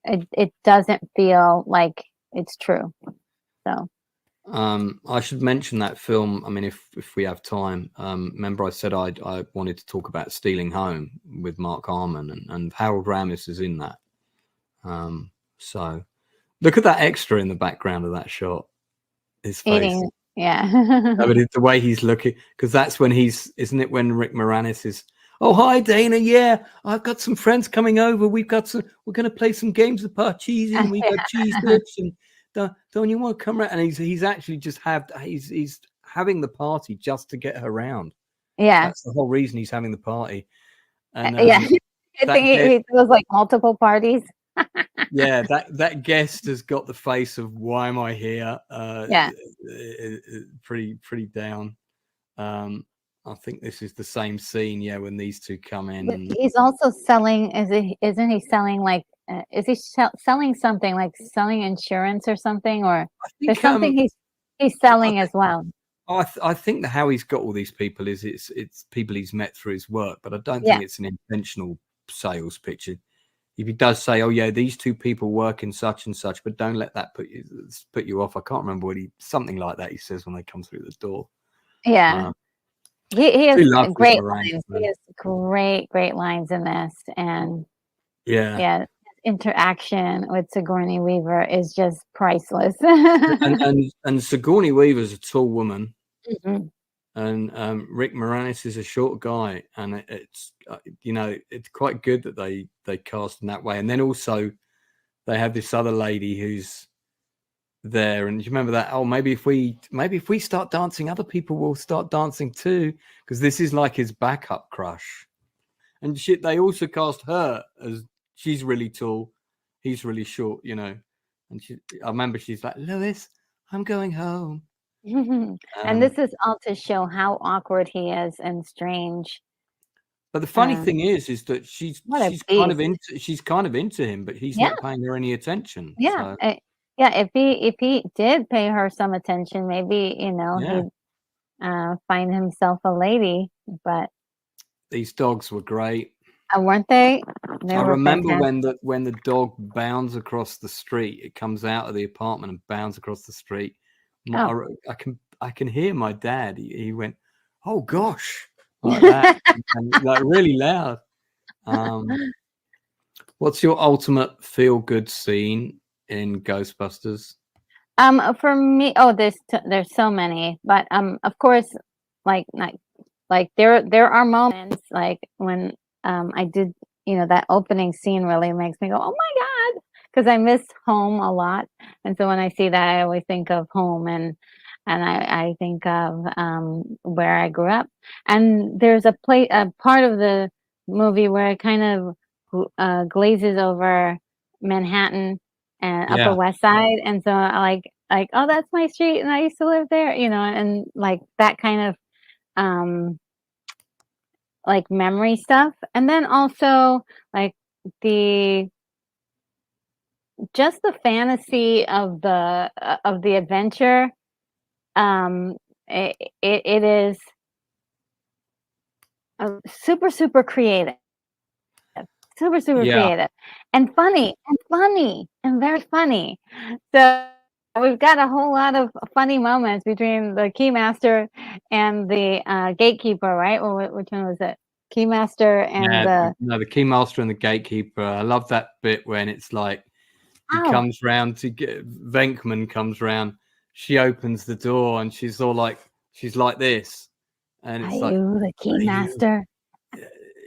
It doesn't feel like it's true. So I should mention that film. I mean, if we have time, remember I said I wanted to talk about Stealing Home with Mark Harmon, and Harold Ramis is in that. So Look at that extra in the background of that shot. His face. Eating. Yeah. I mean, the way he's looking, because that's when isn't it when Rick Moranis is, oh, hi, Dana. Yeah, I've got some friends coming over. We're going to play some games of Parcheesi, and we got cheese dips, and don't you want to come around? And he's actually just he's having the party just to get her round. Yeah. That's the whole reason he's having the party. And Yeah. I think he throws like multiple parties. yeah, that guest has got the face of why am I here? Yeah. Pretty down. I think this is the same scene, yeah, when these two come in. But he's also selling. Isn't he selling like? Is he selling something like selling insurance or something? Or there's something he's selling as well. I think that how he's got all these people is it's people he's met through his work, but I don't think it's an intentional sales pitch. If he does say, "Oh yeah, these two people work in such and such," but don't let that put you off. I can't remember something like that he says when they come through the door. Yeah, he has great lines. He has great lines in this, and yeah, interaction with Sigourney Weaver is just priceless. and Sigourney Weaver's a tall woman. Mm-hmm. And Rick Moranis is a short guy, and it's it's quite good that they cast in that way. And then also they have this other lady who's there, and you remember that? Oh, maybe if we start dancing, other people will start dancing too, because this is like his backup crush. And they also cast her as she's really tall, he's really short, And I remember she's like, Lewis, I'm going home. And this is all to show how awkward he is and strange. But the funny thing is that she's kind of into him, but he's not paying her any attention. Yeah, so. If he did pay her some attention, maybe he'd find himself a lady. But these dogs were great, weren't they? I remember when the dog bounds across the street. It comes out of the apartment and bounds across the street. I can hear my dad. He went, "Oh gosh," like that, and like really loud. What's your ultimate feel-good scene in Ghostbusters? For me, there's so many, but of course, like there are moments like when I did, that opening scene really makes me go, oh my God, because I miss home a lot, and so when I see that, I always think of home, and I think of where I grew up, and there's a part of the movie where it kind of glazes over Manhattan and Upper West Side, and so I like, oh, that's my street, and I used to live there, and like that kind of like memory stuff, and then also like just the fantasy of the adventure. It is super creative, super creative, and funny and very funny. So we've got a whole lot of funny moments between the Keymaster and the gatekeeper, right? Or which one was it? Keymaster and the Keymaster and the gatekeeper. I love that bit when it's like he comes round to get Venkman comes round. She opens the door and she's like this, and it's like, you the Keymaster?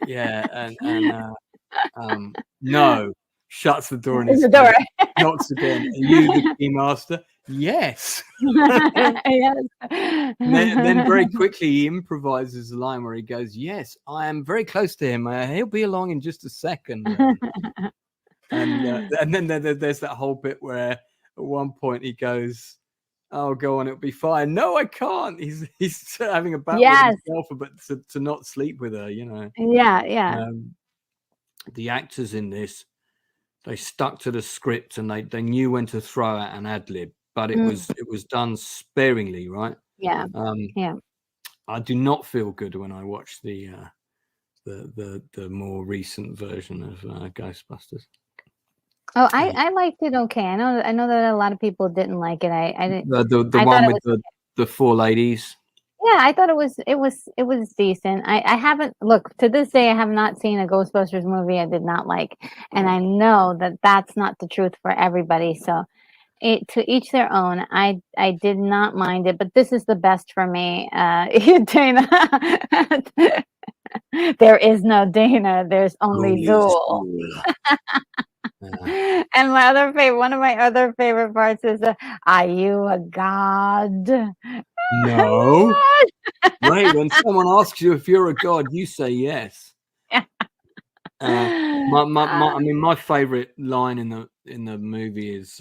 Yeah, and no, shuts the door in his face, knocks again. Are you the Keymaster? Yes. Yes. Then very quickly he improvises a line where he goes, "Yes, I am very close to him. He'll be along in just a second." And then there's that whole bit where at one point he goes, "Oh, go on, it'll be fine." No, I can't. He's having a battle with himself, but to not sleep with her, Yeah. The actors in this, they stuck to the script and they knew when to throw out an ad lib, but it was done sparingly, right? Yeah. I do not feel good when I watch the more recent version of Ghostbusters. Oh, I liked it. Okay, I know that a lot of people didn't like it. I didn't. The one with the four ladies. Yeah, I thought it was decent. I haven't to this day. I have not seen a Ghostbusters movie I did not like, and I know that that's not the truth for everybody. So to each their own. I did not mind it, but this is the best for me. Dana, there is no Dana. There's only Holy Zool. Zool. Yeah. And one of my other favorite parts is, "Are you a god?" No. Right. When someone asks you if you're a god, you say yes. I mean, my favorite line in the movie is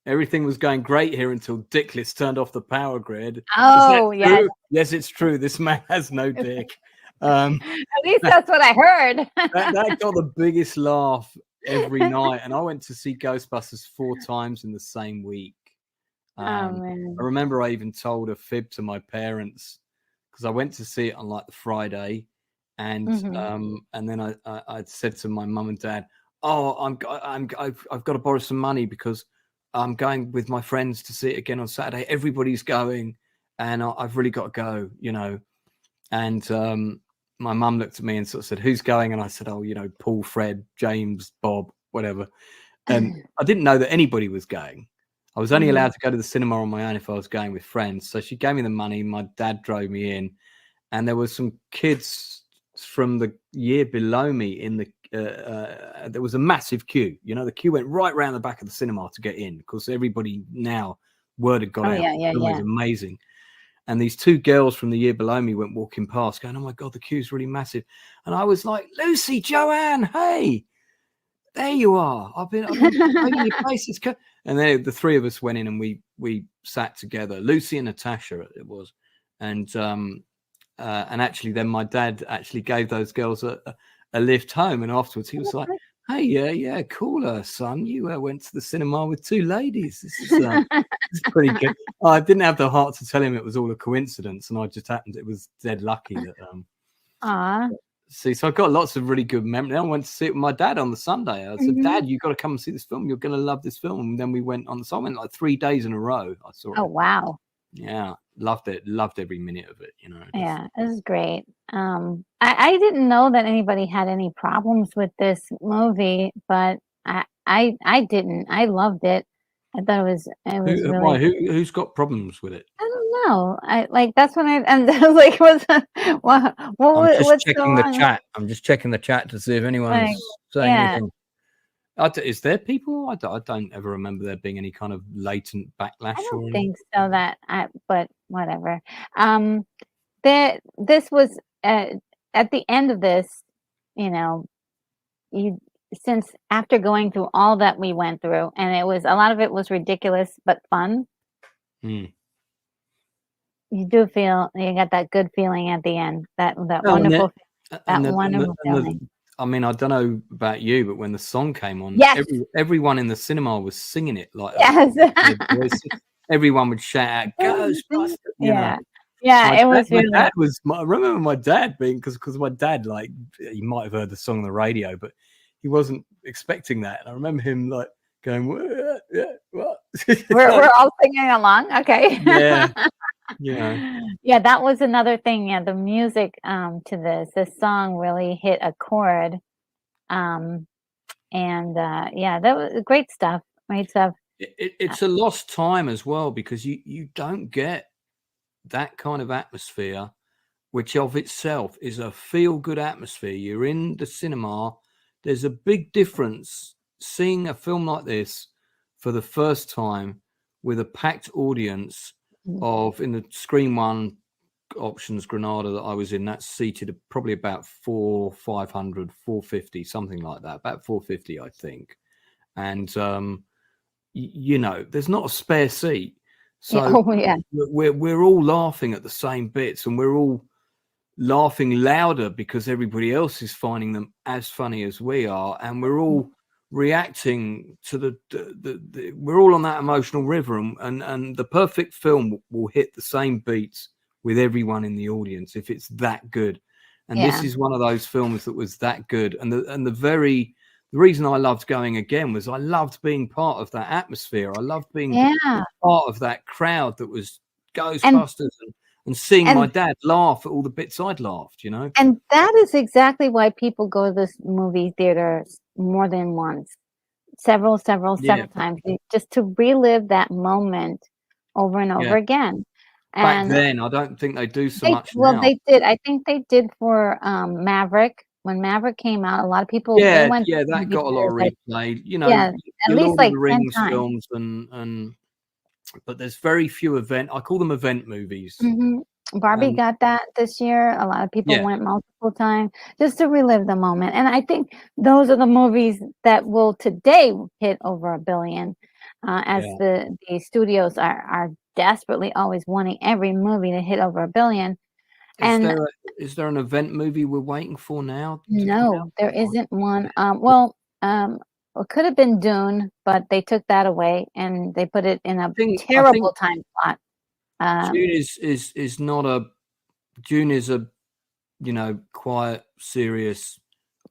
everything was going great here until Dickless turned off the power grid. Oh, yes. True? Yes, it's true. This man has no dick. At least that's what I heard. That got the biggest laugh every night, and I went to see Ghostbusters 4 times in the same week. I remember I even told a fib to my parents because I went to see it on like the Friday, and then I said to my mum and dad, "Oh, I've got to borrow some money because I'm going with my friends to see it again on Saturday. Everybody's going, and I've really got to go, you know." And my mum looked at me and sort of said, "Who's going?" And I said, "Oh, you know, Paul, Fred, James, Bob, whatever." And I didn't know that anybody was going. I was only allowed to go to the cinema on my own if I was going with friends. So she gave me the money. My dad drove me in, and there were some kids from the year below me in the. There was a massive queue. You know, the queue went right round the back of the cinema to get in because everybody now word had got out. Yeah. It was amazing. And these 2 girls from the year below me went walking past, going, "Oh my God, the queue's really massive." And I was like, "Lucy, Joanne, hey, there you are. I've been hoping your place is." And then the 3 of us went in and we sat together. Lucy and Natasha, it was, and actually, then my dad actually gave those girls a lift home. And afterwards, he was like, "Hey, yeah, cooler, son. You went to the cinema with 2 ladies. This is pretty good." I didn't have the heart to tell him it was all a coincidence, and I just happened. It was dead lucky that. See, so I got lots of really good memories. I went to see it with my dad on the Sunday. I said, "Dad, you got to come and see this film. You're going to love this film." And then we went on. So I went like 3 days in a row. I saw it. Oh, wow. Yeah, loved it. Loved every minute of it. You know. Yeah, it was great. I didn't know that anybody had any problems with this movie, but I didn't. I loved it. I thought it was really. Why? Who's got problems with it? I don't know. I like that's when and I was like, what's checking going the on? chat. I'm just checking the chat to see if anyone's saying anything. Is there people? I don't ever remember there being any kind of latent backlash. I don't think so. But whatever. This was at the end of this, you know, since after going through all that we went through, and a lot of it was ridiculous but fun. You do feel you got that good feeling at the end, that wonderful feeling. I mean, I don't know about you, but when the song came on, yes, everyone in the cinema was singing it like yes. Everyone would shout out "Ghostbusters!" Yeah. It was. I remember my dad being because my dad, like, he might have heard the song on the radio, but he wasn't expecting that. And I remember him like going, "What?" We're all singing along. Okay. Yeah, that was another thing. Yeah, the music to this song really hit a chord. And that was great stuff. Great stuff. It's a lost time as well because you don't get that kind of atmosphere, which of itself is a feel-good atmosphere. You're in the cinema. There's a big difference seeing a film like this for the first time with a packed audience of, in the Screen 1 options Granada that I was in, that's seated probably about 500, 450, something like that, about 450, I think. And, you know, there's not a spare seat. So we're all laughing at the same bits, and we're all laughing louder because everybody else is finding them as funny as we are, and we're all reacting to the we're all on that emotional river, and the perfect film will hit the same beats with everyone in the audience if it's that good. And this is one of those films that was that good. And the reason I loved going again was I loved being part of that atmosphere. I loved being part of that crowd that was Ghostbusters, and seeing my dad laugh at all the bits I'd laughed, you know. And that is exactly why people go to this movie theater more than once. several Yeah, times just to relive that moment over and over yeah. again. Back And then, I don't think they do so much now. they did. I think they did for Maverick. When Maverick came out, a lot of people they Yeah, went to yeah, the that movie got a lot theaters of like replay. yeah, at Your least Lord of like the 10 Rings times. films and but there's very few event. I call them event movies. Mhm. Barbie And got that this year. A lot of people yeah, went multiple times just to relive the moment, and I think those are the movies that will today hit over 1 billion, as yeah. the studios are desperately always wanting every movie to hit over 1 billion. Is And there a, is there an event movie we're waiting for now to come out? no, there isn't one. It could have been Dune, but they took that away and they put it in a I think terrible time slot. June Um, is not a June is a quiet, serious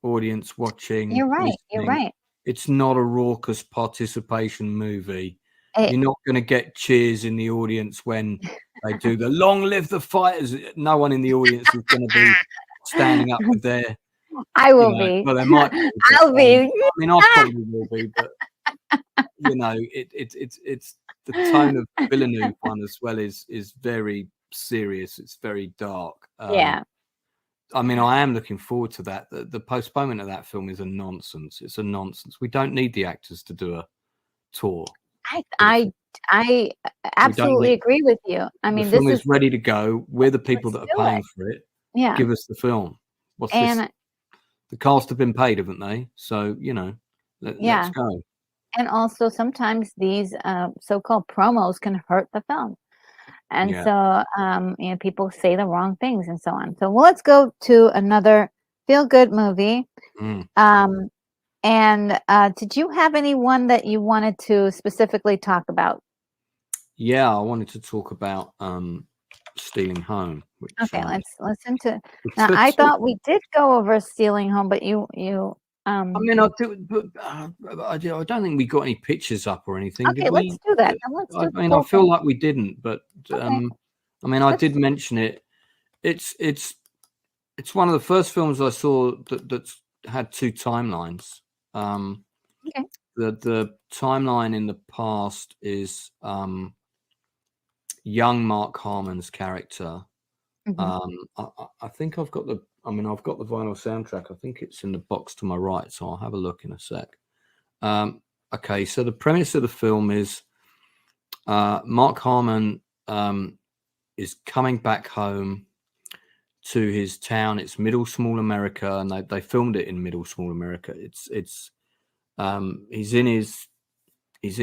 audience watching, you're right. You're listening. right. It's not a raucous participation movie. It, You're not going to get cheers in the audience when they do the "Long live the fighters." No one in the audience is going to be standing up with their, I will be. well, they might be, but I'll be. I mean, I probably will be, but it's the tone of Villeneuve one as well is very serious. It's very dark. Yeah. I mean, I am looking forward to that. The postponement of that film is a nonsense. It's a nonsense. We don't need the actors to do a tour I for the I film. I We don't absolutely need. agree with you. I The mean, film this is is ready to go. We're the people let's that are do it. paying for it. Yeah. Give us the film. What's this? And The cast have been paid, haven't they? So let's yeah. go. And also sometimes these so-called promos can hurt the film. And Yeah. so people say the wrong things and so on. So well, let's go to another feel-good movie. Mm. Um, and did you have any one that you wanted to specifically talk about? Yeah, I wanted to talk about Stealing Home, which Okay, let's listen to. Now, to I talk. thought we did go over Stealing Home, but you I um mean, I do, but I don't think we got any pictures up or anything, did okay, let's we? do that. Now let's I do the mean, I full feel thing. like we didn't, but Okay, I mean, I let's did mention it. It's it's it's one of the first films I saw that's had two timelines. Um, okay. the timeline in the past is young Mark Harmon's character. Hmm. I think I've got the. I mean, I've got the vinyl soundtrack. I think it's in the box to my right, so I'll have a look in a sec. Okay, so the premise of the film is Mark Harmon is coming back home to his town. It's middle small America, and they filmed it in middle small America. It's he's in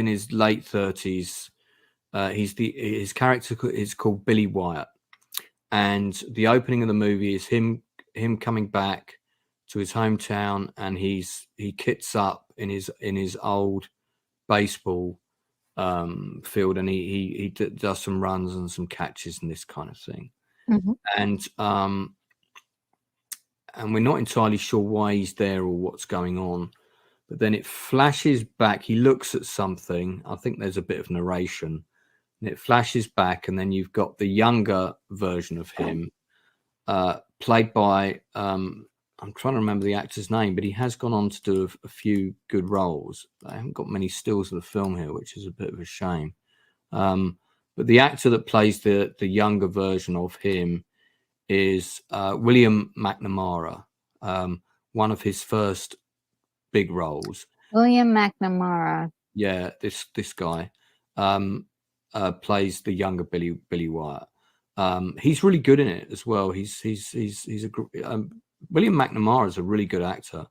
his late 30s. His character is called Billy Wyatt, and the opening of the movie is him coming back to his hometown, and he kits up in his old baseball field, and he does some runs and some catches and this kind of thing, Hmm. and we're not entirely sure why he's there or what's going on. But then it flashes back. He looks at something. I think there's a bit of narration, and it flashes back, and then you've got the younger version of him, played by I'm trying to remember the actor's name, but he has gone on to do a few good roles. I haven't got many stills of the film here, which is a bit of a shame. But the actor that plays the younger version of him is William McNamara, one of his first big roles. William McNamara. Yeah, this guy plays the younger Billy Wyatt. He's really good in it as well. William McNamara is a really good actor.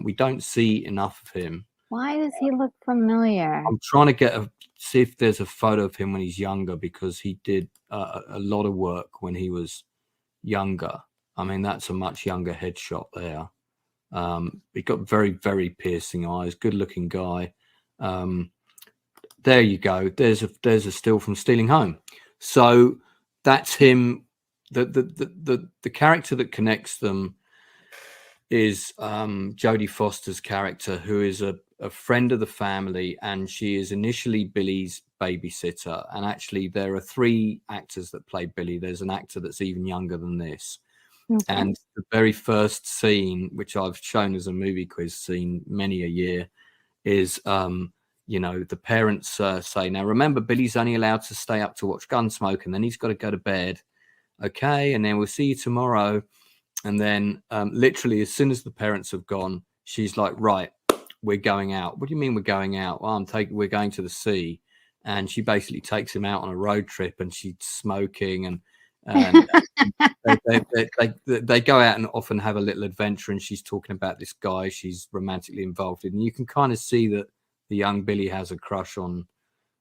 We don't see enough of him. Why does he look familiar? I'm trying to see if there's a photo of him when he's younger, because he did a lot of work when he was younger. I mean, that's a much younger headshot there. He got very, very piercing eyes. Good looking guy. There you go. There's a still from Stealing Home. So that's him. The character that connects them is Jodie Foster's character, who is a friend of the family, and she is initially Billy's babysitter. And actually, there are three actors that play Billy. There's an actor that's even younger than this. Okay. And the very first scene, which I've shown as a movie quiz scene many a year, is the parents say, now remember, Billy's only allowed to stay up to watch Gunsmoke, and then he's got to go to bed. Okay, and then we'll see you tomorrow. And then literally as soon as the parents have gone, she's like, right, we're going out. What do you mean we're going out? Well, we're going to the sea. And she basically takes him out on a road trip, and she's smoking, and they go out and often have a little adventure, and she's talking about this guy she's romantically involved in. And you can kind of see that the young Billy has a crush on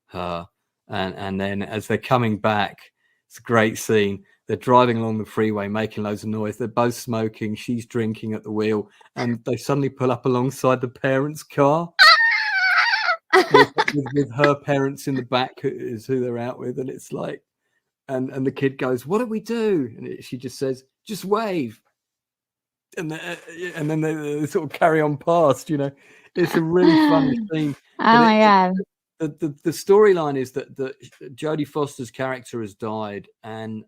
her. And then as they're coming back, it's a great scene. They're driving along the freeway, making loads of noise. They're both smoking. She's drinking at the wheel, and they suddenly pull up alongside the parents' car with her parents in the back, is who they're out with. And it's like, and the kid goes, "What do we do?" And she just says, "Just wave." And then they sort of carry on past. It's a really funny scene. Oh my God. The storyline is that Jodie Foster's character has died, and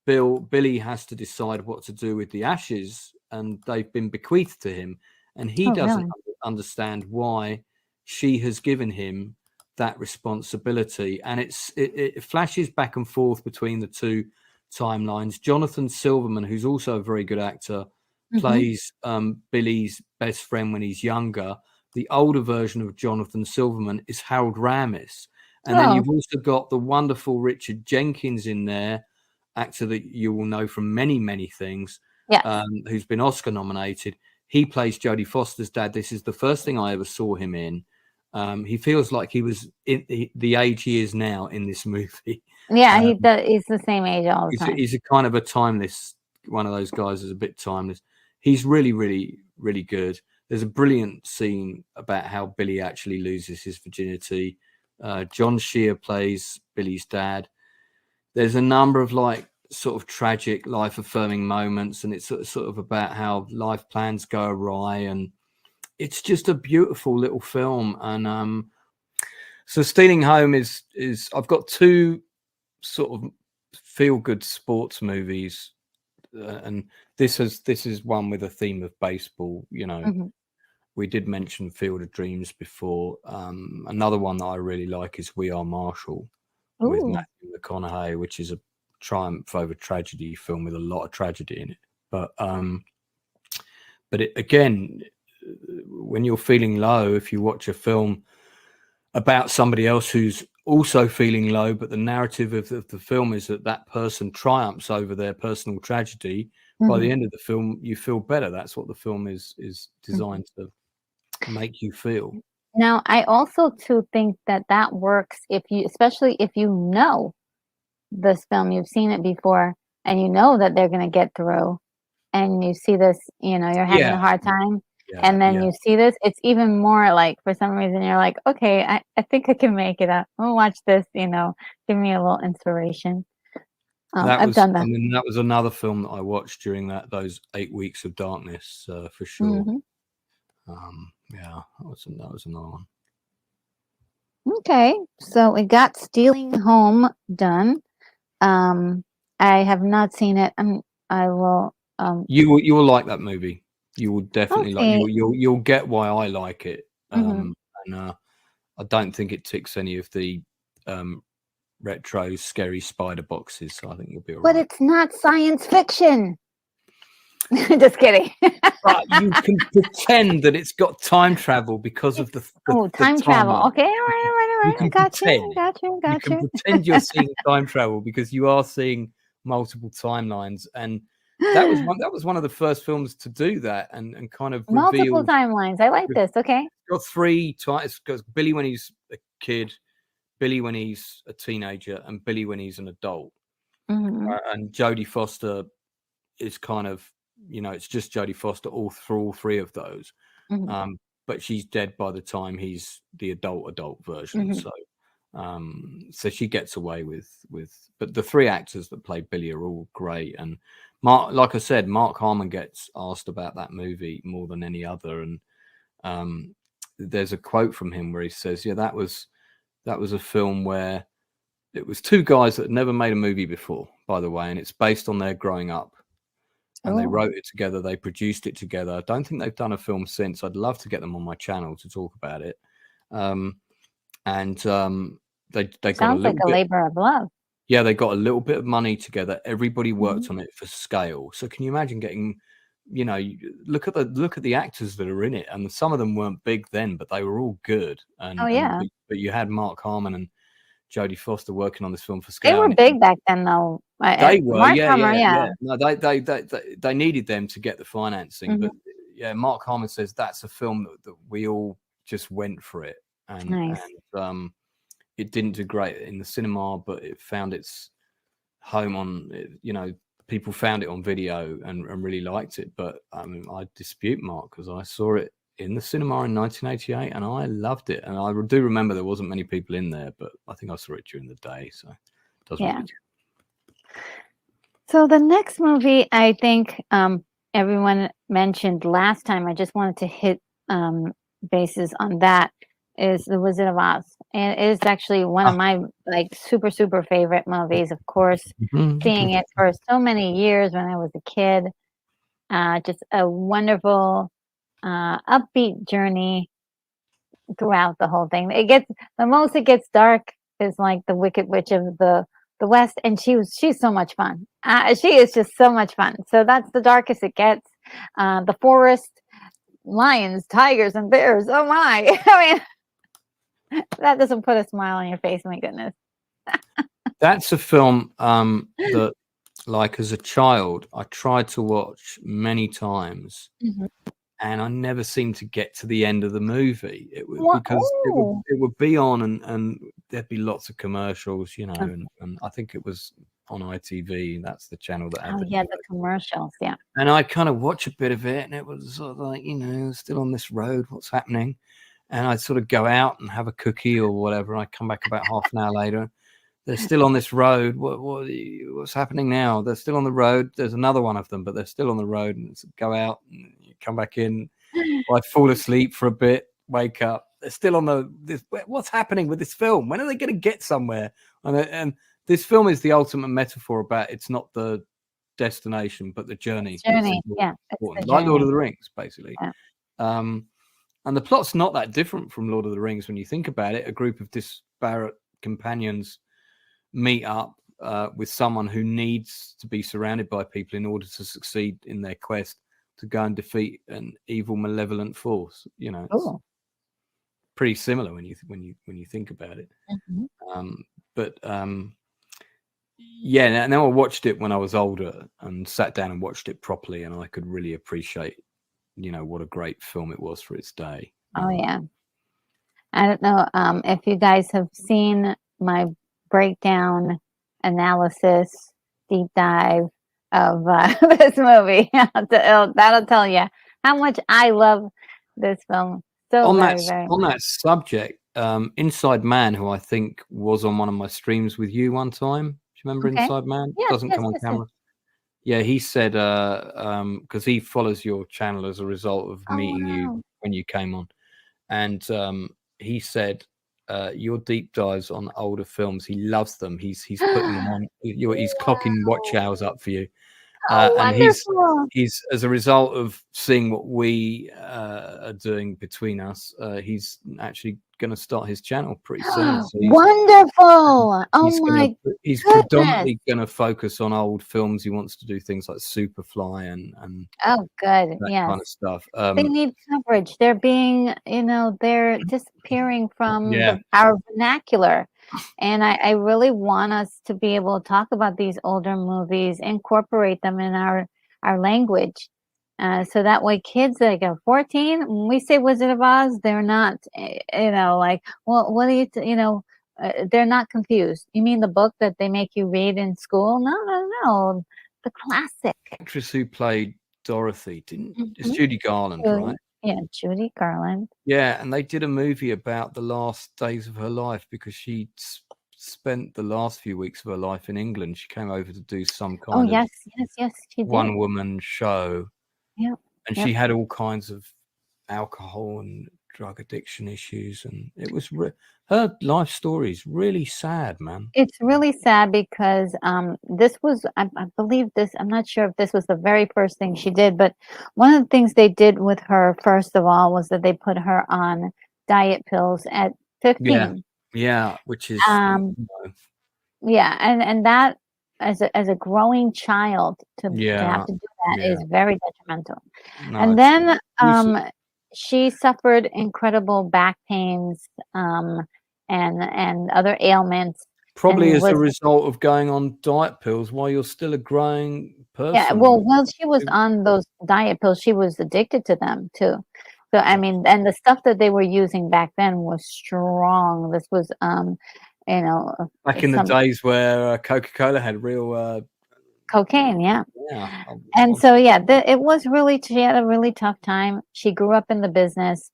Billy has to decide what to do with the ashes, and they've been bequeathed to him, and he doesn't understand why she has given him that responsibility. And it flashes back and forth between the two timelines. Jonathan Silverman, who's also a very good actor, plays Billy's best friend when he's younger. The older version of Jonathan Silverman is Harold Ramis. And then you've also got the wonderful Richard Jenkins in there, actor that you will know from many, many things, who's been Oscar nominated. He plays Jodie Foster's dad. This is the first thing I ever saw him in. He feels like he was the age he is now in this movie. Yeah, he's the same age all the time. He's a kind of a timeless, one of those guys is a bit timeless. He's really, really, really good. There's a brilliant scene about how Billy actually loses his virginity. John Shear plays Billy's dad. There's a number of sort of tragic, life-affirming moments, and it's sort of about how life plans go awry, and it's just a beautiful little film. And so Stealing Home is I've got two sort of feel-good sports movies, and this is one with a theme of baseball. We did mention Field of Dreams before. Another one that I really like is We Are Marshall with Matthew McConaughey, which is a triumph over tragedy film with a lot of tragedy in it. But again, when you're feeling low, if you watch a film about somebody else who's also feeling low, but the narrative of the film is that person triumphs over their personal tragedy, by the end of the film, you feel better. That's what the film is designed to make you feel. Now, I also too think that works especially if you know this film, you've seen it before, and you know that they're going to get through, and you see this, you're having a hard time, and then you see this, it's even more like, for some reason, you're like, okay, I think I can make it up. I'll watch this, give me a little inspiration. I've done that. I mean, that was another film that I watched during those 8 weeks of darkness, for sure. That was another one. Okay, so we got Stealing Home done. I have not seen it. I will. You will like that movie. You will definitely like. You'll get why I like it. And I don't think it ticks any of the retro scary spider boxes. So I think you'll be all right. But it's not science fiction. Just kidding. But you can pretend that it's got time travel because of the time travel. Okay, all right. You Got you. You can pretend you're seeing time travel because you are seeing multiple timelines, and that was one of the first films to do that and kind of multiple timelines. I like this. Okay, it's got three times. It's got Billy when he's a kid, Billy when he's a teenager, and Billy when he's an adult. And Jodie Foster is kind of, it's just Jodie Foster all three of those. But she's dead by the time he's the adult version. So she gets away with. But the three actors that play Billy are all great. And like I said, Mark Harmon gets asked about that movie more than any other. And there's a quote from him where he says, "Yeah, that was a film where it was two guys that had never made a movie before, by the way, and it's based on their growing up. and they Oh, wrote it together. They produced it together. I don't think they've done a film since. I'd love to get them on my channel to talk about it. They got a sounds like little a bit. labor of love. Yeah, they got a little bit of money together. Everybody Mhm. worked on it for scale. So can you imagine getting, look at the actors that are in it, and some of them weren't big then, but they were all good. Oh, And yeah. but you had Mark Harmon and Jodie Foster working on this film for They scale, were and big back then, though. they were, Mark yeah, Hammer, yeah, yeah. yeah. No, they needed them to get the financing, Mhm. but yeah, Mark Harmon says that's a film that we all just went for it, and Nice. it didn't do great in the cinema, but it found its home on, people found it on video and really liked it. But I dispute Mark, because I saw it in the cinema in 1988 and I loved it. And I do remember there wasn't many people in there, but I think I saw it during the day, so it doesn't Yeah. really. So the next movie, I think everyone mentioned last time, I just wanted to hit bases on that, is The Wizard of Oz. And it is actually one of my like super, super favorite movies. Of course, seeing it for so many years when I was a kid. Just a wonderful, upbeat journey throughout the whole thing. The most it gets dark is like the Wicked Witch of the West, and she's so much fun. She is just so much fun. So that's the darkest it gets. The forest, lions, tigers, and bears. Oh my! I mean, that doesn't put a smile on your face. My goodness. That's a film that, like, as a child, I tried to watch many times, Mhm. and I never seemed to get to the end of the movie. It was because Oh, it would be on, and there'd be lots of commercials, oh, and I think it was on ITV. That's the channel that had the yeah, the commercials. commercials. Yeah. And I kind of watch a bit of it, and it was sort of like, still on this road. What's happening? And I'd sort of go out and have a cookie or whatever. I'd come back about half an hour later. They're still on this road. What's happening now? They're still on the road. There's another one of them, but they're still on the road. And go out and you come back in. I'd fall asleep for a bit, wake up. They're still on what's happening with this film? When are they going to get somewhere? And this film is the ultimate metaphor about, it's not the destination, but the journey that's Journey. Yeah, it's the important. Like Lord of journey. the Rings, basically. Yeah. And the plot's not that different from Lord of the Rings when you think about it. A group of disparate companions meet up with someone who needs to be surrounded by people in order to succeed in their quest to go and defeat an evil, malevolent force. It's Oh. pretty similar when you think about it. Mhm. But yeah, now I watched it when I was older and sat down and watched it properly, and I could really appreciate, what a great film it was for its day. Oh yeah. I don't know if you guys have seen my breakdown analysis deep dive of this movie. That'll tell you how much I love this film so on that very, very on much. that subject, Inside Man, who I think was on one of my streams with you one time. Do you remember Okay. Inside Man? Yes, Doesn't yes, come on yes, yes. camera. Yeah, he said, because he follows your channel as a result of Oh meeting you wow. when you came on, and he said your deep dives on older films, he loves them. He's putting them on. He's clocking watch Wow. hours up for you. Oh, And wonderful. he's as a result of seeing what we are doing between us, he's actually going to start his channel pretty soon. So Wonderful. Oh my he's goodness. predominantly going to focus on old films. He wants to do things like Superfly and Oh, good. that kind of Yes. stuff. They need coverage. They're being, they're disappearing from Yeah, our vernacular. And I really want us to be able to talk about these older movies, incorporate them in our language. So that way kids like are 14, when we say Wizard of Oz, they're not, like, well, what do they're not confused. You mean the book that they make you read in school? No, no, no. The classic. actress who played Dorothy it's Mhm. Judy Garland, right? Yeah, Judy Garland. Yeah, and they did a movie about the last days of her life because she spent the last few weeks of her life in England. She came over to do some Oh, kind of yes, yes, yes, she did. one woman show, Yep, and yep. she had all kinds of alcohol and drug addiction issues, and it was her life story is really sad, man. It's really sad because this was, I believe this, I'm not sure if this was the very first thing she did, but one of the things they did with her, first of all, was that they put her on diet pills at Yeah, 15. yeah, which is Um, yeah, and that as a growing child to yeah, have to do that yeah. is very detrimental. No, And it's then abusive. she suffered incredible back pains and other ailments Probably and as a was result of going on diet pills while you're still a growing yeah, person. well, while she was on those diet pills, she was addicted to them too. So I Right. mean, and the stuff that they were using back then was strong. This was you know, Back in the some days where Coca-Cola had real, cocaine, yeah. yeah, And so yeah, it was really she had a really tough time. She grew up in the business,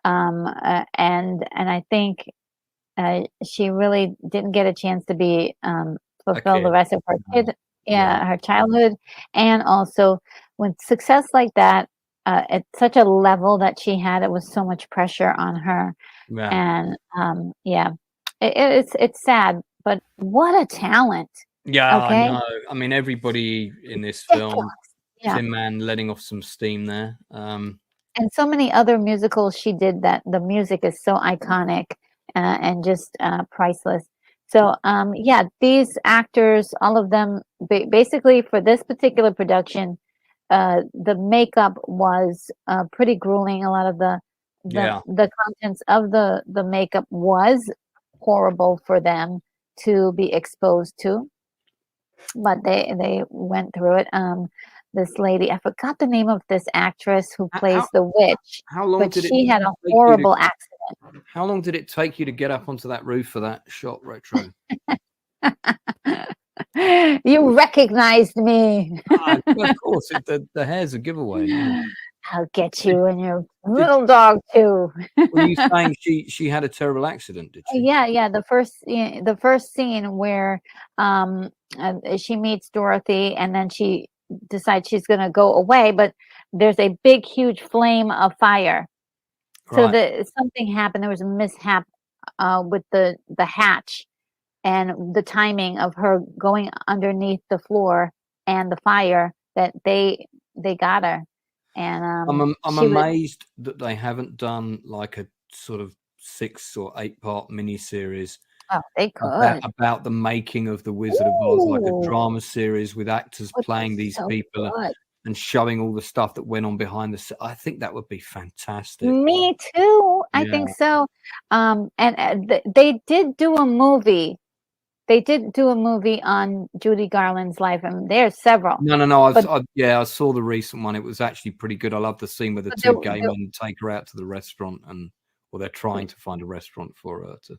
and I think she really didn't get a chance to be a fulfill the kid. rest of her Yeah, yeah, her childhood, and also with success like that at such a level that she had, it was so much pressure on her, yeah. and yeah, it's sad, but what a talent! Yeah, I Okay, know. I mean, everybody in this film, ridiculous. Yeah. Tin Man letting off some steam there. And so many other musicals she did that the music is so iconic and just priceless. So yeah, these actors, all of them, basically for this particular production, the makeup was pretty grueling. A lot of Yeah. the contents of the makeup was horrible for them to be exposed to, but they went through it. This lady, I forgot the name of this actress who How plays the witch, how long but did it she had a take you to horrible accident. how long did it take you to get up onto that roof for that shot, Retro? You recognized me. Ah, of course, the hair's a giveaway. Yeah. I'll get Did you and your did little dog too. were you saying she had a terrible accident, did she? Yeah, yeah. The first scene where she meets Dorothy, and then she decides she's going to go away, but there's a big, huge flame of fire. So Right. something happened. There was a mishap with the hatch and the timing of her going underneath the floor and the fire that they got her, and I'm she was amazed that they haven't done like a sort of 6 or 8-part miniseries oh they about could. about the making of The Wizard of Oz, like a Ooh, drama series with actors would be playing these so people good. and showing all the stuff that went on behind the I think that would be fantastic. Me too. I Yeah. think so. And they did do a movie. They did do a movie on Judy Garland's life, and there's several. No, But I saw the recent one. It was actually pretty good. I love the scene where the but two gay men take her out to the restaurant or they're there, trying to find a restaurant for her to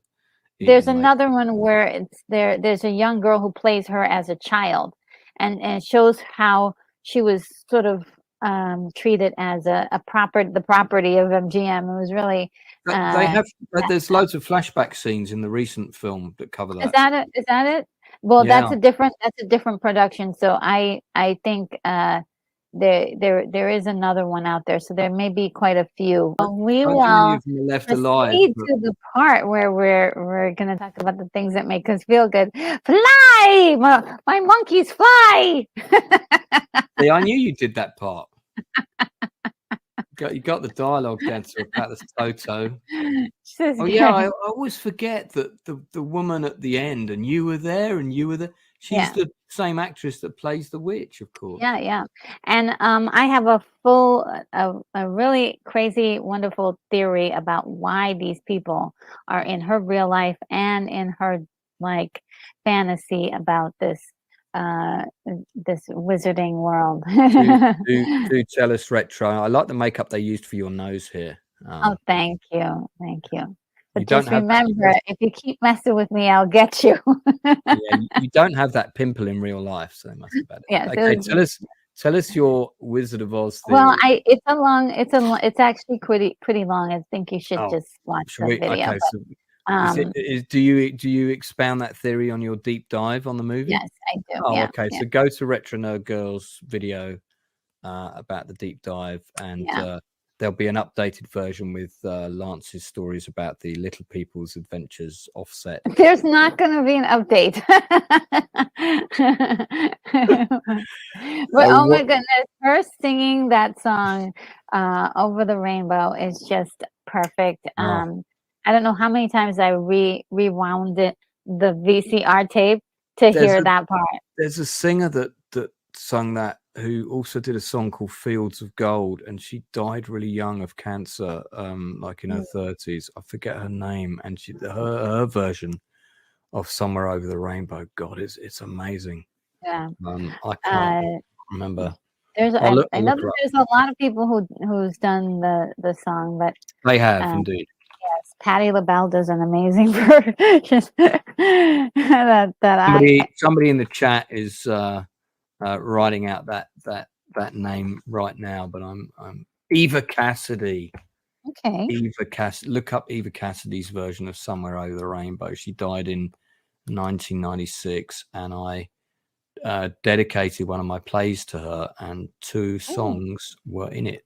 eat there's and make. another one where there's a young girl who plays her as a child, and it shows how she was sort of treated as the property of MGM. It was really They uh, have there's loads of flashback scenes in the recent film that cover is that. that it? Is that it? Well, Yeah. that's a different production. So I think there is another one out there. So there may be quite a few. We Don't think any will of them are left alive, proceed but to the part where we're gonna talk about the things that make us feel good. Fly, my monkeys fly. see, I knew you did that part. You got the dialogue dancer about the Toto. She says, Oh yeah, I always forget that the woman at the end, and you were there, and you were there. She's yeah. the same actress that plays the witch, of course. Yeah, yeah. And I have a full, a really crazy, wonderful theory about why these people are in her real life and in her like fantasy about uh, this wizarding world. Do tell us, Retro. I like the makeup they used for your nose here. Oh, thank you, thank you. You But don't just have that. remember, if you keep messing with me, I'll get you. Yeah, you don't have that pimple in real life, so they must have had Yeah. it. Okay, tell us your Wizard of Oz Well, theory. it's actually pretty long. I think you should Oh, just watch shall the we? video. Okay, But so is it um, do you expound that theory on your deep dive on the movie? yes, I do. Oh, Yeah, okay. yeah, So go to Retro Nerd Girl's video about the deep dive, and yeah. there'll be an updated version with Lance's stories about the Little People's Adventures offset. There's not going to be an update. But oh my goodness, her singing that song over the rainbow is just perfect. Oh, I don't know how many times I rewound the VCR tape to there's hear a that part. there's a singer that sung that who also did a song called Fields of Gold, and she died really young of cancer, like in her 30s. I forget her name, and her version of Somewhere Over the Rainbow, God, it's amazing. Yeah. I can't Uh, remember. I I'll know look that her up. there's a lot of people who's done the song, but They have um, indeed. yes, Patti LaBelle does an amazing version. that Somebody in the chat is writing out that name right now, but I'm Eva Cassidy. okay. Look up Eva Cassidy's version of Somewhere Over the Rainbow. She died in 1996, and I dedicated one of my plays to her, and two songs were in it.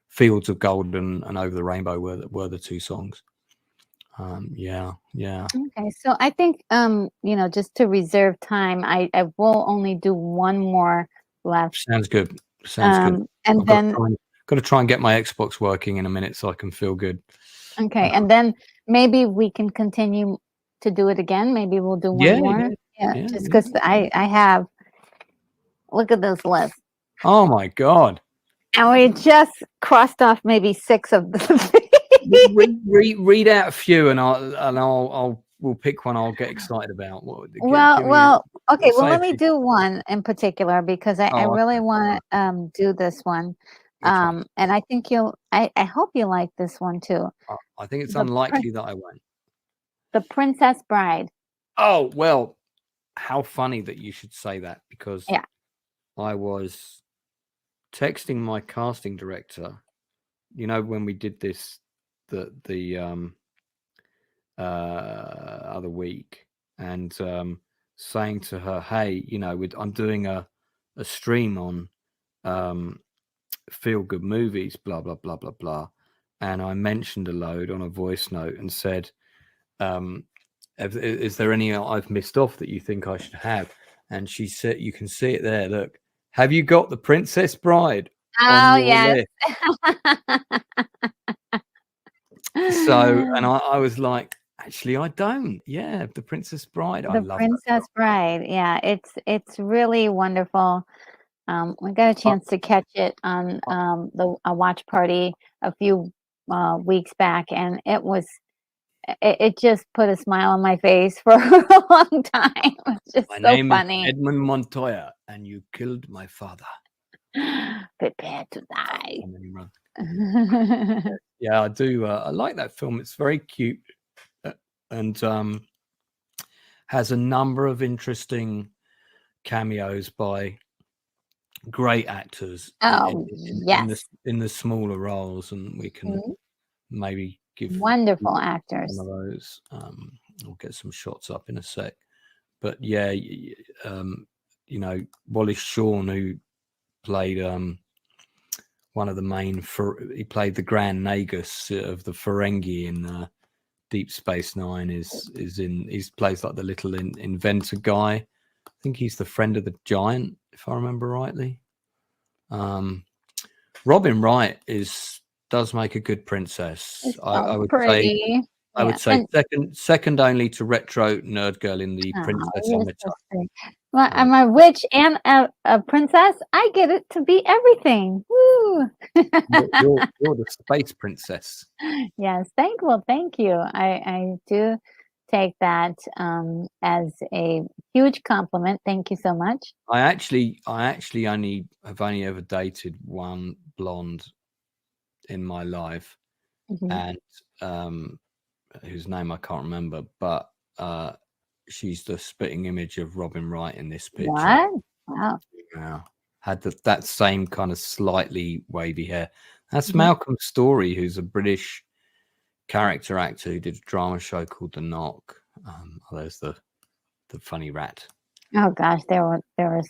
Fields of Gold and Over the Rainbow were the two songs. Yeah. Okay, so I think just to reserve time, I will only do one more left. Sounds good. And I've then got to try and get my Xbox working in a minute so I can feel good. okay, and then maybe we can continue to do it again. Maybe we'll do one more. Yeah, just because I have, look at this list. Oh my God. And we just crossed off maybe 6 of the read out a few, and we'll pick one I'll get excited about. Well, okay. Well, let me do one in particular because I really Okay. want to do this one. And I think I hope you like this one too. I think it's unlikely that I won't. The Princess Bride. Oh, well, how funny that you should say that, because I was texting my casting director, when we did this the other week, and saying to her, hey, I'm doing a stream on feel good movies, blah blah blah blah blah, and I mentioned a load on a voice note and said, is there any I've missed off that you think I should have? And she said, you can see it there, look, have you got The Princess Bride on your list? So, and I was like, actually, I don't. Yeah, The Princess Bride. I love Princess Bride. Yeah, it's really wonderful. We got a chance to catch it on a watch party a few weeks back, and it just put a smile on my face for a long time. It's just my so name funny. is Edmund Montoya, and you killed my father. Prepare to die. And then he runs. Yeah, I do. I like that film. It's very cute, and has a number of interesting cameos by great actors in the smaller roles, and we can maybe give wonderful actors one of those. We'll get some shots up in a sec, but yeah, Wallace Shawn, who played one of the main he played the Grand Nagus of the Ferengi in Deep Space Nine, he plays like the little inventor guy. I think he's the friend of the giant, if I remember rightly. Robin Wright does make a good princess. I would say. I would say second only to Retro Nerd Girl in the Princessometer. Well, I'm a witch and a princess. I get it to be everything. Woo! you're the space princess. Yes, thank you. I do take that as a huge compliment. Thank you so much. I actually have only ever dated one blonde in my life, and whose name I can't remember, but she's the spitting image of Robin Wright in this picture. What? Wow. Yeah. Had that same kind of slightly wavy hair. That's Malcolm Story, who's a British character actor who did a drama show called The Knock. There's the funny rat. Oh gosh, they were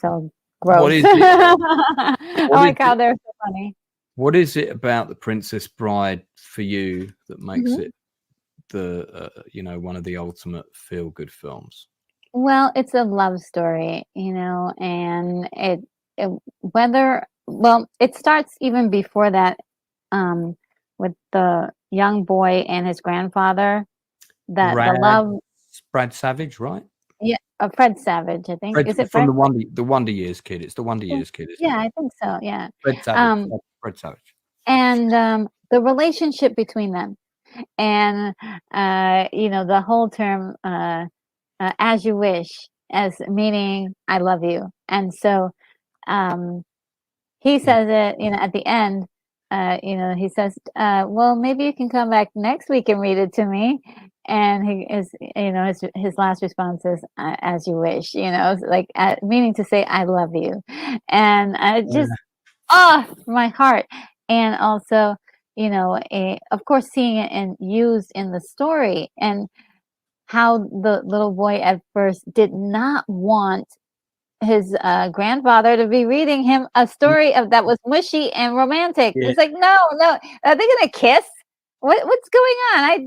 so gross. I like how they're so funny. What is it about The Princess Bride for you that makes Mhm. it the one of the ultimate feel good films? Well, it's a love story, and it whether well, it starts even before that, um, with the young boy and his grandfather, that the Brad love. Brad Savage, right? Yeah, Fred Savage, I think. Fred Is it from Fred? the Wonder Years kid. It's the Wonder Yeah, Years kid, isn't yeah, it? I think so, yeah. Fred Savage. Um, Fred Savage. and, the relationship between them and, the whole term, "as you wish," as meaning, "I love you." And so, um he Yeah. says it, at the end, he says, "Well, maybe you can come back next week and read it to me." And his last response is, "As you wish," like, meaning to say, "I love you." And I just, Yeah. oh, my heart. And also, of course, seeing it and used in the story, and how the little boy at first did not want his, grandfather to be reading him a story of that was mushy and romantic. Yeah. It's like, "No, no, are they gonna kiss? What's going on?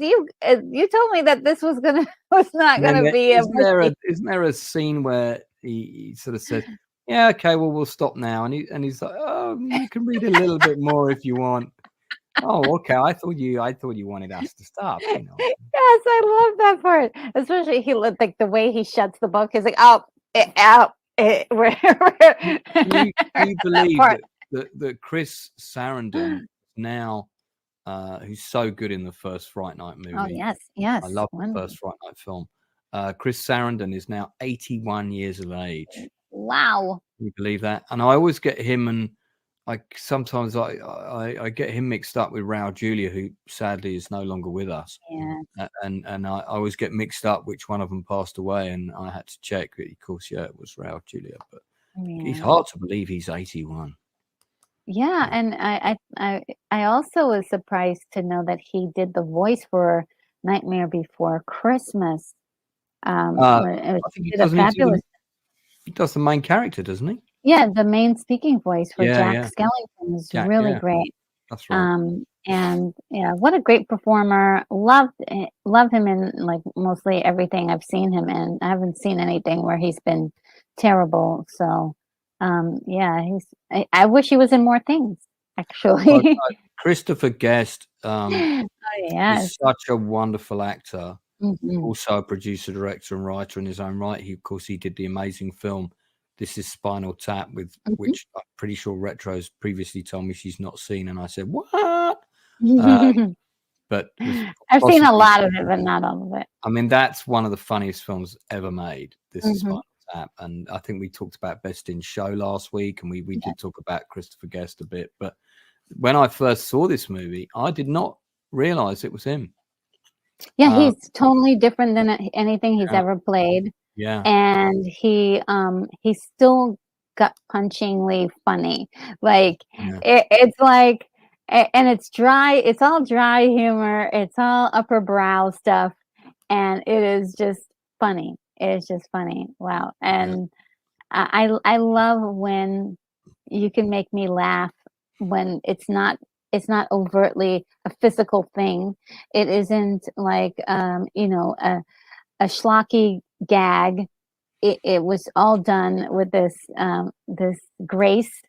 You told me that this was gonna was not Then gonna be a mushy." isn't there a scene where he sort of says, "Yeah, okay, well, we'll stop now," and he's like, "Oh, you can read a little bit more if you want." Oh, okay. I thought you wanted us to stop. Yes, I love that part, especially he looked like the way he shuts the book. He's like, "Oh, out, where Can you that believe part." that Chris Sarandon now, who's so good in the first Fright Night Oh, movie? yes, I yes, love the wonderful. first Fright Night film. Chris Sarandon is now 81 years of age. Wow. Can you believe that? And I always get him and sometimes I get him mixed up with Raul Julia, who sadly is no longer with us. Yeah, And I always get mixed up which one of them passed away, and I had to check. Of course, yeah, it was Raul Julia, but it's yeah. hard to believe he's 81. Yeah, Yeah. and I also was surprised to know that he did the voice for Nightmare Before Christmas. I think He did a fabulous. he does the main character, doesn't he? Yeah, the main speaking voice for Yeah, Jack yeah, Skellington is Jack. really Yeah, great. that's right. And yeah, what a great performer. Love him in, like, mostly everything I've seen him in. I haven't seen anything where he's been terrible. So, yeah, I wish he was in more things, Well, actually. Christopher Guest Oh, yes. is such a wonderful actor. Mhm. Also a producer, director, and writer in his own right. Of course, he did the amazing film "This Is Spinal Tap," with Mhm. which I'm pretty sure Retro's previously told me she's not seen, and I said, "What?" Uh, but was I've seen a possibly, lot of it, but not all of it. I mean, that's one of the funniest films ever made. This is Mhm. Spinal Tap, and I think we talked about Best in Show last week, and we Yeah. did talk about Christopher Guest a bit. But when I first saw this movie, I did not realize it was him. Yeah, Uh, he's totally different than anything he's yeah, ever played, yeah, and he's still gut-punchingly funny. Like, yeah. it's like, and it's dry. It's all dry humor. It's all upper brow stuff, and it is just funny. It is just funny. Wow. Yeah. And I love when you can make me laugh when it's not overtly a physical thing. It isn't like, a schlocky gag. It was all done with this grace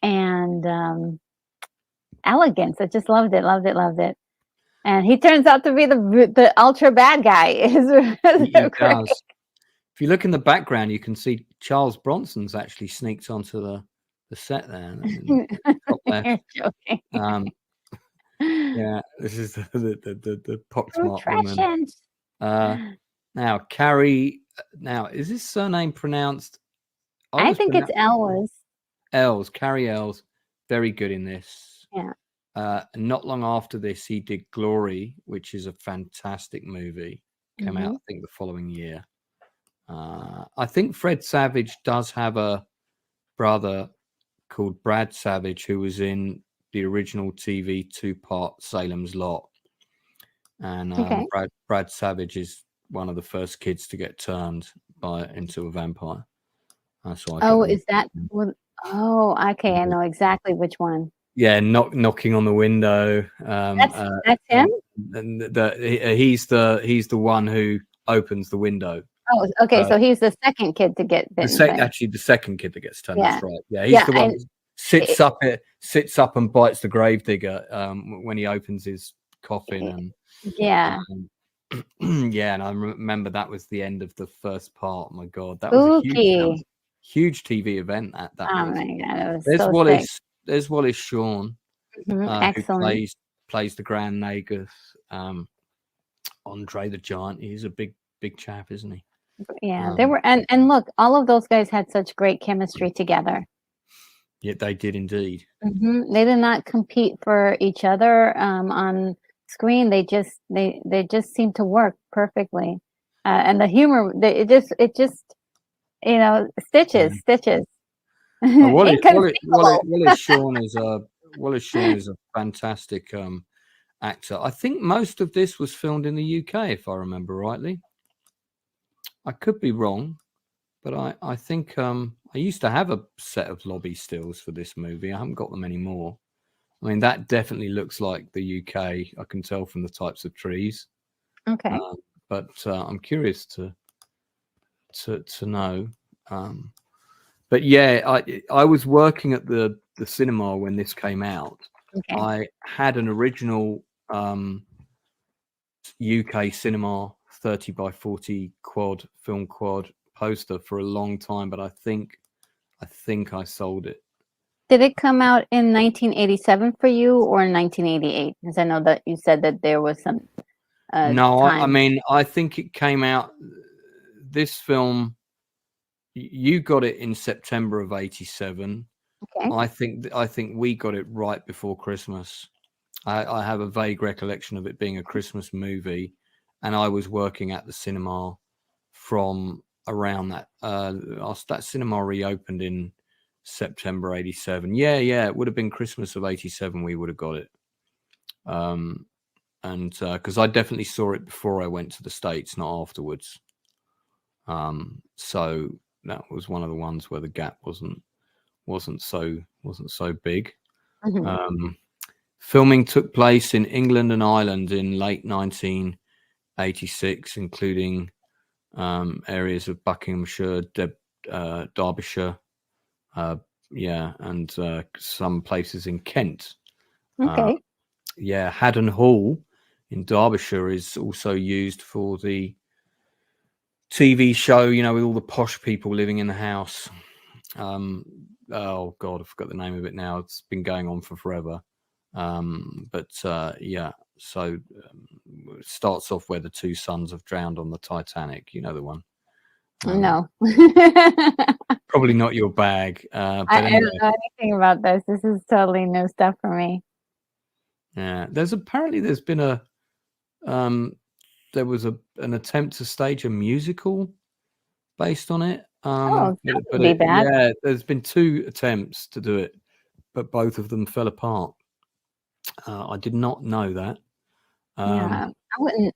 and, elegance. I just loved it, loved it, loved it. And he turns out to be the ultra bad guy. Is He great. does. If you look in the background, you can see Charles Bronson's actually sneaked onto the set there in top You're left. joking. Yeah, this is the poxmarked woman. Nutrition. Uh, now Carrie. Now, is this surname pronounced? I I always think it's pronounce Elwes. Els. Carrie Els, very good in this. Yeah. Not long after this, he did Glory, which is a fantastic movie. Came out, Mhm. I think, the following year. I think Fred Savage does have a brother called Brad Savage, who was in the original TV two-part Salem's Lot, and Okay. Brad Savage is one of the first kids to get turned into a vampire. So I get Oh, them. is that what? Oh, okay, I know exactly which one. knocking on the window. That's him. And he's the one who opens the window. Oh, okay. So he's the second kid to get bitten. Actually, the second kid that gets turned. Yeah. That's right. Yeah, he's the one who sits up and bites the gravedigger when he opens his coffin. And yeah. And I remember that was the end of the first part. My God, that was a huge TV event. That oh was. My God, it was There's so Wallace. sick. There's Wallace Shawn, Excellent. who plays the Grand Nagus. Andre the Giant. He's a big chap, isn't he? Yeah, they were, and look, all of those guys had such great chemistry together. Yeah, they did indeed. They did not compete for each other on screen. They just seemed to work perfectly, and the humor. It just stitches. Wallace Shawn is a fantastic actor. I think most of this was filmed in the UK, if I remember rightly. I could be wrong, but I think I used to have a set of lobby stills for this movie. I haven't got them anymore. I mean, that definitely looks like the UK. I can tell from the types of trees. Okay. But I'm curious to know. But yeah, I was working at the cinema when this came out. Okay. I had an original UK cinema 30x40 film quad poster for a long time, but I think I sold it. Did it come out in 1987 for you or in 1988? Because I know that you said that there was some no, time. I mean, I think it came out. This film, you got it in September of '87. Okay. I think we got it right before Christmas. I have a vague recollection of it being a Christmas movie, and I was working at the cinema from around that. That cinema reopened in September '87. Yeah, it would have been Christmas of '87. We would have got it. And because I definitely saw it before I went to the States, not afterwards. So that was one of the ones where the gap wasn't so big. Filming took place in England and Ireland in late 1986, including areas of Buckinghamshire, Derbyshire, and some places in Kent. Okay. Haddon Hall in Derbyshire is also used for the TV show, with all the posh people living in the house. Oh God, I forgot the name of it now. It's been going on for forever. So it starts off where the two sons have drowned on the Titanic. You know the one. No. Probably not your bag. But I don't know anything about this. This is totally new stuff for me. Yeah, there's been there was an attempt to stage a musical based on it. That would be bad. Yeah, there's been 2 attempts to do it, but both of them fell apart. I did not know that. Yeah,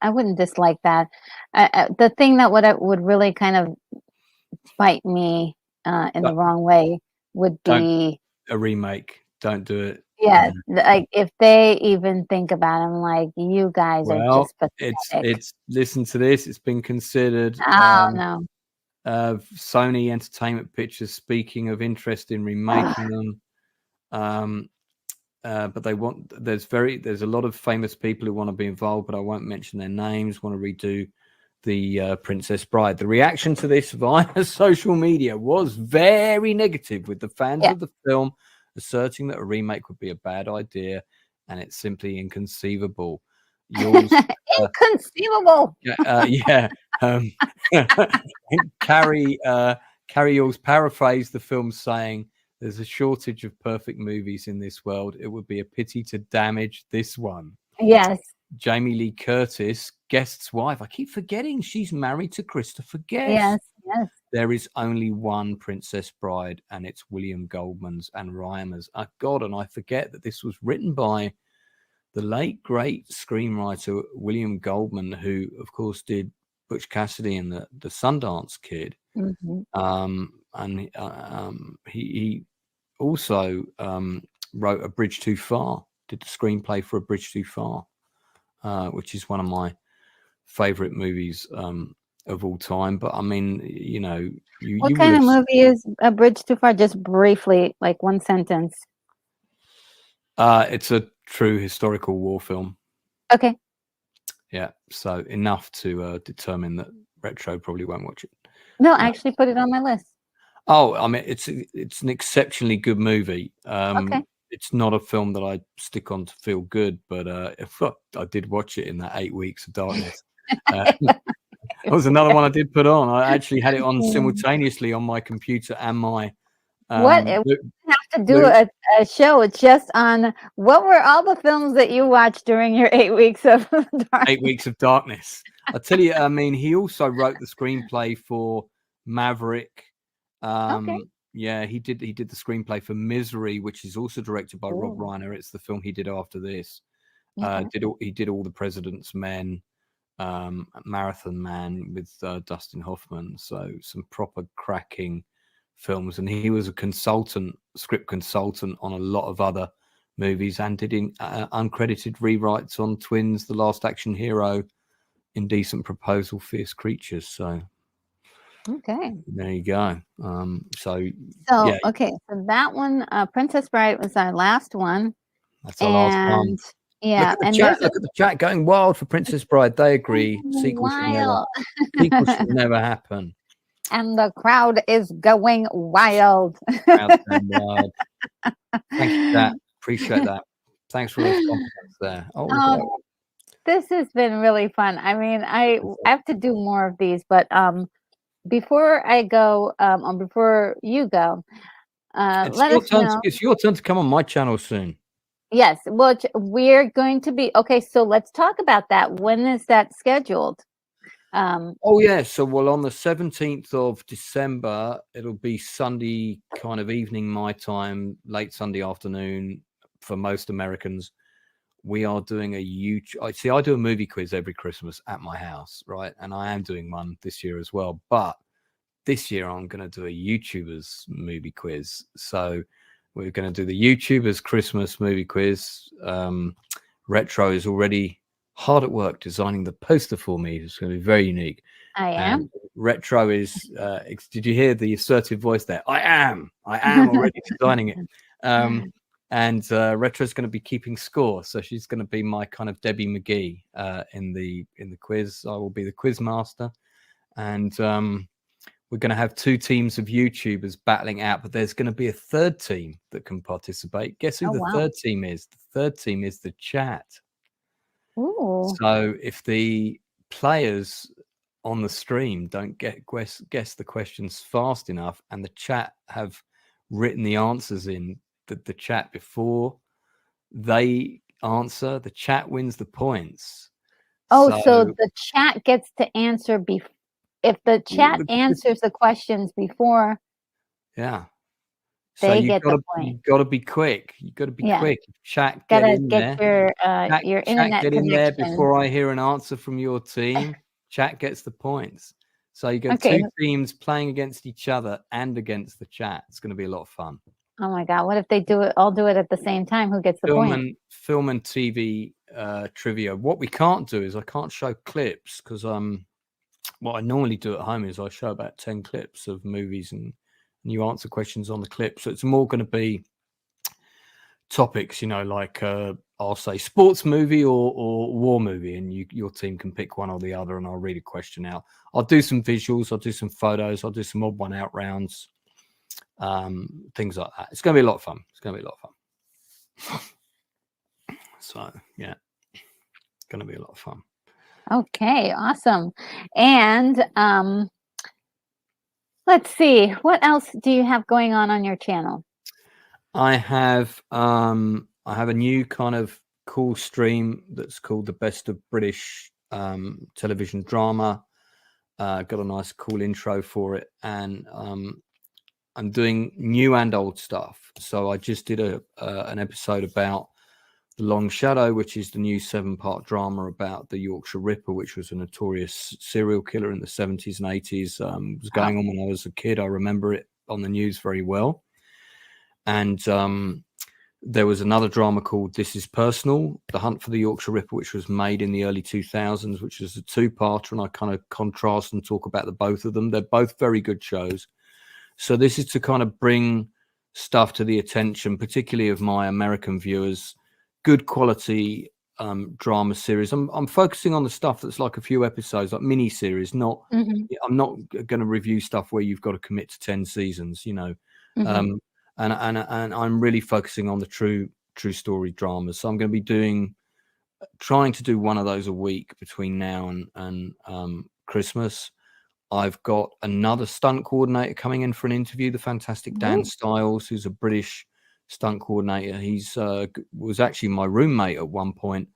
I wouldn't dislike that. The thing that would really kind of bite me in the wrong way would be a remake. Don't do it. Yeah, like if they even think about them, like you guys are just pathetic. It's listen to this. It's been considered. Oh no. Sony Entertainment Pictures speaking of interest in remaking them. But there's a lot of famous people who want to be involved, but I won't mention their names. Want to redo the Princess Bride. The reaction to this via social media was very negative, with the fans of the film asserting that a remake would be a bad idea, and it's simply inconceivable. Inconceivable. Carrie Yules paraphrased the film saying, "There's a shortage of perfect movies in this world. It would be a pity to damage this one." Yes. Jamie Lee Curtis, Guest's wife. I keep forgetting she's married to Christopher Guest. Yes. There is only one Princess Bride, and it's William Goldman's and Reimer's. God, and I forget that this was written by the late, great screenwriter William Goldman, who, of course, did Butch Cassidy and the Sundance Kid. Mm-hmm. And he also wrote A Bridge Too Far, did the screenplay for A Bridge Too Far, which is one of my favorite movies of all time. But I mean, you know, What you will kind of have. movie is A Bridge Too Far? Just briefly, like one sentence. It's a true historical war film. Okay. Yeah, so enough to determine that Retro probably won't watch it. No, I actually put it on my list. Oh, I mean, it's an exceptionally good movie. Okay. It's not a film that I stick on to feel good, but if I did watch it in that 8 weeks of darkness. That was another one I did put on. I actually had it on simultaneously on my computer and my What? We have to do a show just on what were all the films that you watched during your 8 weeks of darkness. 8 weeks of darkness. I tell you, I mean, he also wrote the screenplay for Maverick. Okay. Yeah, he did the screenplay for Misery, which is also directed by Rob Ooh. Reiner. It's the film he did after this. Okay. He did All the President's Men, Marathon Man with Dustin Hoffman. So some proper cracking films. And he was a script consultant on a lot of other movies, and did uncredited rewrites on Twins, The Last Action Hero, Indecent Proposal, Fierce Creatures. So okay, there you go. So yeah. Okay, So that one, Princess Bride, was our last one. That's our last one. Yeah, look at the chat going wild for Princess Bride. They agree. Sequel should never happen. And the crowd is going wild. Crowd's going wild. Thank you for that. Appreciate that. Thanks for those compliments there. This has been really fun. I mean, I have to do more of these, but before I go, or before you go, let us know. It's your turn to come on my channel soon. Yes, well, we're going to be okay. So let's talk about that. When is that scheduled? Oh yeah, so on the 17th of December, it'll be Sunday kind of evening my time, late Sunday afternoon for most Americans. We are doing a huge. I do a movie quiz every Christmas at my house, right? And I am doing one this year as well. But this year I'm going to do a YouTubers movie quiz. So we're going to do the YouTubers Christmas movie quiz. Retro is already hard at work designing the poster for me. It's going to be very unique. I am. And Retro is. Did you hear the assertive voice there? I am already designing it. And Retro is going to be keeping score, so she's going to be my kind of Debbie McGee in the quiz. I will be the quiz master, and we're going to have 2 teams of YouTubers battling out, but there's going to be a third team that can participate. Guess who third team is? The third team is the chat. Ooh. So if the players on the stream don't guess the questions fast enough, and the chat have written the answers in the chat before they answer, the chat wins the points. So the chat gets to answer if the chat answers the questions before. Yeah. So you've got to be quick. You've got to be quick. Chat, get in there. Your internet get connection. in there before I hear an answer from your team. Chat gets the points. So you got 2 teams playing against each other and against the chat. It's going to be a lot of fun. Oh my God! What if they all do it at the same time? Who gets the point? Film and TV trivia. What we can't do is I can't show clips, because what I normally do at home is I show about 10 clips of movies and you answer questions on the clip. So it's more going to be topics, like I'll say sports movie or war movie, and your team can pick one or the other, and I'll read a question out. I'll do some visuals, I'll do some photos, I'll do some odd one out rounds. Things like that. It's going to be a lot of fun. So yeah, it's going to be a lot of fun. Okay, awesome. And let's see, what else do you have going on your channel? I have a new kind of cool stream that's called the Best of British Television Drama. Got a nice cool intro for it, and I'm doing new and old stuff. So I just did an episode about The Long Shadow, which is the new 7-part drama about the Yorkshire Ripper, which was a notorious serial killer in the 70s and 80s. It was going on when I was a kid. I remember it on the news very well. And There was another drama called This Is Personal, The Hunt for the Yorkshire Ripper, which was made in the early 2000s, which is a two-parter, and I kind of contrast and talk about the both of them. They're both very good shows. So this is to kind of bring stuff to the attention, particularly of my American viewers, good quality drama series. I'm focusing on the stuff that's like a few episodes, like mini series. Not I'm not going to review stuff where you've got to commit to 10 seasons, you know. And I'm really focusing on the true story dramas. So I'm going to be trying to do one of those a week between now and Christmas. I've got another stunt coordinator coming in for an interview, the fantastic Dan Stiles, who's a British stunt coordinator. He's was actually my roommate at one point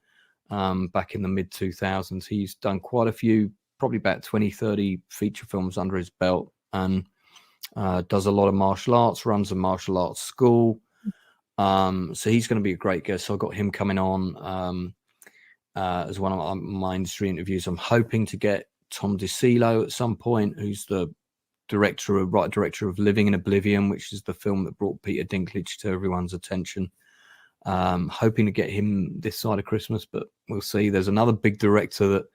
back in the mid 2000s. He's done quite a few, probably about 20, 30 feature films under his belt, and does a lot of martial arts, runs a martial arts school. So he's going to be a great guest. So I got him coming on as one of my industry interviews. I'm hoping to get Tom DeCillo at some point, who's the director of Living in Oblivion, which is the film that brought Peter Dinklage to everyone's attention. Hoping to get him this side of Christmas, but we'll see. There's another big director that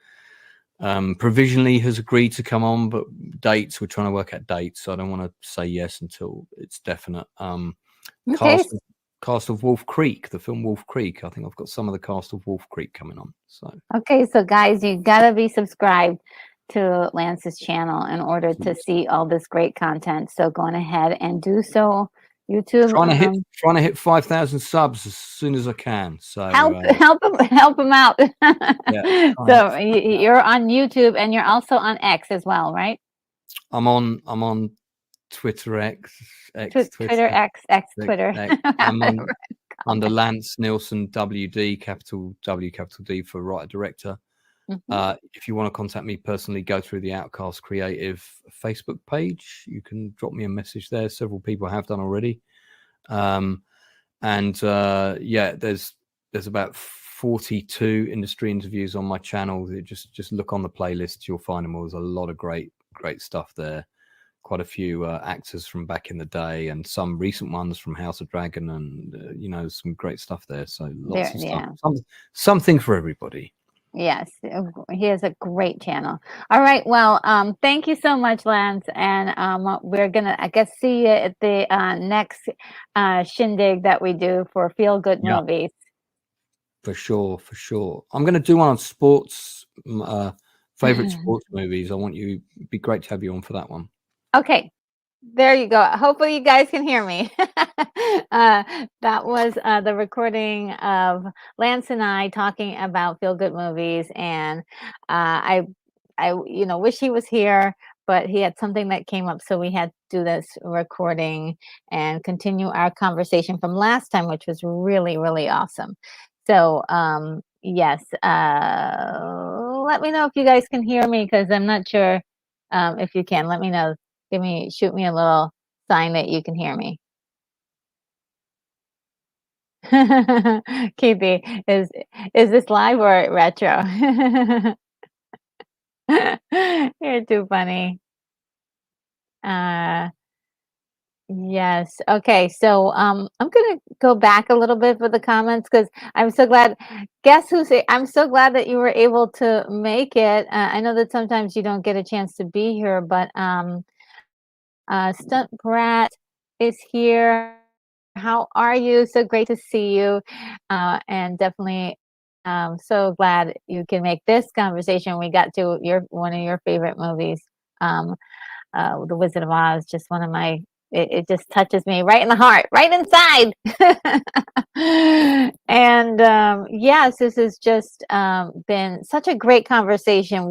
provisionally has agreed to come on, but we're trying to work out dates, so I don't want to say yes until it's definite. Cast of Wolf Creek, the film Wolf Creek. I think I've got some of the cast of Wolf Creek coming on. So guys, you gotta be subscribed to Lance's channel in order to see all this great content. So go on ahead and do so. YouTube, trying to hit 5,000 subs as soon as I can. So help him out. Yeah, so you're on YouTube and you're also on X as well, right? I'm on Twitter, Twitter. I'm on under Lance Nielsen WD, capital W, capital D for writer director. If you want to contact me personally, go through the Outcasts Creative Facebook page. You can drop me a message there. Several people have done already. There's about 42 industry interviews on my channel. Just look on the playlist, you'll find them all. There's a lot of great stuff there. Quite a few actors from back in the day, and some recent ones from House of Dragon, and some great stuff there. So lots of stuff. Something for everybody. Yes, he has a great channel. All right, well, thank you so much, Lance, and we're gonna, I guess, see you at the next shindig that we do for Feel Good Movies. For sure. I'm gonna do one on sports, favorite sports movies. It'd be great to have you on for that one. Okay. There you go. Hopefully you guys can hear me. That was the recording of Lance and I talking about Feel Good Movies, and I wish he was here, but he had something that came up, so we had to do this recording and continue our conversation from last time, which was really, really awesome. So yes, let me know if you guys can hear me, because I'm not sure if you can. Let me know. Shoot me a little sign that you can hear me. Keithy, is this live or retro? You're too funny. Yes. Okay. So I'm gonna go back a little bit for the comments, because I'm so glad. I'm so glad that you were able to make it. I know that sometimes you don't get a chance to be here, but Stunt Brat is here. How are you? So great to see you, and definitely so glad you can make this conversation. We got to one of your favorite movies, The Wizard of Oz. Just one of my. It just touches me right in the heart, right inside. And yes, this has just been such a great conversation.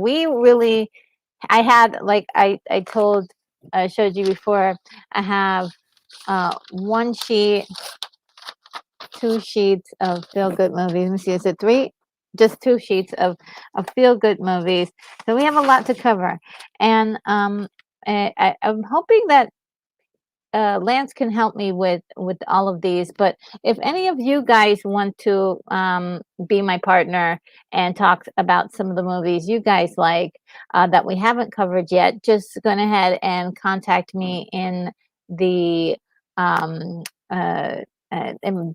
I had, like I showed you before, I have one sheet, 2 sheets of Feel Good Movies. Let me see, is it 3? Just 2 sheets of Feel Good Movies. So we have a lot to cover, and I'm hoping that Lance can help me with all of these. But if any of you guys want to be my partner and talk about some of the movies you guys like that we haven't covered yet, just go ahead and contact me in the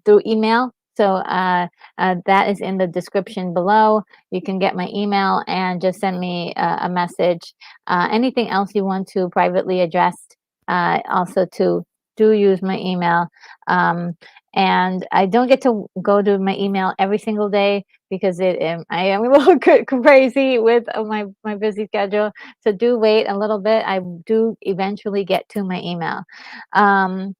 through email. So that is in the description below. You can get my email and just send me a message. Anything else you want to privately address, also to do use my email. Um, and I don't get to go to my email every single day because I am a little crazy with my busy schedule. So do wait a little bit. I do eventually get to my email. Um,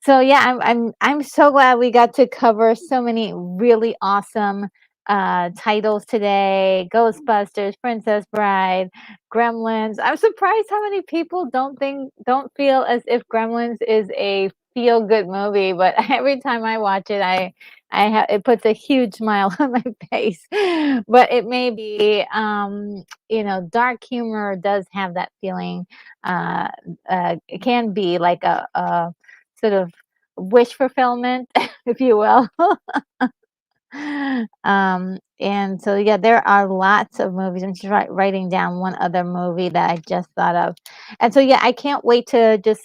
so yeah, I'm so glad we got to cover so many really awesome titles today. Ghostbusters, Princess Bride, Gremlins. I'm surprised how many people don't feel as if Gremlins is a feel good movie, but every time I watch it, it puts a huge smile on my face. But it may be, dark humor does have that feeling. It can be like a sort of wish fulfillment, if you will. And so yeah, there are lots of movies. I'm just writing down one other movie that I just thought of. And so yeah, I can't wait to just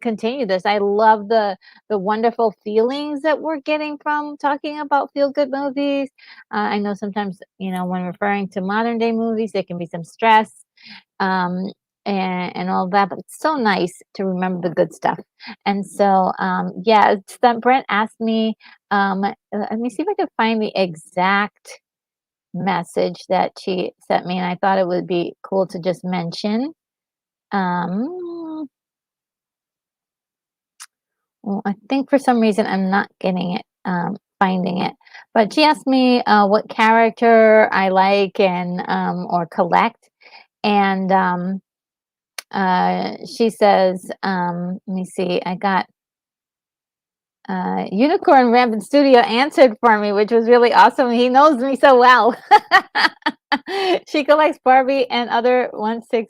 continue this. I love the wonderful feelings that we're getting from talking about feel good movies. I know sometimes, when referring to modern day movies, there can be some stress. Um, and all that, but it's so nice to remember the good stuff. And so, yeah, Brent asked me, let me see if I can find the exact message that she sent me, and I thought it would be cool to just mention. Well, I think for some reason I'm not getting it, finding it. But she asked me what character I like and or collect, and she says, let me see, I got Unicorn Rampant Studio answered for me, which was really awesome. He knows me so well. She collects Barbie and other 1/6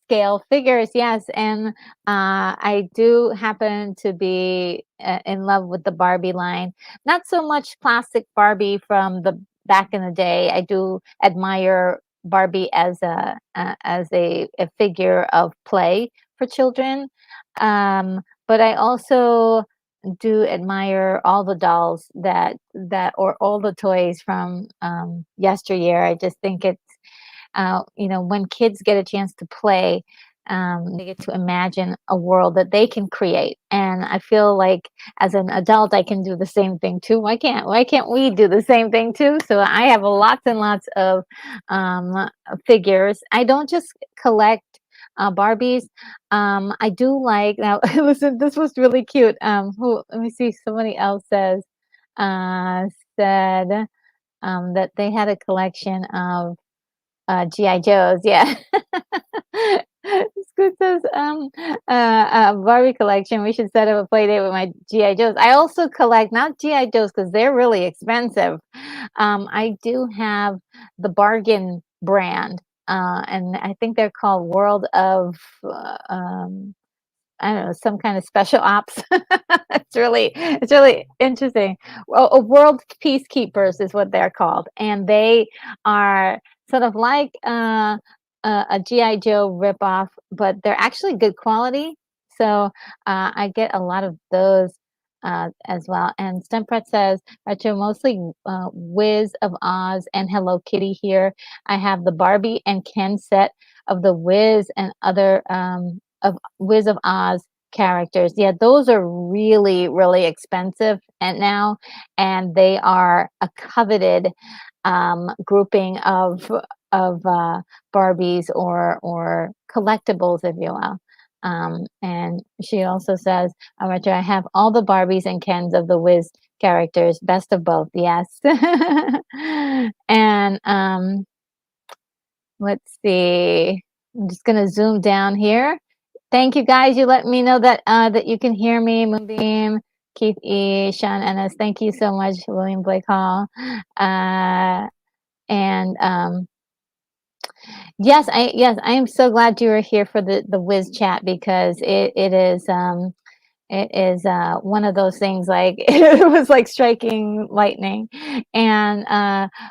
scale figures, yes, and I do happen to be in love with the Barbie line. Not so much classic Barbie from the back in the day. I do admire Barbie as a figure of play for children, but I also do admire all the dolls or all the toys from yesteryear. I just think it's when kids get a chance to play, they get to imagine a world that they can create, and I feel like as an adult I can do the same thing too. Why can't we do the same thing too? So I have lots and lots of figures. I don't just collect Barbies. I do like now. Listen, this was really cute. Let me see. Somebody else uh, said that they had a collection of GI Joes. Yeah. Scoot says, Barbie collection. We should set up a play date with my GI Joes. I also collect not GI Joes because they're really expensive. I do have the bargain brand, and I think they're called World of. I don't know, some kind of special ops. It's really interesting. Well, World Peacekeepers is what they're called, and they are sort of like a GI Joe ripoff, but they're actually good quality. So I get a lot of those as well. And Stempret says, retro mostly Wiz of Oz and Hello Kitty here. I have the Barbie and Ken set of the Wiz and other of Wiz of Oz characters. Yeah, those are really, really expensive and now, and they are a coveted grouping of Barbies or collectibles, if you will. And she also says, I have all the Barbies and Kens of the Wiz characters, best of both, yes. And let's see. I'm just gonna zoom down here. Thank you guys. You let me know that you can hear me. Moonbeam, Keith E, Sean Ennis. Thank you so much, William Blake Hall. And yes, I am so glad you were here for the Wiz chat because it is It is one of those things like it was like striking lightning. And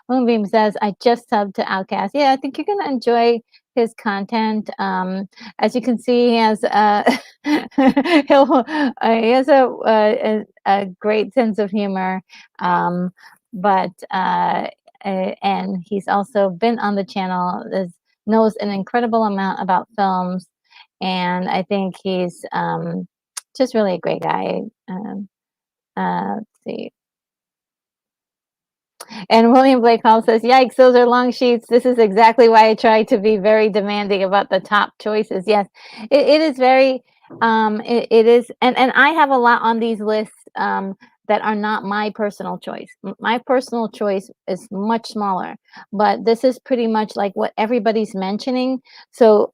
Moonbeam says, I just subbed to Outcast. Yeah, I think you're going to enjoy his content. As you can see, he has he has a great sense of humor. But and he's also been on the channel, knows an incredible amount about films, and I think he's just really a great guy. Let's see. And William Blake Hall says, "Yikes, those are long sheets. This is exactly why I try to be very demanding about the top choices." Yes, it is very. It is, and I have a lot on these lists that are not my personal choice. My personal choice is much smaller, but this is pretty much like what everybody's mentioning. So,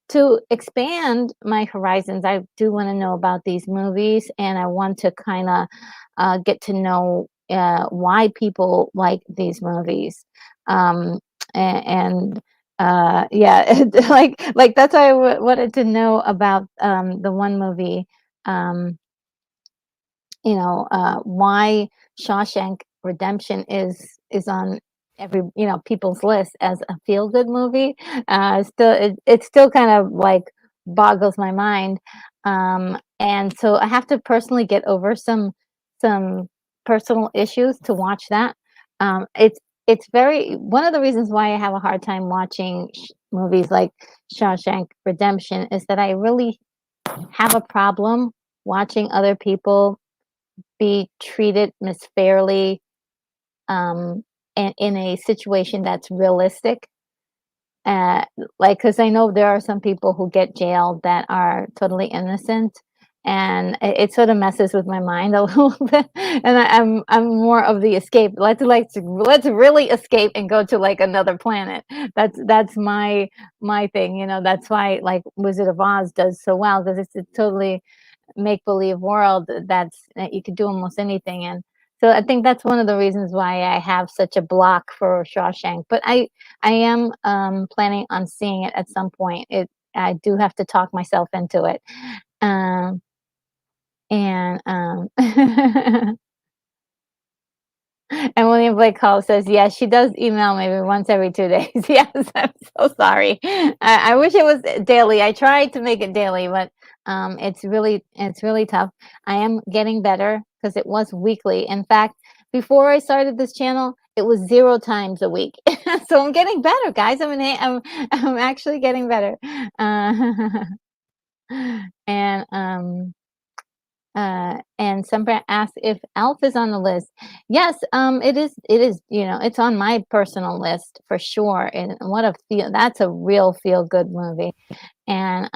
to expand my horizons, I do want to know about these movies, and I want to kind of get to know why people like these movies. Um, and yeah, like that's why I wanted to know about the one movie. Um, why Shawshank Redemption is on every people's list as a feel good movie. Still, it still kind of like boggles my mind. And so I have to personally get over some personal issues to watch that. It's very one of the reasons why I have a hard time watching movies like Shawshank Redemption is that I really have a problem watching other people be treated misfairly, in a situation that's realistic. Uh, like, because I know there are some people who get jailed that are totally innocent, and it sort of messes with my mind a little bit. And I'm more of the escape. Let's really escape and go to like another planet. That's my thing. That's why like Wizard of Oz does so well because it's a totally make believe world that you could do almost anything in. So I think that's one of the reasons why I have such a block for Shawshank. But I am planning on seeing it at some point. I do have to talk myself into it. Um, and And William Blake Hall says, yes, she does email maybe once every 2 days. Yes, I'm so sorry. I wish it was daily. I tried to make it daily, but it's really tough. I am getting better because it was weekly. In fact, before I started this channel, it was 0 times a week. So I'm getting better, guys. I'm actually getting better. Uh, and and Sembra asks if Elf is on the list. Yes, it is, it's on my personal list for sure. And that's a real feel good movie. And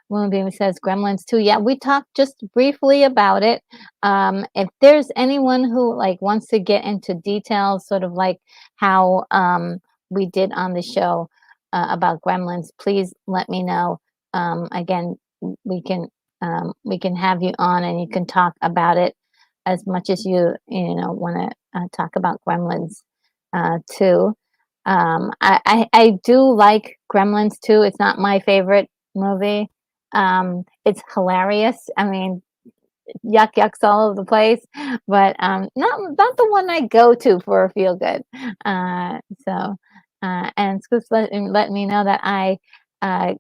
Moonbeam says Gremlins too. Yeah, we talked just briefly about it. If there's anyone who like wants to get into details, sort of like how we did on the show about Gremlins, please let me know. Again, we can we can have you on and you can talk about it as much as want to talk about Gremlins too. I do like Gremlins too. It's not my favorite movie. It's hilarious. I mean, yucks all over the place, but not the one I go to for a feel good. So and Scoops let me know that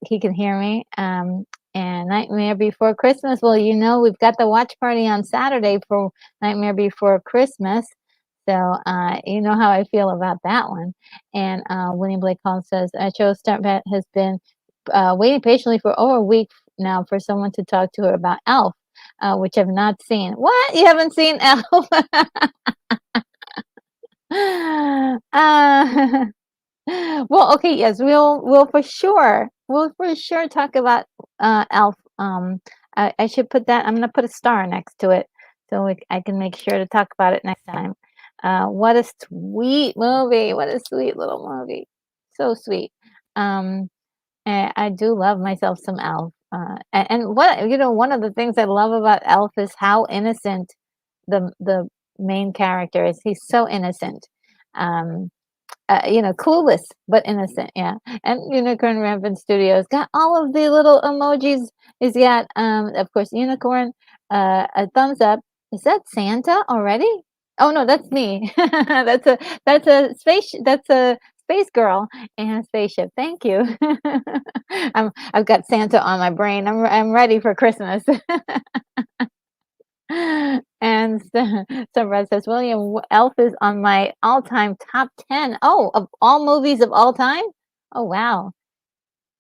he can hear me. And Nightmare Before Christmas. Well, we've got the watch party on Saturday for Nightmare Before Christmas. So you know how I feel about that one. And William Blake Hall says, Joe Startbat has been waiting patiently for over a week now for someone to talk to her about Elf, which I've not seen. What? You haven't seen Elf? uh, well, okay, yes, we'll for sure talk about Elf. I should put that. I'm gonna put a star next to it so I can make sure to talk about it next time. What a sweet movie! What a sweet little movie. So sweet. I do love myself some Elf. And one of the things I love about Elf is how innocent the main character is. He's so innocent. Um, clueless but innocent. Yeah, and Unicorn Rampant Studios got all of the little emojis. He's got, of course, unicorn, a thumbs up. Is that Santa already? Oh no, that's me. That's a space. That's a space girl and a spaceship. Thank you. I've got Santa on my brain. I'm ready for Christmas. And Sunrise says, William, Elf is on my all-time top 10. Oh, of all movies of all time? Oh, wow.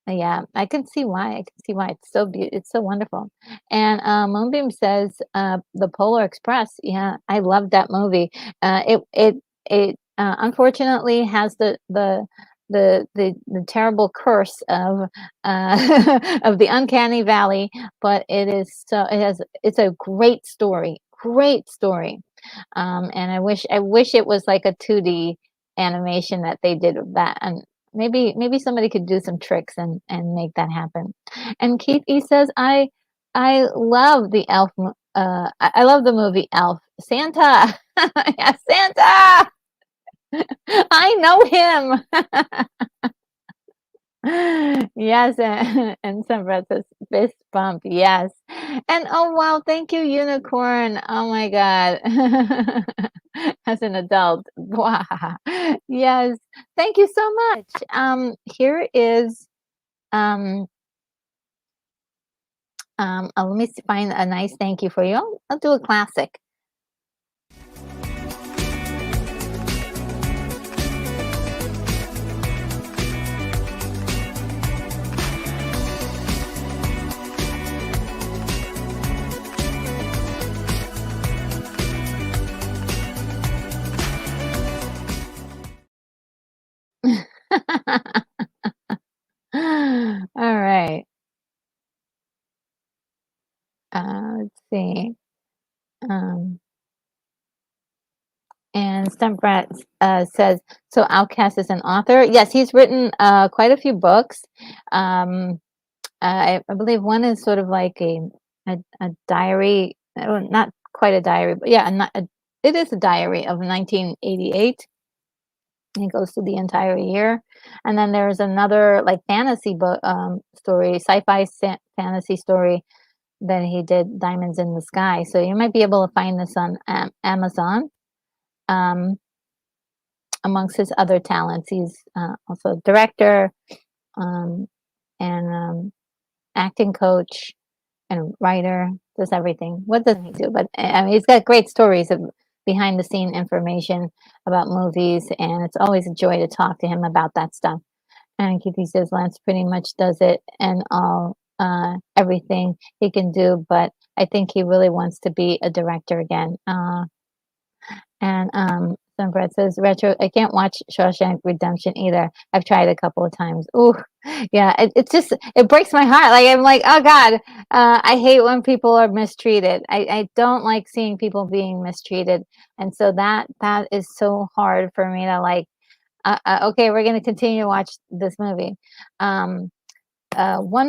Yeah, I can see why. I can see why. It's so beautiful. It's so wonderful. And Moonbeam says, The Polar Express. Yeah, I love that movie. It unfortunately has the terrible curse of of the uncanny valley, but it's a great story. Great story. And I wish it was like a 2D animation that they did of that. And maybe somebody could do some tricks and make that happen. And Keith E says, I love the I love the movie Elf. Santa. Yeah, Santa. I know him. Yes, and some says fist bump. Yes. And oh wow, thank you, Unicorn. Oh my God. As an adult. Wow. Yes. Thank you so much. Here is let me find a nice thank you for you. I'll do a classic. All right. Let's see. And Stumprat says, so Outcast is an author. Yes, he's written quite a few books. I believe one is sort of like a diary, not quite a diary, but yeah, it is a diary of 1988. It goes through the entire year. And then there's another like fantasy book story, sci-fi fantasy story that he did, Diamonds in the Sky. So you might be able to find this on Amazon. Amongst his other talents, he's also a director and acting coach and writer. Does everything. What doesn't he do? But I mean, he's got great stories of behind the scene information about movies, and it's always a joy to talk to him about that stuff. And Keithy says Lance pretty much does it and all everything he can do, but I think he really wants to be a director again. And Sunbread says, Retro, I can't watch Shawshank Redemption either. I've tried a couple of times. Ooh, yeah, it's just, it breaks my heart. Like, I'm like, oh God, I hate when people are mistreated. I don't like seeing people being mistreated. And so that is so hard for me to like, okay, we're going to continue to watch this movie. One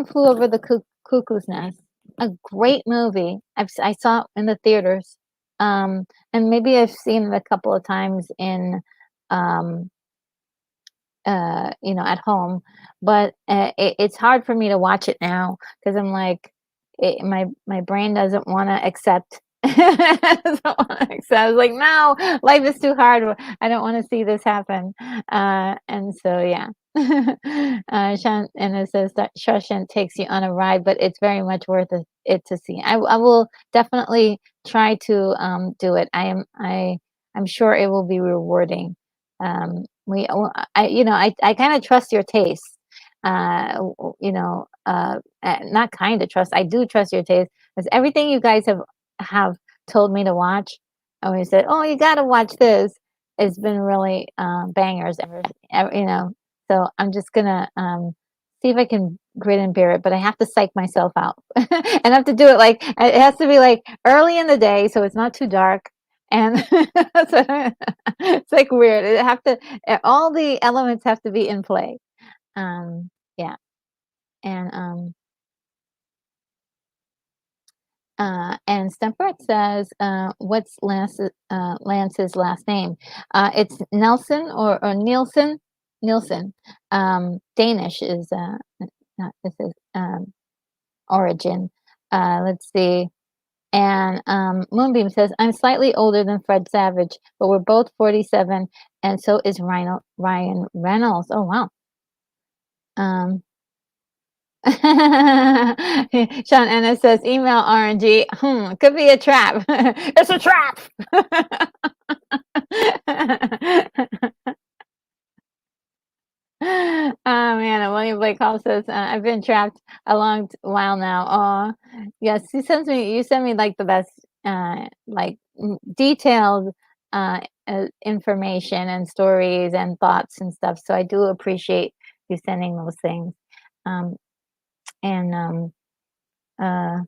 Flew Over the Cuckoo's Nest, a great movie. I saw it in the theaters. And maybe I've seen it a couple of times in, um, at home, but it's hard for me to watch it now because I'm like, my brain doesn't want to accept. Doesn't wanna accept. I was like, no, life is too hard. I don't want to see this happen. And so, yeah. Sean, and it says that Shawshank takes you on a ride, but it's very much worth it to see. I will definitely try to do it. I'm sure it will be rewarding. We I kind of trust your taste. Not kind of trust. I do trust your taste because everything you guys have told me to watch, I always said, oh, you got to watch this. It's been really bangers ever. So I'm just gonna see if I can grit and bear it, but I have to psych myself out. And I have to do it like it has to be like early in the day so it's not too dark. And so it's like weird. All the elements have to be in play. Yeah. And And Stemperett says, what's Lance's last name? It's Nelson or Nielsen. Nielsen. Danish is his origin. Let's see. And Moonbeam says, I'm slightly older than Fred Savage, but we're both 47, and so is Ryan Reynolds. Oh, wow. Sean Ennis says, email RNG. Could be a trap. It's a trap. Oh man, and William Blake Hall says, I've been trapped a long while now. Oh, yes, you send me like the best, detailed information and stories and thoughts and stuff. So I do appreciate you sending those things. And uh,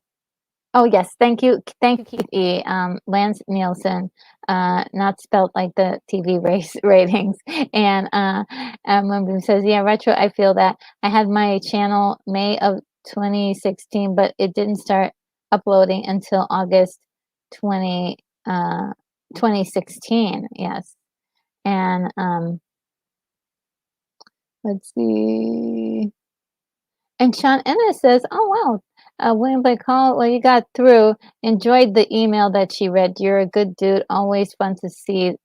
Oh, yes. Thank you. Thank you, Keith E. Lance Nielsen, not spelled like the TV race ratings. And Moonbeam says, yeah, retro, I feel that. I had my channel May of 2016, but it didn't start uploading until August 20, 2016. Yes. And let's see. And Sean Ennis says, "Oh wow, William Blake Hall. Well, you got through. Enjoyed the email that she read. You're a good dude. Always fun to see you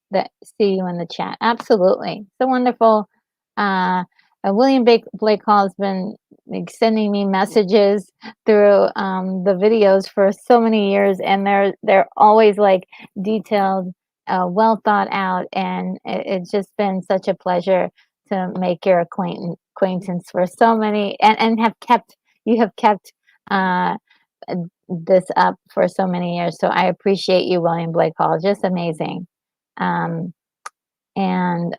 in the chat. Absolutely, so wonderful. Uh, William Blake Hall has been like, sending me messages through the videos for so many years, and they're always like detailed, well thought out, and it's just been such a pleasure to make your acquaintance for so many and you have kept uh, this up for so many years. So I appreciate you, William Blake Hall. Just amazing. Um, and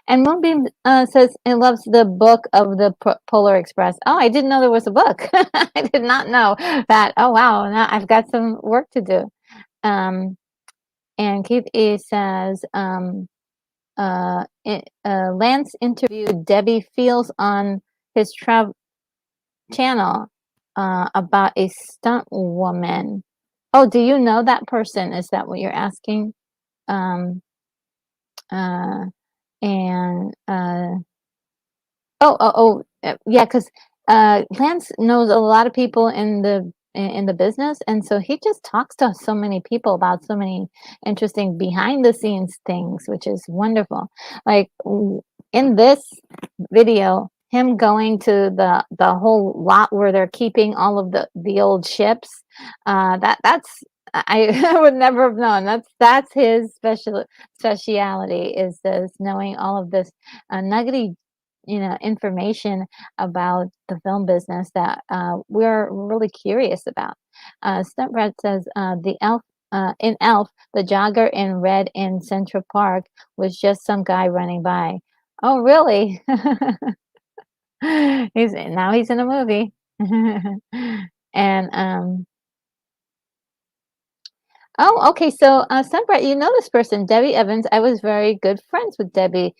Moonbeam says it loves the book of the Polar Express. Oh, I didn't know there was a book. I did not know that. Oh wow, now I've got some work to do. And Keith E says, Lance interviewed Debbie Fields on his travel channel about a stunt woman. Oh, do you know that person? Is that what you're asking? Um, uh, and yeah, because Lance knows a lot of people in the business, and so he just talks to so many people about so many interesting behind the scenes things, which is wonderful. Like in this video, him going to the whole lot where they're keeping all of the old ships. That's I would never have known. That's his speciality is this knowing all of this nuggety information about the film business that we're really curious about. Stuntbrad says the elf in Elf, the jogger in red in Central Park was just some guy running by. Oh, really? He's in a movie. And Oh, okay. So, Sunbright, you know this person, Debbie Evans. I was very good friends with Debbie.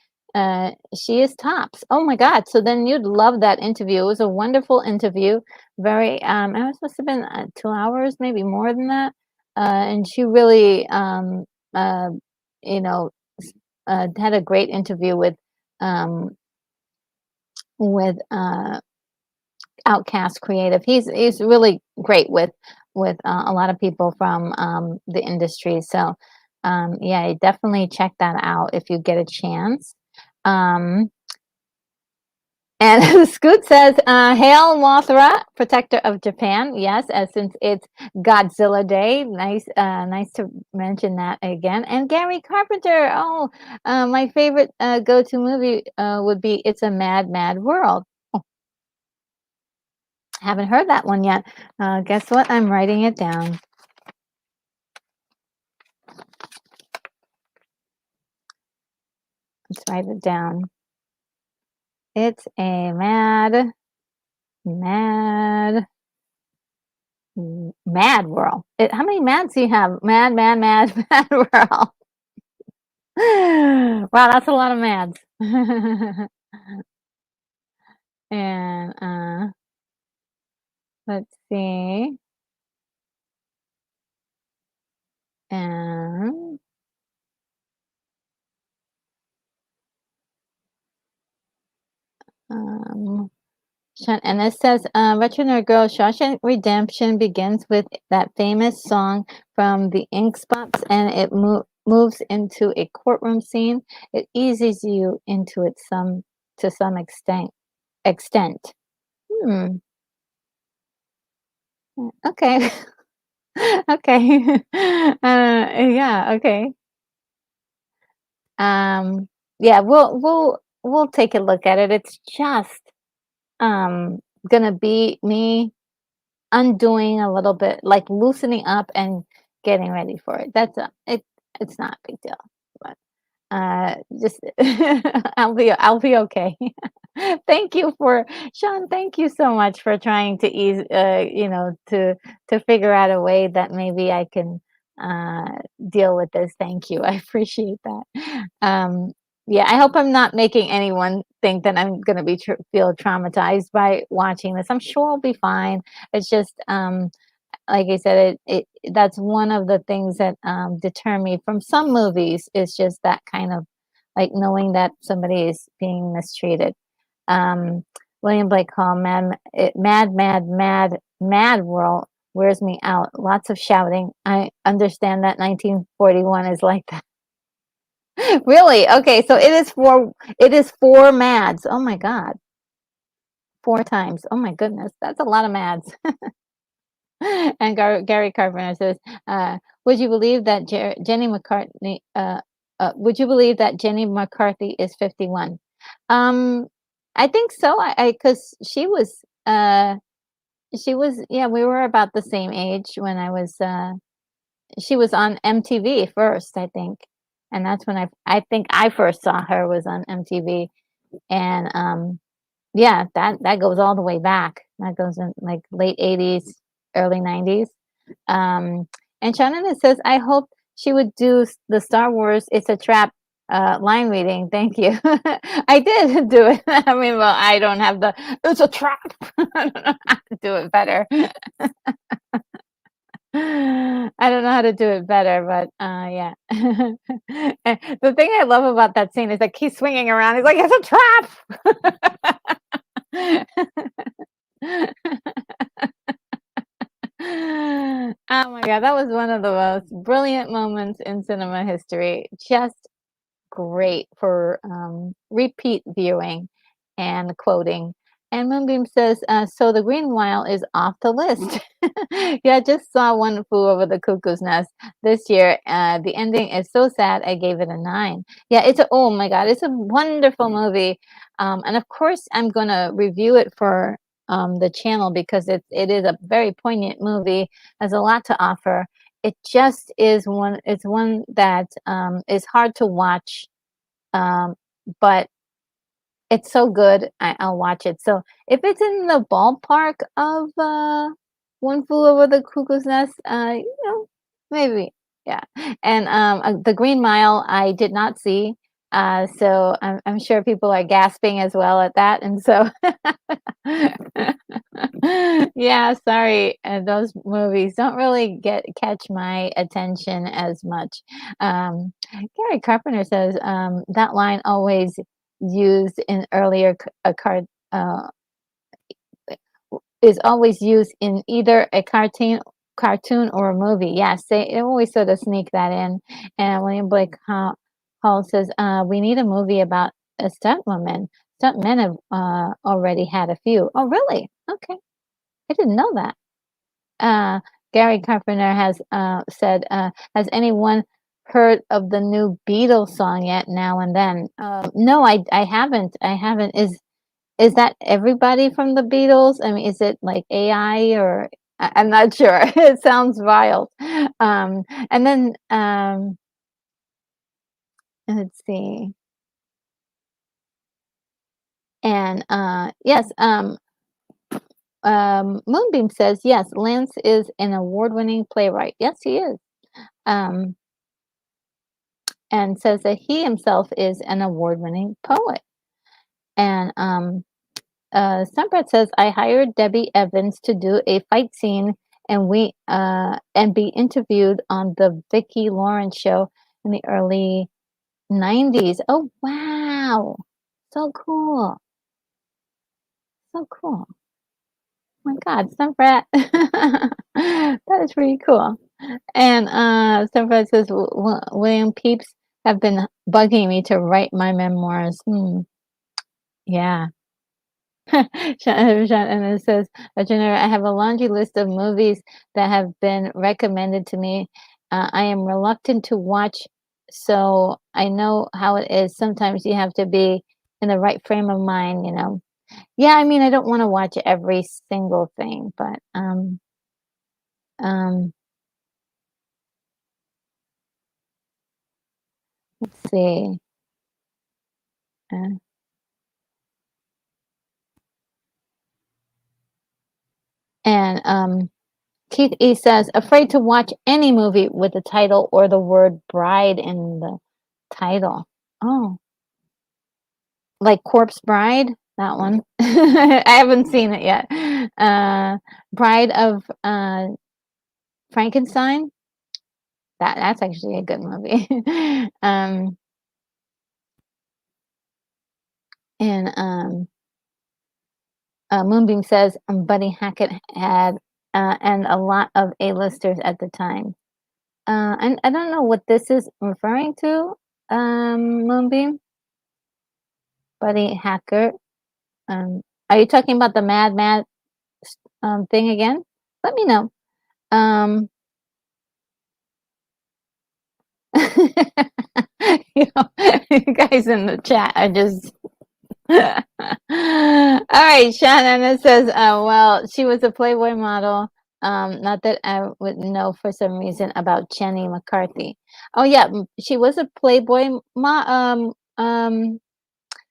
She is tops. Oh my God. So then you'd love that interview. It was a wonderful interview. Very, it was must have been 2 hours, maybe more than that. And she really, uh, you know, had a great interview um, with Outcast Creative. He's really great with a lot of people from the industry. So yeah, definitely check that out if you get a chance. Um, and Scoot says, "Hail Mothra, protector of Japan." Yes, since it's Godzilla Day, nice to mention that again. And Gary Carpenter. Oh, my favorite go-to movie would be "It's a Mad, Mad World." Haven't heard that one yet. Guess what? I'm writing it down. Let's write it down. It's a mad, mad, mad world. How many mads do you have? Mad, mad, mad, mad world. Wow, that's a lot of mads. And let's see. And um, and it says, Retro Nerd Girl, Shawshank Redemption begins with that famous song from the Ink Spots, and it moves into a courtroom scene. It eases you into it to some extent. Hmm. Okay. Okay. Yeah. Okay. Um. Yeah. We'll take a look at it. It's just um gonna be me undoing a little bit, like loosening up and getting ready for it. It's not a big deal. But just I'll be okay. Thank you for Sean, thank you so much for trying to ease to figure out a way that maybe I can deal with this. Thank you. I appreciate that. Yeah, I hope I'm not making anyone think that I'm going to be feel traumatized by watching this. I'm sure I'll be fine. It's just like I said, it that's one of the things that deter me from some movies is just that kind of like knowing that somebody is being mistreated. Um, William Blake Hall, mad world wears me out. Lots of shouting. I understand that 1941 is like that. Really? Okay, so it is four mads. Oh my God, four times. Oh my goodness, that's a lot of mads. And Gary Carpenter says, "Would you believe that Jenny McCartney? Would you believe that Jenny McCarthy is 51?" Um, I think so. I because she was yeah, we were about the same age when I was. She was on MTV first, I think, and that's when I think I first saw her was on MTV, and yeah, that goes all the way back. That goes in like late 80s, early 90s. Um, and Shannon says, I hope she would do the Star Wars It's a Trap line reading. Thank you. I did do it. I mean, well, I don't have the It's a Trap. I don't know how to do it better. I don't know how to do it better, but yeah. And the thing I love about that scene is that he's swinging around. He's like, it's a trap. Oh my God, that was one of the most brilliant moments in cinema history. Just great for repeat viewing and quoting. And Moonbeam says, so the Green Mile is off the list. Yeah, I just saw One Flew Over the Cuckoo's Nest this year. The ending is so sad. I gave it a 9. Yeah, oh my God, it's a wonderful movie. And of course, I'm going to review it for the channel because it is a very poignant movie, has a lot to offer. It just is it's one that is hard to watch, um, but it's so good, I'll watch it. So if it's in the ballpark of One Flew Over the Cuckoo's Nest, maybe, yeah. And The Green Mile, I did not see, so I'm sure people are gasping as well at that, and so yeah, sorry, those movies don't really catch my attention as much. Gary Carpenter says that line always used in earlier uh, is always used in either a cartoon or a movie. Yes, they always sort of sneak that in. And William Blake Hall says, we need a movie about a stunt woman. Stunt men have already had a few. Oh, really? Okay. I didn't know that. Uh, Gary Carpenter has said, has anyone heard of the new Beatles song yet? Now and then. No, I haven't. I haven't. Is that everybody from the Beatles? I mean, is it like AI or I'm not sure. It sounds wild. And then let's see. And yes, Moonbeam says yes. Lance is an award-winning playwright. Yes, he is. Um, and says that he himself is an award-winning poet. And Sunbread says, I hired Debbie Evans to do a fight scene and be interviewed on the Vicki Lawrence show in the early 90s. Oh, wow. So cool. So cool. Oh my God, Sunbrat. That is pretty cool. And Sunbrat says, William Peeps have been bugging me to write my memoirs. Yeah. And it says, I have a laundry list of movies that have been recommended to me. I am reluctant to watch, so I know how it is. Sometimes you have to be in the right frame of mind, you know. Yeah, I mean, I don't want to watch every single thing, but um, let's see. Uh, and Keith E says, afraid to watch any movie with the title or the word bride in the title. Oh, like Corpse Bride, that one. I haven't seen it yet. Bride of Frankenstein. That's actually a good movie. um, and Moonbeam says Buddy Hackett had and a lot of A-listers at the time. And I don't know what this is referring to. Moonbeam, Buddy Hackett. Are you talking about the Mad Mad thing again? Let me know. Um, you know, you guys in the chat are just. All right, Shannon says, well, she was a Playboy model. Not that I would know for some reason about Jenny McCarthy. Oh yeah, she was a Playboy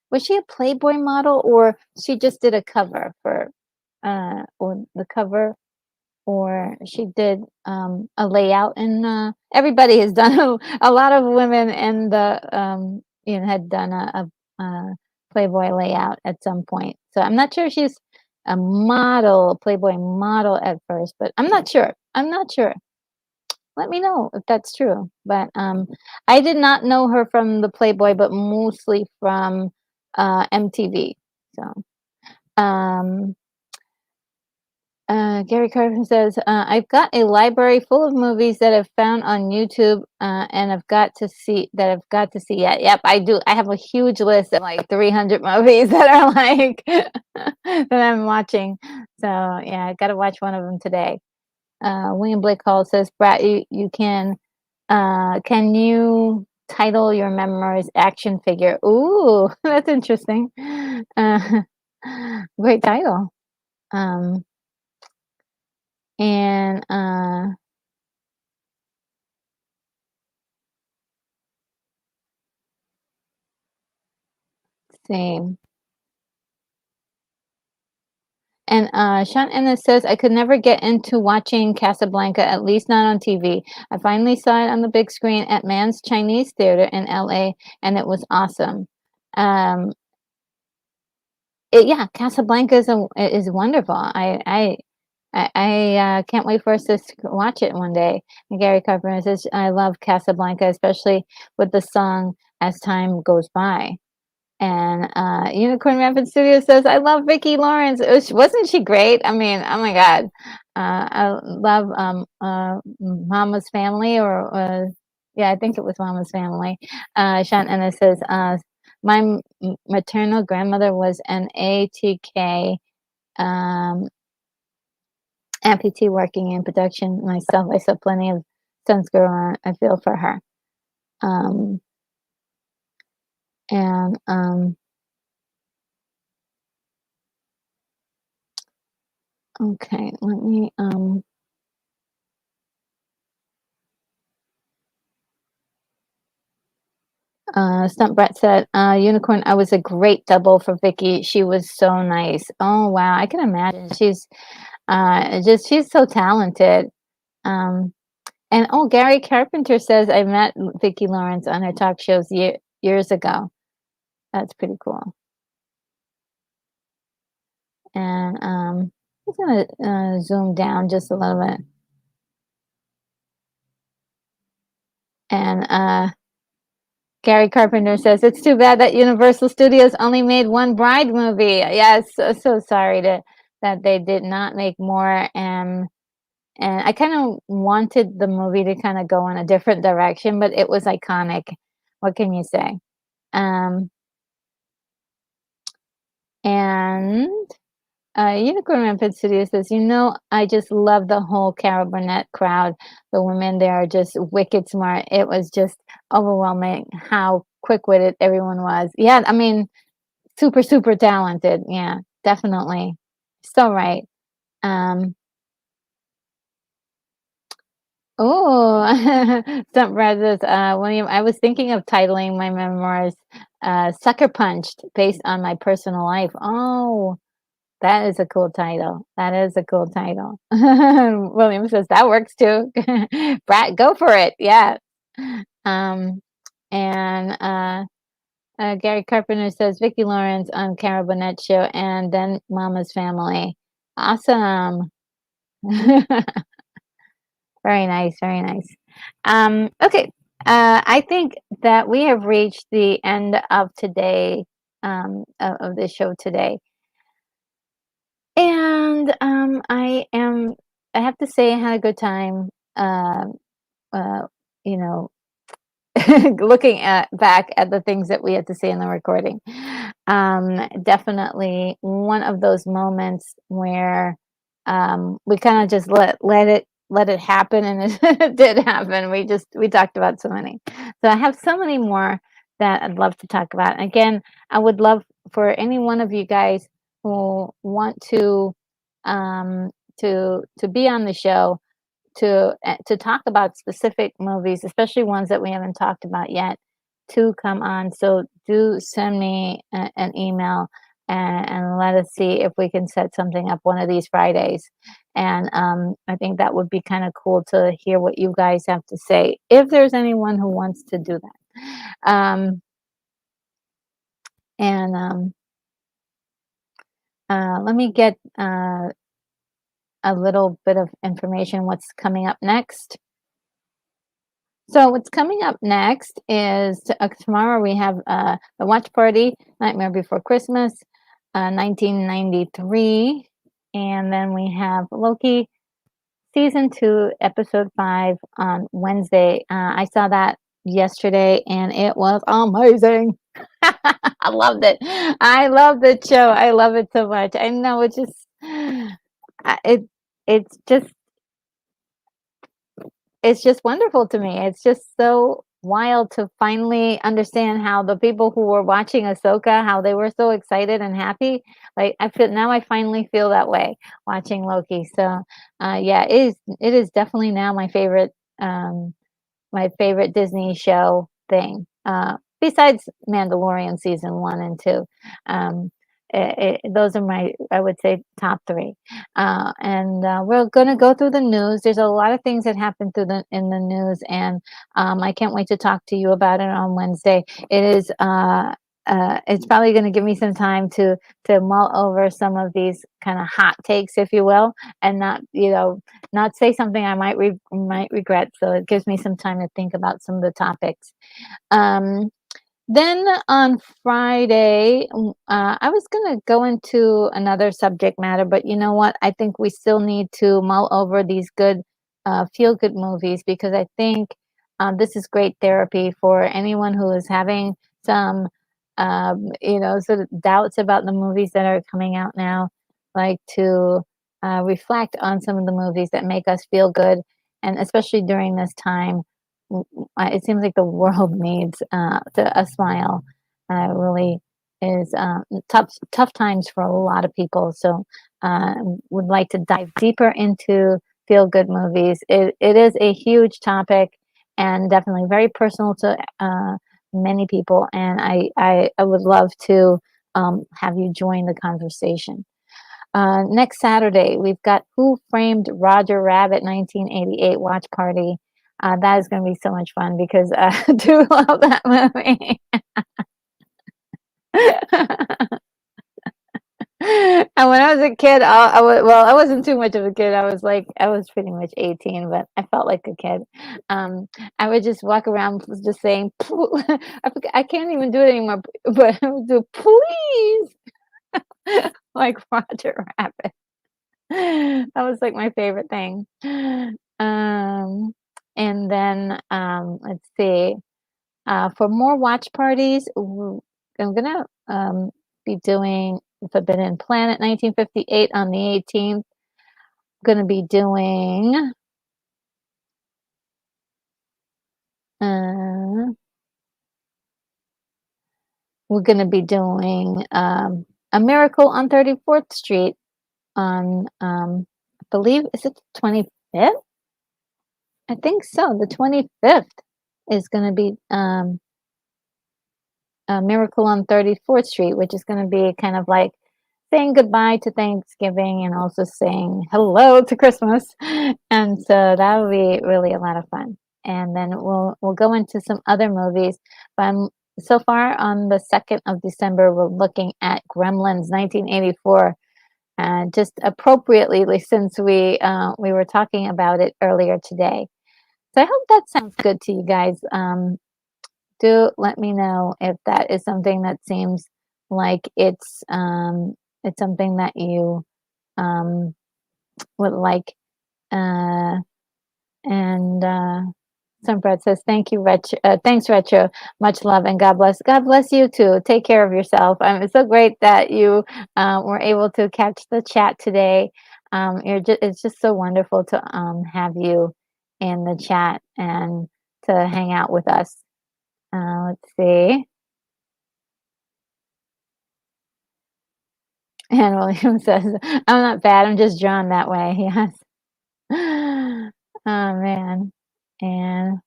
was she a Playboy model or she just did a cover for or the cover or she did a layout and everybody has done a lot of women in the had done a Playboy layout at some point. So I'm not sure if she's a model, Playboy model at first, but I'm not sure. I'm not sure. Let me know if that's true. But I did not know her from the Playboy, but mostly from MTV. So um Gary Carter says, I've got a library full of movies that I've found on YouTube and I've got to see yet. Yep, I do. I have a huge list of like 300 movies that are like that I'm watching. So yeah, I got to watch one of them today. William Blake Hall says, Brat, you can you title your memoirs action figure? Ooh, that's interesting. Uh, great title. Um, and same. And Sean Ennis says, I could never get into watching Casablanca, at least not on TV. I finally saw it on the big screen at Mann's Chinese Theater in LA, and it was awesome. Um, yeah, Casablanca is wonderful. I can't wait for us to watch it one day. And Gary Carpenter says, I love Casablanca, especially with the song As Time Goes By. And Unicorn Rampant Studio says, I love Vicki Lawrence. Wasn't she great? I mean, oh my God. I love Mama's Family, or yeah, I think it was Mama's Family. Sean Ennis says, my maternal grandmother was an ATK amputee working in production myself. I saw plenty of stunts go on. I feel for her. And okay, let me Stunt Brett said, Unicorn, I was a great double for Vicky. She was so nice. Oh wow, I can imagine. She's so talented. Um and oh, Gary Carpenter says I met Vicki Lawrence on her talk shows years ago. That's pretty cool. And just gonna zoom down just a little bit. And Gary Carpenter says it's too bad that Universal Studios only made one Bride movie. Yes, so sorry that they did not make more. And I kind of wanted the movie to kind of go in a different direction, but it was iconic. What can you say? Um, and Unicorn Rampant Studio says, I just love the whole Carol Burnett crowd. The women there are just wicked smart. It was just overwhelming how quick-witted everyone was. Yeah, I mean, super, super talented. Yeah, definitely. So right. Um, oh, Stunt Brothers, William, I was thinking of titling my memoirs Sucker Punched based on my personal life. Oh, that is a cool title. That is a cool title. William says that works too. Brat, go for it. Yeah. Um, and Gary Carpenter says Vicki Lawrence on Cara Bonnet show and then Mama's Family. Awesome. Very nice. Very nice. Okay. I think that we have reached the end of today, of this show today. And I have to say I had a good time, uh, you know, looking at back at the things that we had to say in the recording. Definitely one of those moments where we kind of just let it happen, and it did happen. We talked about so many. So I have so many more that I'd love to talk about. And again, I would love for any one of you guys who want um, to be on the show to talk about specific movies, especially ones that we haven't talked about yet, to come on. So do send me an email and let us see if we can set something up one of these Fridays. And I think that would be kind of cool to hear what you guys have to say, if there's anyone who wants to do that. And Let me get a little bit of information what's coming up next. So what's coming up next is tomorrow we have the watch party, Nightmare Before Christmas, 1993, and then we have Loki season 2, episode 5 on Wednesday. I saw that yesterday, and it was amazing. I loved it. I love the show. I love it so much. I know it's just it it's just it's just wonderful to me. It's just so wild to finally understand how the people who were watching Ahsoka, how they were so excited and happy. Like I finally feel that way watching Loki. So yeah, it is definitely now my favorite Disney show thing. Besides Mandalorian season 1 and 2. Um, those are my, I would say, top 3. And we're going to go through the news. There's a lot of things that happen in the news, and I can't wait to talk to you about it on Wednesday. It's probably going to give me some time to mull over some of these kind of hot takes, if you will, and not say something I might regret. So it gives me some time to think about some of the topics. Then on Friday, I was going to go into another subject matter, but you know what? I think we still need to mull over these good, feel-good movies, because I think this is great therapy for anyone who is having some, sort of doubts about the movies that are coming out now, like to reflect on some of the movies that make us feel good, and especially during this time it seems like the world needs a smile. Really is tough times for a lot of people. So would like to dive deeper into feel good movies. It is a huge topic and definitely very personal to many people. And I would love to have you join the conversation. Next Saturday, we've got Who Framed Roger Rabbit 1988 watch party. That is going to be so much fun because I do love that movie. And when I was a kid, I wasn't too much of a kid. I was pretty much 18, but I felt like a kid. Um, I would just walk around just saying, I can't even do it anymore, but I would do, please, like Roger Rabbit. That was like my favorite thing. Um, and then let's see. For more watch parties, I'm gonna be doing Forbidden Planet 1958 on the 18th. Gonna be doing uh, we're gonna be doing A Miracle on 34th Street on I believe is it the 25th? I think so. The 25th is gonna be A Miracle on 34th Street, which is gonna be kind of like saying goodbye to Thanksgiving and also saying hello to Christmas. And so that will be really a lot of fun. And then we'll go into some other movies. But so far on the 2nd of December, we're looking at Gremlins 1984. Just appropriately, since we were talking about it earlier today. So I hope that sounds good to you guys. Do let me know if that is something that seems like it's something that you um, would like. Uh, and Sunbread says, "Thank you, Retro. Thanks, Retro. Much love and God bless. God bless you too. Take care of yourself. It's so great that you were able to catch the chat today. It's just so wonderful to have you in the chat and to hang out with us. Let's see." And William says, "I'm not bad. I'm just drawn that way." Yes. Oh man. And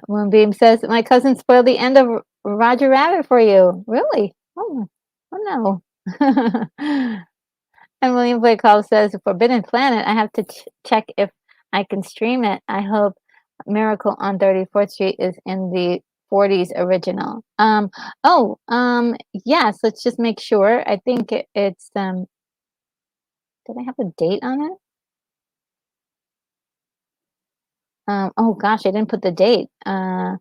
Moonbeam says, "My cousin spoiled the end of Roger Rabbit for you." Really? Oh no. And William Blake says, "Forbidden Planet. I have to check if I can stream it. I hope Miracle on 34th Street is in the 40s original." Yes, let's just make sure. I think it's did I have a date on it? Oh gosh, I didn't put the date. I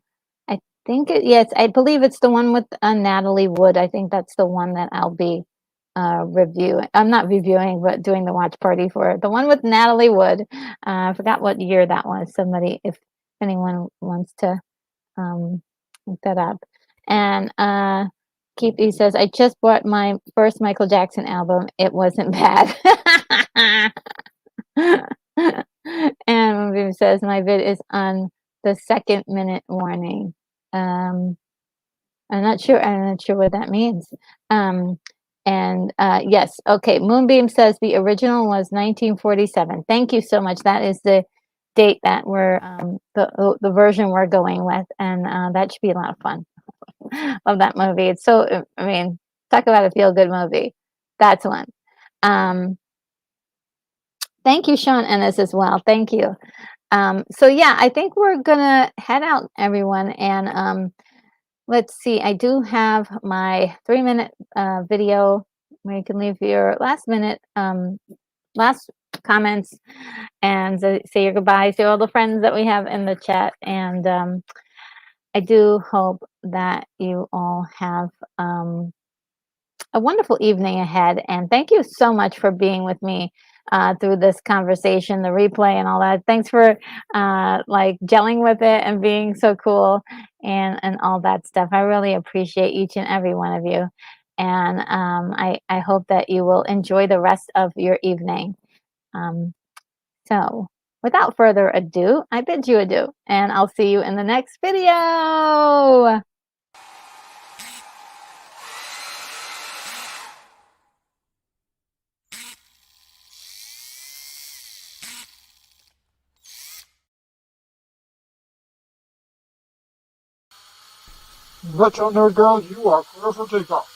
think yes, I believe it's the one with Natalie Wood. I think that's the one that I'll be reviewing. I'm not reviewing, but doing the watch party for the one with Natalie Wood. I forgot what year that was. Somebody, if anyone wants to look that up. And Keith he says, "I just bought my first Michael Jackson album. It wasn't bad." And Moonbeam says, "My vid is on the 2nd minute warning." Um, I'm not sure what that means. Yes, okay. Moonbeam says the original was 1947. Thank you so much. That is the date that we're the version we're going with, and that should be a lot of fun. Love that movie. It's so I mean, talk about a feel good movie. That's one. Um, Thank you, Sean Ennis, as well. Thank you. So yeah, I think we're gonna head out, everyone, and let's see. I do have my 3-minute video where you can leave your last comments and say your goodbyes to all the friends that we have in the chat. And I do hope that you all have a wonderful evening ahead. And thank you so much for being with me through this conversation, the replay, and all that. Thanks for like gelling with it and being so cool and all that stuff. I really appreciate each and every one of you. And I hope that you will enjoy the rest of your evening. So without further ado, I bid you adieu, and I'll see you in the next video. Retro Nerd Girl, you are clear for takeoff.